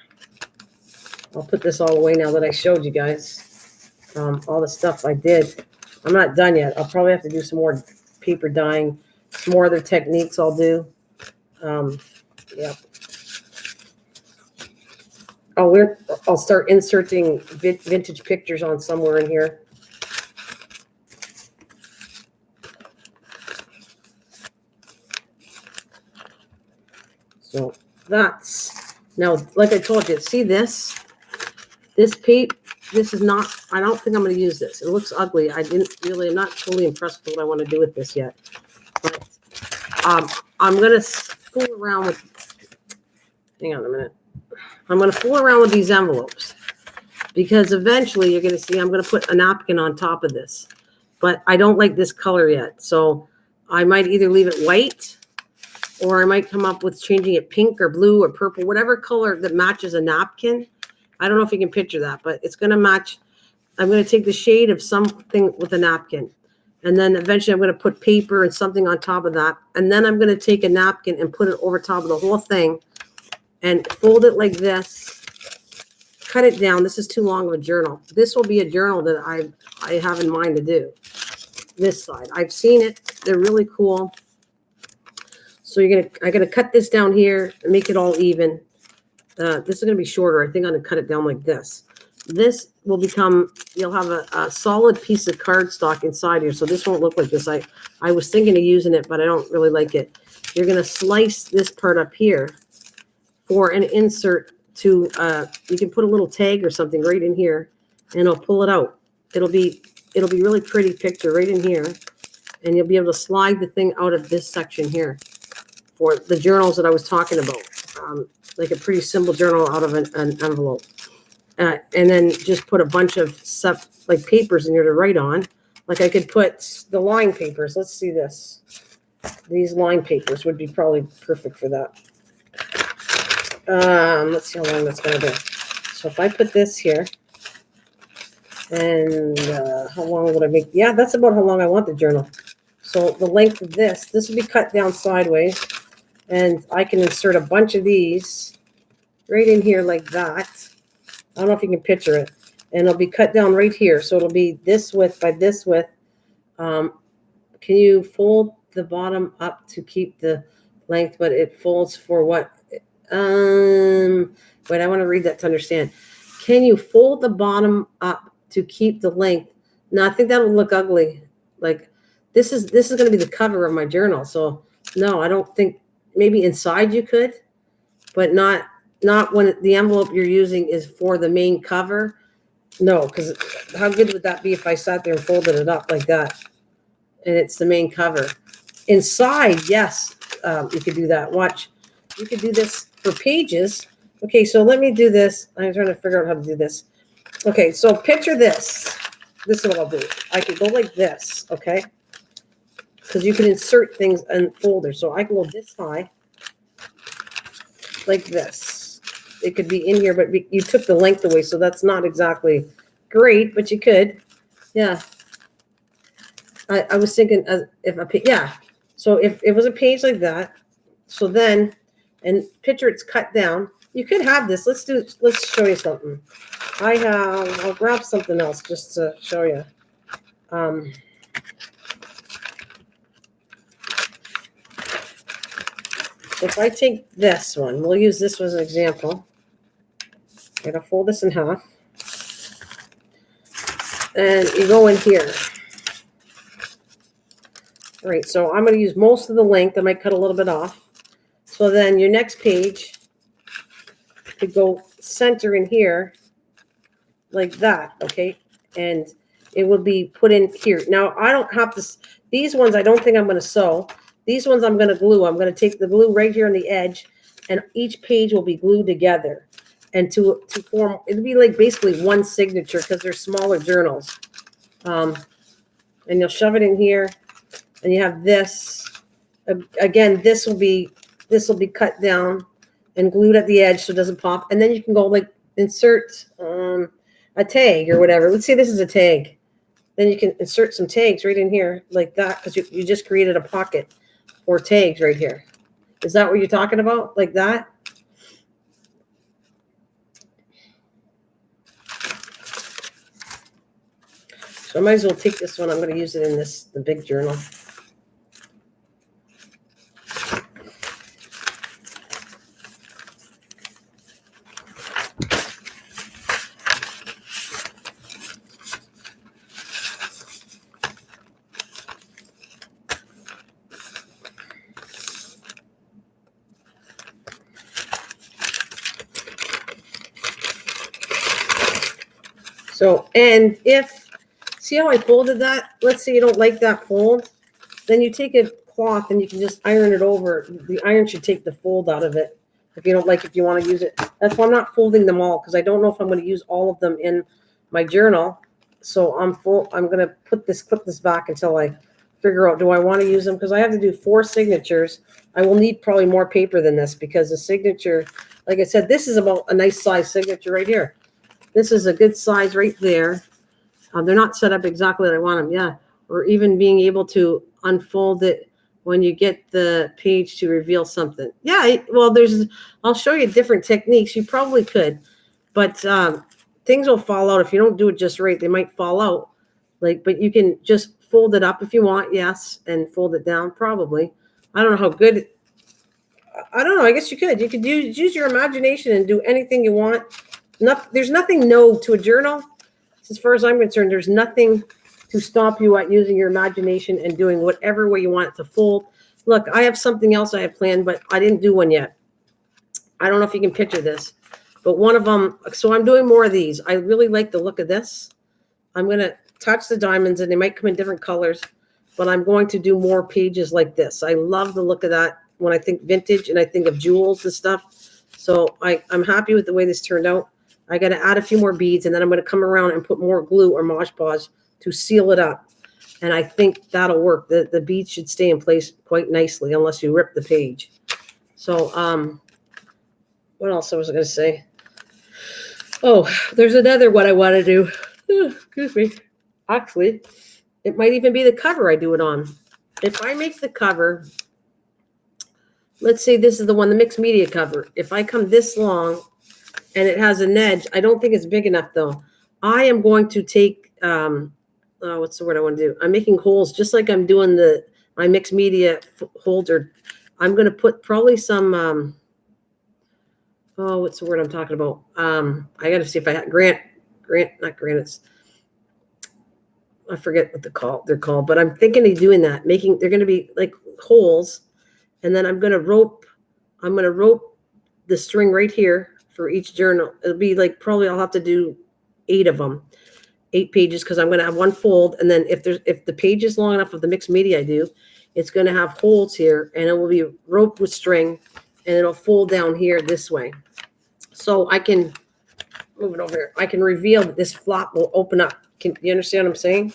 I'll put this all away now that I showed you guys all the stuff I did. I'm not done yet. I'll probably have to do some more paper dyeing. Some more other techniques I'll do. Yeah. I'll start inserting vintage pictures on somewhere in here. So that's, now, like I told you, see this paper, this is not, I don't think I'm going to use this. It looks ugly. I'm not totally impressed with what I want to do with this yet. But I'm going to fool around with, hang on a minute. I'm going to fool around with these envelopes because eventually you're going to see I'm going to put a napkin on top of this. But I don't like this color yet. So I might either leave it white or I might come up with changing it pink or blue or purple, whatever color that matches a napkin. I don't know if you can picture that, but it's going to match. I'm going to take the shade of something with a napkin. And then eventually I'm going to put paper and something on top of that. And then I'm going to take a napkin and put it over top of the whole thing and fold it like this. Cut it down. This is too long of a journal. This will be a journal that I have in mind to do. This side. I've seen it. They're really cool. So I'm going to cut this down here and make it all even. This is going to be shorter. I think I'm going to cut it down like this. This will become, you'll have a solid piece of cardstock inside here. So this won't look like this. I was thinking of using it, but I don't really like it. You're going to slice this part up here for an insert to, you can put a little tag or something right in here and it'll pull it out. It'll be really pretty picture right in here. And you'll be able to slide the thing out of this section here for the journals that I was talking about. Like a pretty simple journal out of an envelope. And then just put a bunch of stuff like papers in here to write on. Like I could put the line papers. Let's see this. These line papers would be probably perfect for that. Let's see how long that's going to be. So if I put this here, and how long would I make? Yeah, that's about how long I want the journal. So the length of this will be cut down sideways, and I can insert a bunch of these right in here like that. I don't know if you can picture it. And it'll be cut down right here. So it'll be this width by this width. Can you fold the bottom up to keep the length, but it folds for what? Wait, I want to read that to understand. Can you fold the bottom up to keep the length? No, I think that would look ugly. Like this is going to be the cover of my journal. So no, I don't think, maybe inside you could, but not when the envelope you're using is for the main cover. No, because how good would that be if I sat there and folded it up like that and it's the main cover? Inside, yes, you could do that. Watch, you could do this for pages. Okay, so let me do this. I'm trying to figure out how to do this. Okay, so picture this. This is what I'll do. I could go like this, okay? Because you can insert things in folders. So I can go this high, like this. It could be in here, but you took the length away, so that's not exactly great, but you could. Yeah. I was thinking yeah. So if it was a page like that, so then, and picture it's cut down, you could have this. Let's show you something. I'll grab something else just to show you. If I take this one, we'll use this as an example. I'm going to fold this in half. And you go in here. All right, so I'm going to use most of the length. I might cut a little bit off. So then your next page could go center in here like that, okay? And it will be put in here. Now, I don't have to, these ones I don't think I'm going to sew. These ones I'm going to glue. I'm going to take the glue right here on the edge, and each page will be glued together. And to form, it'll be like basically one signature because they're smaller journals. And you'll shove it in here, and you have this. Again, this will be cut down and glued at the edge so it doesn't pop. And then you can go like insert a tag or whatever. Let's say this is a tag. Then you can insert some tags right in here like that because you just created a pocket for tags right here. Is that what you're talking about? Like that? So I might as well take this one. I'm going to use it in the big journal. So, and see how I folded that? Let's say you don't like that fold. Then you take a cloth and you can just iron it over. The iron should take the fold out of it. If you don't like, if you want to use it. That's why I'm not folding them all because I don't know if I'm going to use all of them in my journal. So I'm going to clip this back until I figure out, do I want to use them? Because I have to do 4 signatures. I will need probably more paper than this because the signature, like I said, this is about a nice size signature right here. This is a good size right there. They're not set up exactly like I want them. Yeah. Or even being able to unfold it when you get the page to reveal something. Yeah. Well, I'll show you different techniques. You probably could, but things will fall out. If you don't do it just right, they might fall out. But you can just fold it up if you want. Yes. And fold it down. Probably. I don't know how good. I don't know. I guess you could. You could use your imagination and do anything you want. There's nothing no to a journal. As far as I'm concerned, there's nothing to stop you at using your imagination and doing whatever way you want it to fold. Look, I have something else I have planned, but I didn't do one yet. I don't know if you can picture this, but one of them, so I'm doing more of these. I really like the look of this. I'm going to touch the diamonds, and they might come in different colors, but I'm going to do more pages like this. I love the look of that when I think vintage and I think of jewels and stuff. So I'm happy with the way this turned out. I got to add a few more beads, and then I'm going to come around and put more glue or Mod Podge to seal it up. And I think that'll work. The beads should stay in place quite nicely unless you rip the page. So What else I was going to say? Oh, there's another one I want to do. Excuse me. Actually, it might even be the cover I do it on. If I make the cover, let's say this is the one, the mixed media cover. If I come this long and it has an edge, I don't think it's big enough though. I am going to take, what's the word I want to do? I'm making holes just like I'm doing my mixed media holder. I'm going to put probably some, what's the word I'm talking about? I got to see if I have not granites. I forget what they're called, but I'm thinking of doing that. They're going to be like holes, and then I'm going to rope the string right here for each journal. It'll be like probably I'll have to do 8 of them, 8 pages, because I'm going to have one fold, and then if the page is long enough of the mixed media I do, it's going to have holes here, and it will be roped with string, and it'll fold down here this way. So I can move it over here. I can reveal that this flap will open up. Can you understand what I'm saying?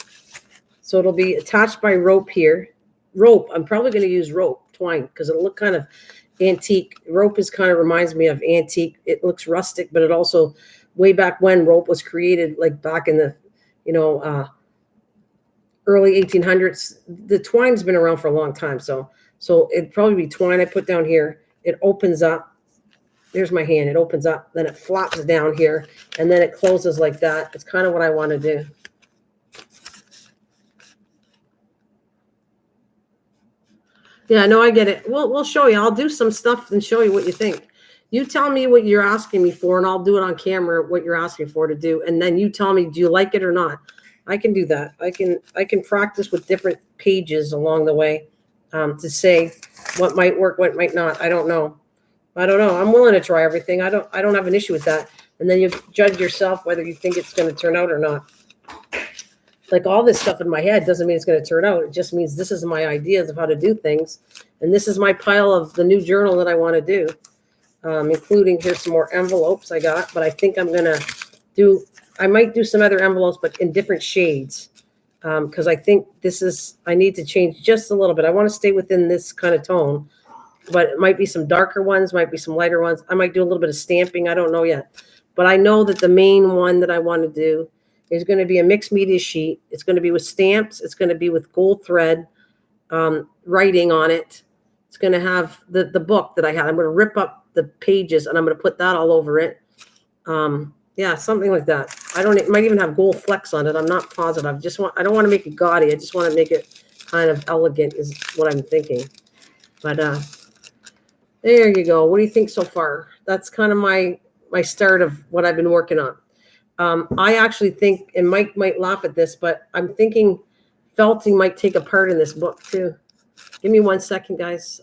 So it'll be attached by rope here. Rope. I'm probably going to use rope twine because it'll look kind of antique. Rope reminds me of antique. It looks rustic, but it also, way back when rope was created, like back in the, early 1800s. The twine's been around for a long time. So it'd probably be twine I put down here. It opens up. There's my hand. It opens up, then it flops down here, and then it closes like that. It's kind of what I want to do. Yeah, no, I get it. We'll show you. I'll do some stuff and show you what you think. You tell me what you're asking me for, and I'll do it on camera, what you're asking for to do. And then you tell me, do you like it or not? I can do that. I can practice with different pages along the way to say what might work, what might not. I don't know. I'm willing to try everything. I don't have an issue with that. And then you judge yourself whether you think it's going to turn out or not. Like all this stuff in my head doesn't mean it's going to turn out. It just means this is my ideas of how to do things. And this is my pile of the new journal that I want to do, including here's some more envelopes I got. But I think I'm going to I might do some other envelopes, but in different shades. Because I think I need to change just a little bit. I want to stay within this kind of tone. But it might be some darker ones, might be some lighter ones. I might do a little bit of stamping. I don't know yet. But I know that the main one that I want to do is going to be a mixed media sheet. It's going to be with stamps. It's going to be with gold thread writing on it. It's going to have the book that I had. I'm going to rip up the pages and I'm going to put that all over it. Yeah, something like that. It might even have gold flecks on it. I'm not positive. I don't want to make it gaudy. I just want to make it kind of elegant is what I'm thinking. But there you go. What do you think so far? That's kind of my start of what I've been working on. I actually think, and Mike might laugh at this, but I'm thinking felting might take a part in this book too. Give me 1 second, guys.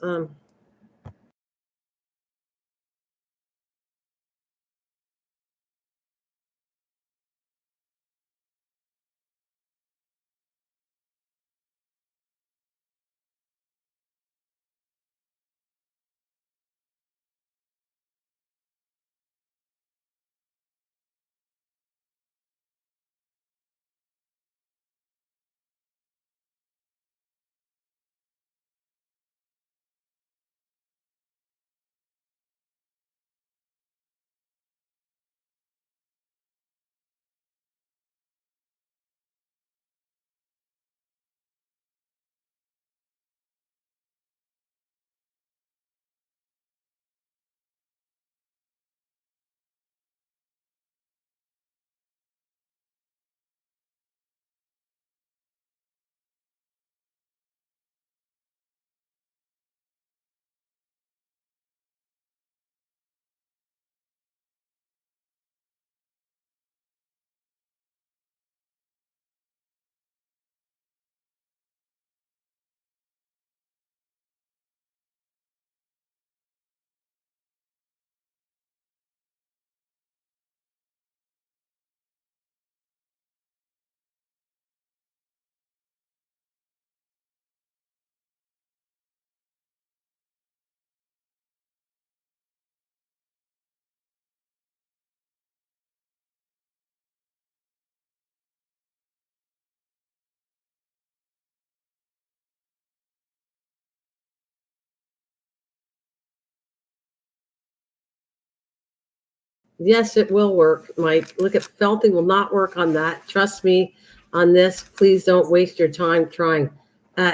Yes, it will work, Mike. Look at felting will not work on that. Trust me on this. Please don't waste your time trying.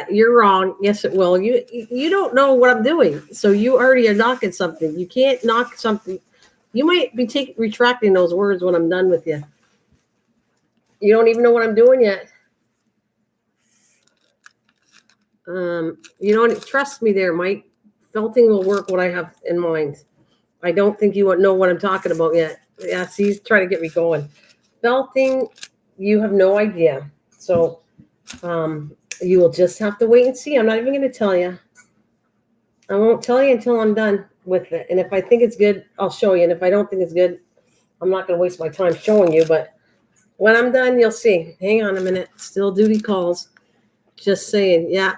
You're wrong. Yes, it will. You don't know what I'm doing, so you already are knocking something. You can't knock something. You might be retracting those words when I'm done with you. You don't even know what I'm doing yet. You don't trust me there, Mike. Felting will work what I have in mind. I don't think you know what I'm talking about yet. Yeah, see, he's trying to get me going. Felting, you have no idea. So you will just have to wait and see. I'm not even going to tell you. I won't tell you until I'm done with it. And if I think it's good, I'll show you. And if I don't think it's good, I'm not going to waste my time showing you. But when I'm done, you'll see. Hang on a minute. Still duty calls. Just saying, yeah.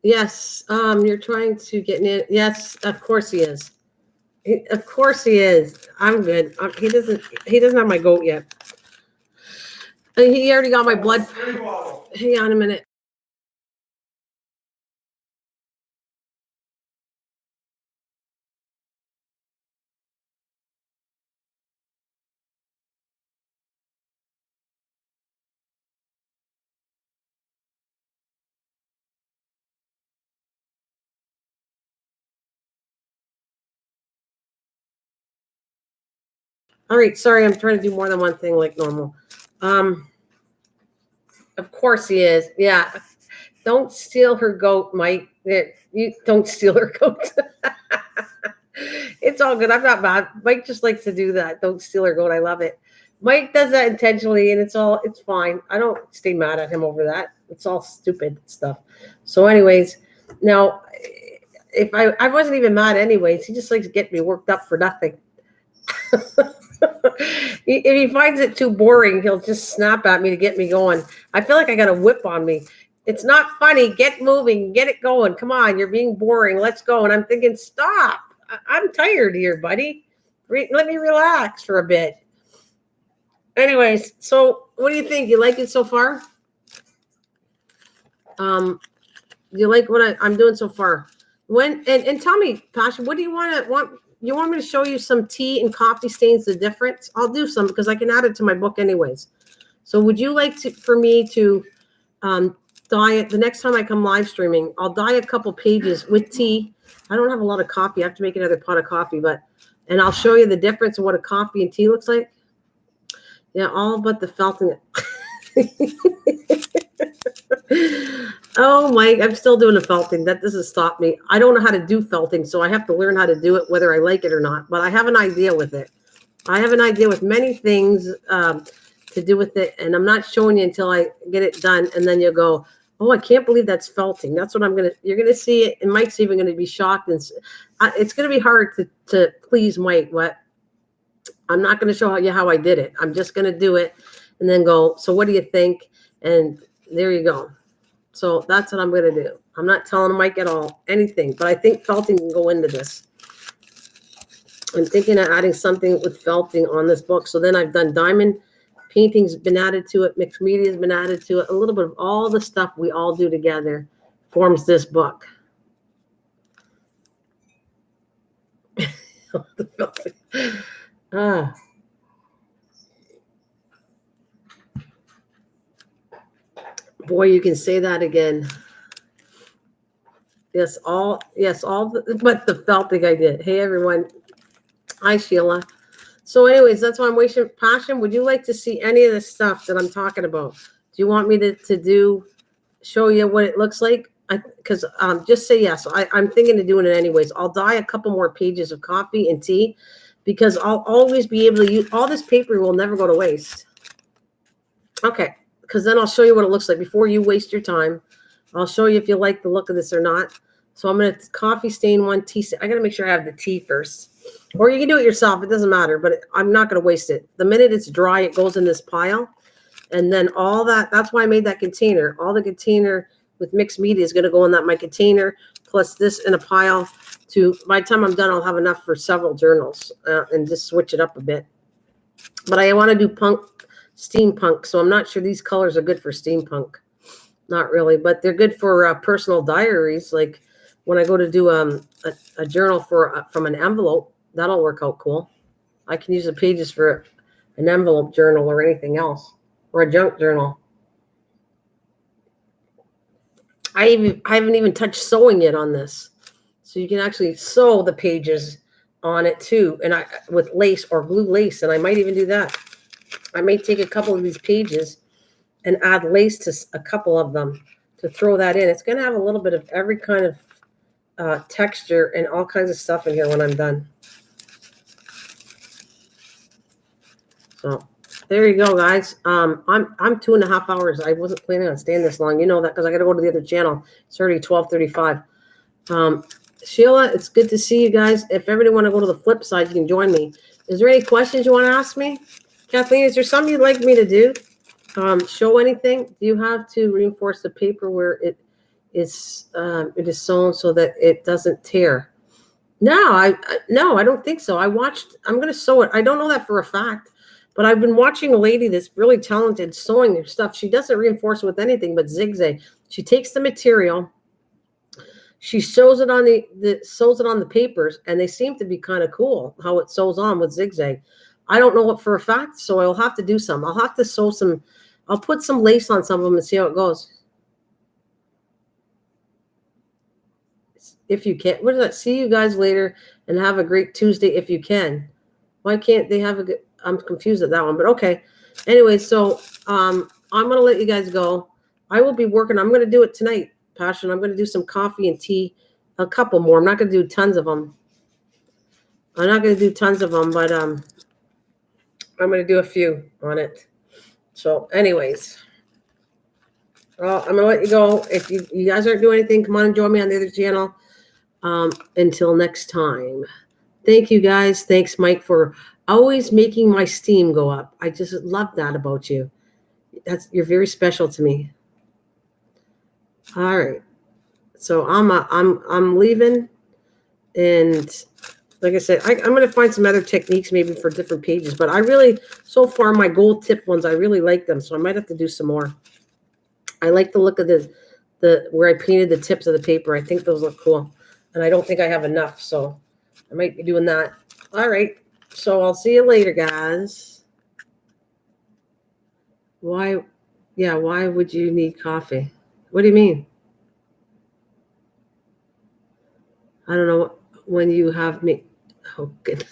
Yes, you're trying to get in. Yes, of course he is. Of course he is. I'm good. He doesn't. He doesn't have my goat yet. He already got my blood. Hang on a minute. All right. Sorry, I'm trying to do more than one thing like normal. Of course he is. Yeah. Don't steal her goat, Mike. You don't steal her goat. It's all good. I'm not mad. Mike just likes to do that. Don't steal her goat. I love it. Mike does that intentionally, and it's fine. I don't stay mad at him over that. It's all stupid stuff. So, anyways, now if I wasn't even mad anyways, he just likes to get me worked up for nothing. If he finds it too boring, he'll just snap at me to get me going. I feel like I got a whip on me. It's not funny. Get moving. Get it going. Come on. You're being boring. Let's go. And I'm thinking, stop. I'm tired here, buddy. Let me relax for a bit. Anyways, so what do you think? You like it so far? You like what I'm doing so far? And tell me, Pasha, what do you want? You want me to show you some tea and coffee stains, the difference? I'll do some because I can add it to my book anyways. So would you like for me to dye it the next time I come live streaming? I'll dye a couple pages with tea. I don't have a lot of coffee. I have to make another pot of coffee, and I'll show you the difference of what a coffee and tea looks like. Yeah, all but the felting. Oh, Mike, I'm still doing the felting. That doesn't stop me. I don't know how to do felting, so I have to learn how to do it, whether I like it or not. But I have an idea with it. I have an idea with many things to do with it, and I'm not showing you until I get it done, and then you'll go, oh, I can't believe that's felting. That's what you're going to see it, and Mike's even going to be shocked. And it's going to be hard to please Mike, but I'm not going to show you how I did it. I'm just going to do it and then go, so what do you think? And there you go. So that's what I'm going to do. I'm not telling Mike at all anything, but I think felting can go into this. I'm thinking of adding something with felting on this book. So then I've done diamond painting's been added to it. Mixed media has been added to it. A little bit of all the stuff we all do together forms this book. Boy, you can say that again. Yes, but the felting I did. Hey, everyone. Hi, Sheila. So anyways, that's why I'm wasting passion. Would you like to see any of the stuff that I'm talking about? Do you want me to show you what it looks like? Because just say yes. I'm thinking of doing it anyways. I'll dye a couple more pages of coffee and tea because I'll always be able to use all this paper will never go to waste. Okay, because then I'll show you what it looks like before you waste your time. I'll show you if you like the look of this or not. So I'm going to coffee stain one tea. I got to make sure I have the tea first. Or you can do it yourself. It doesn't matter, but I'm not going to waste it. The minute it's dry, it goes in this pile. And then all that's why I made that container. All the container with mixed media is going to go in my container, plus this in a pile. By the time I'm done, I'll have enough for several journals and just switch it up a bit. But I want to do steampunk, so I'm not sure these colors are good for steampunk. Not really, but they're good for personal diaries. Like when I go to do a journal from an envelope, that'll work out cool. I can use the pages for an envelope journal or anything else, or a junk journal. I haven't even touched sewing yet on this. So you can actually sew the pages on it too, and with lace or glue lace, and I might even do that. I may take a couple of these pages and add lace to a couple of them to throw that in. It's going to have a little bit of every kind of texture and all kinds of stuff in here when I'm done. So there you go, guys. I'm 2.5 hours. I wasn't planning on staying this long. You know that because I got to go to the other channel. It's already 12:35. Sheila, it's good to see you guys. If everybody want to go to the flip side, you can join me. Is there any questions you want to ask me? Kathleen, is there something you'd like me to do? Show anything? Do you have to reinforce the paper where it is sewn so that it doesn't tear? No, I don't think so. I'm going to sew it. I don't know that for a fact, but I've been watching a lady that's really talented sewing her stuff. She doesn't reinforce it with anything but zigzag. She takes the material, she sews it on the papers, and they seem to be kind of cool how it sews on with zigzag. I don't know it for a fact, so I'll have to do some. I'll have to sew some. I'll put some lace on some of them and see how it goes. If you can. What is that? See you guys later and have a great Tuesday if you can. Why can't they have a good? I'm confused at that one, but okay. Anyway, so I'm going to let you guys go. I will be working. I'm going to do it tonight, Passion. I'm going to do some coffee and tea, a couple more. I'm not going to do tons of them. But I'm going to do a few on it. So anyways, I'm going to let you go. If you guys aren't doing anything, come on and join me on the other channel. Until next time. Thank you, guys. Thanks, Mike, for always making my steam go up. I just love that about you. You're very special to me. All right. So I'm leaving, and like I said, I'm going to find some other techniques maybe for different pages. But so far my gold tip ones, I really like them, so I might have to do some more. I like the look of the where I painted the tips of the paper. I think those look cool, and I don't think I have enough, so I might be doing that. All right. So I'll see you later, guys. Why would you need coffee? What do you mean? I don't know. When you have me. Oh, good.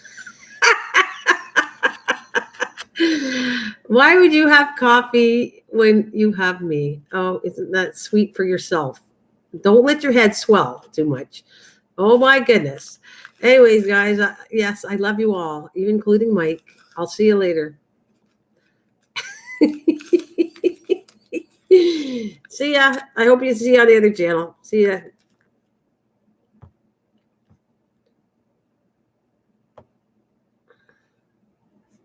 Why would you have coffee when you have me? Oh, isn't that sweet for yourself? Don't let your head swell too much. Oh, my goodness. Anyways, guys, yes, I love you all, even including Mike. I'll see you later. See ya. I hope you see you on the other channel. See ya.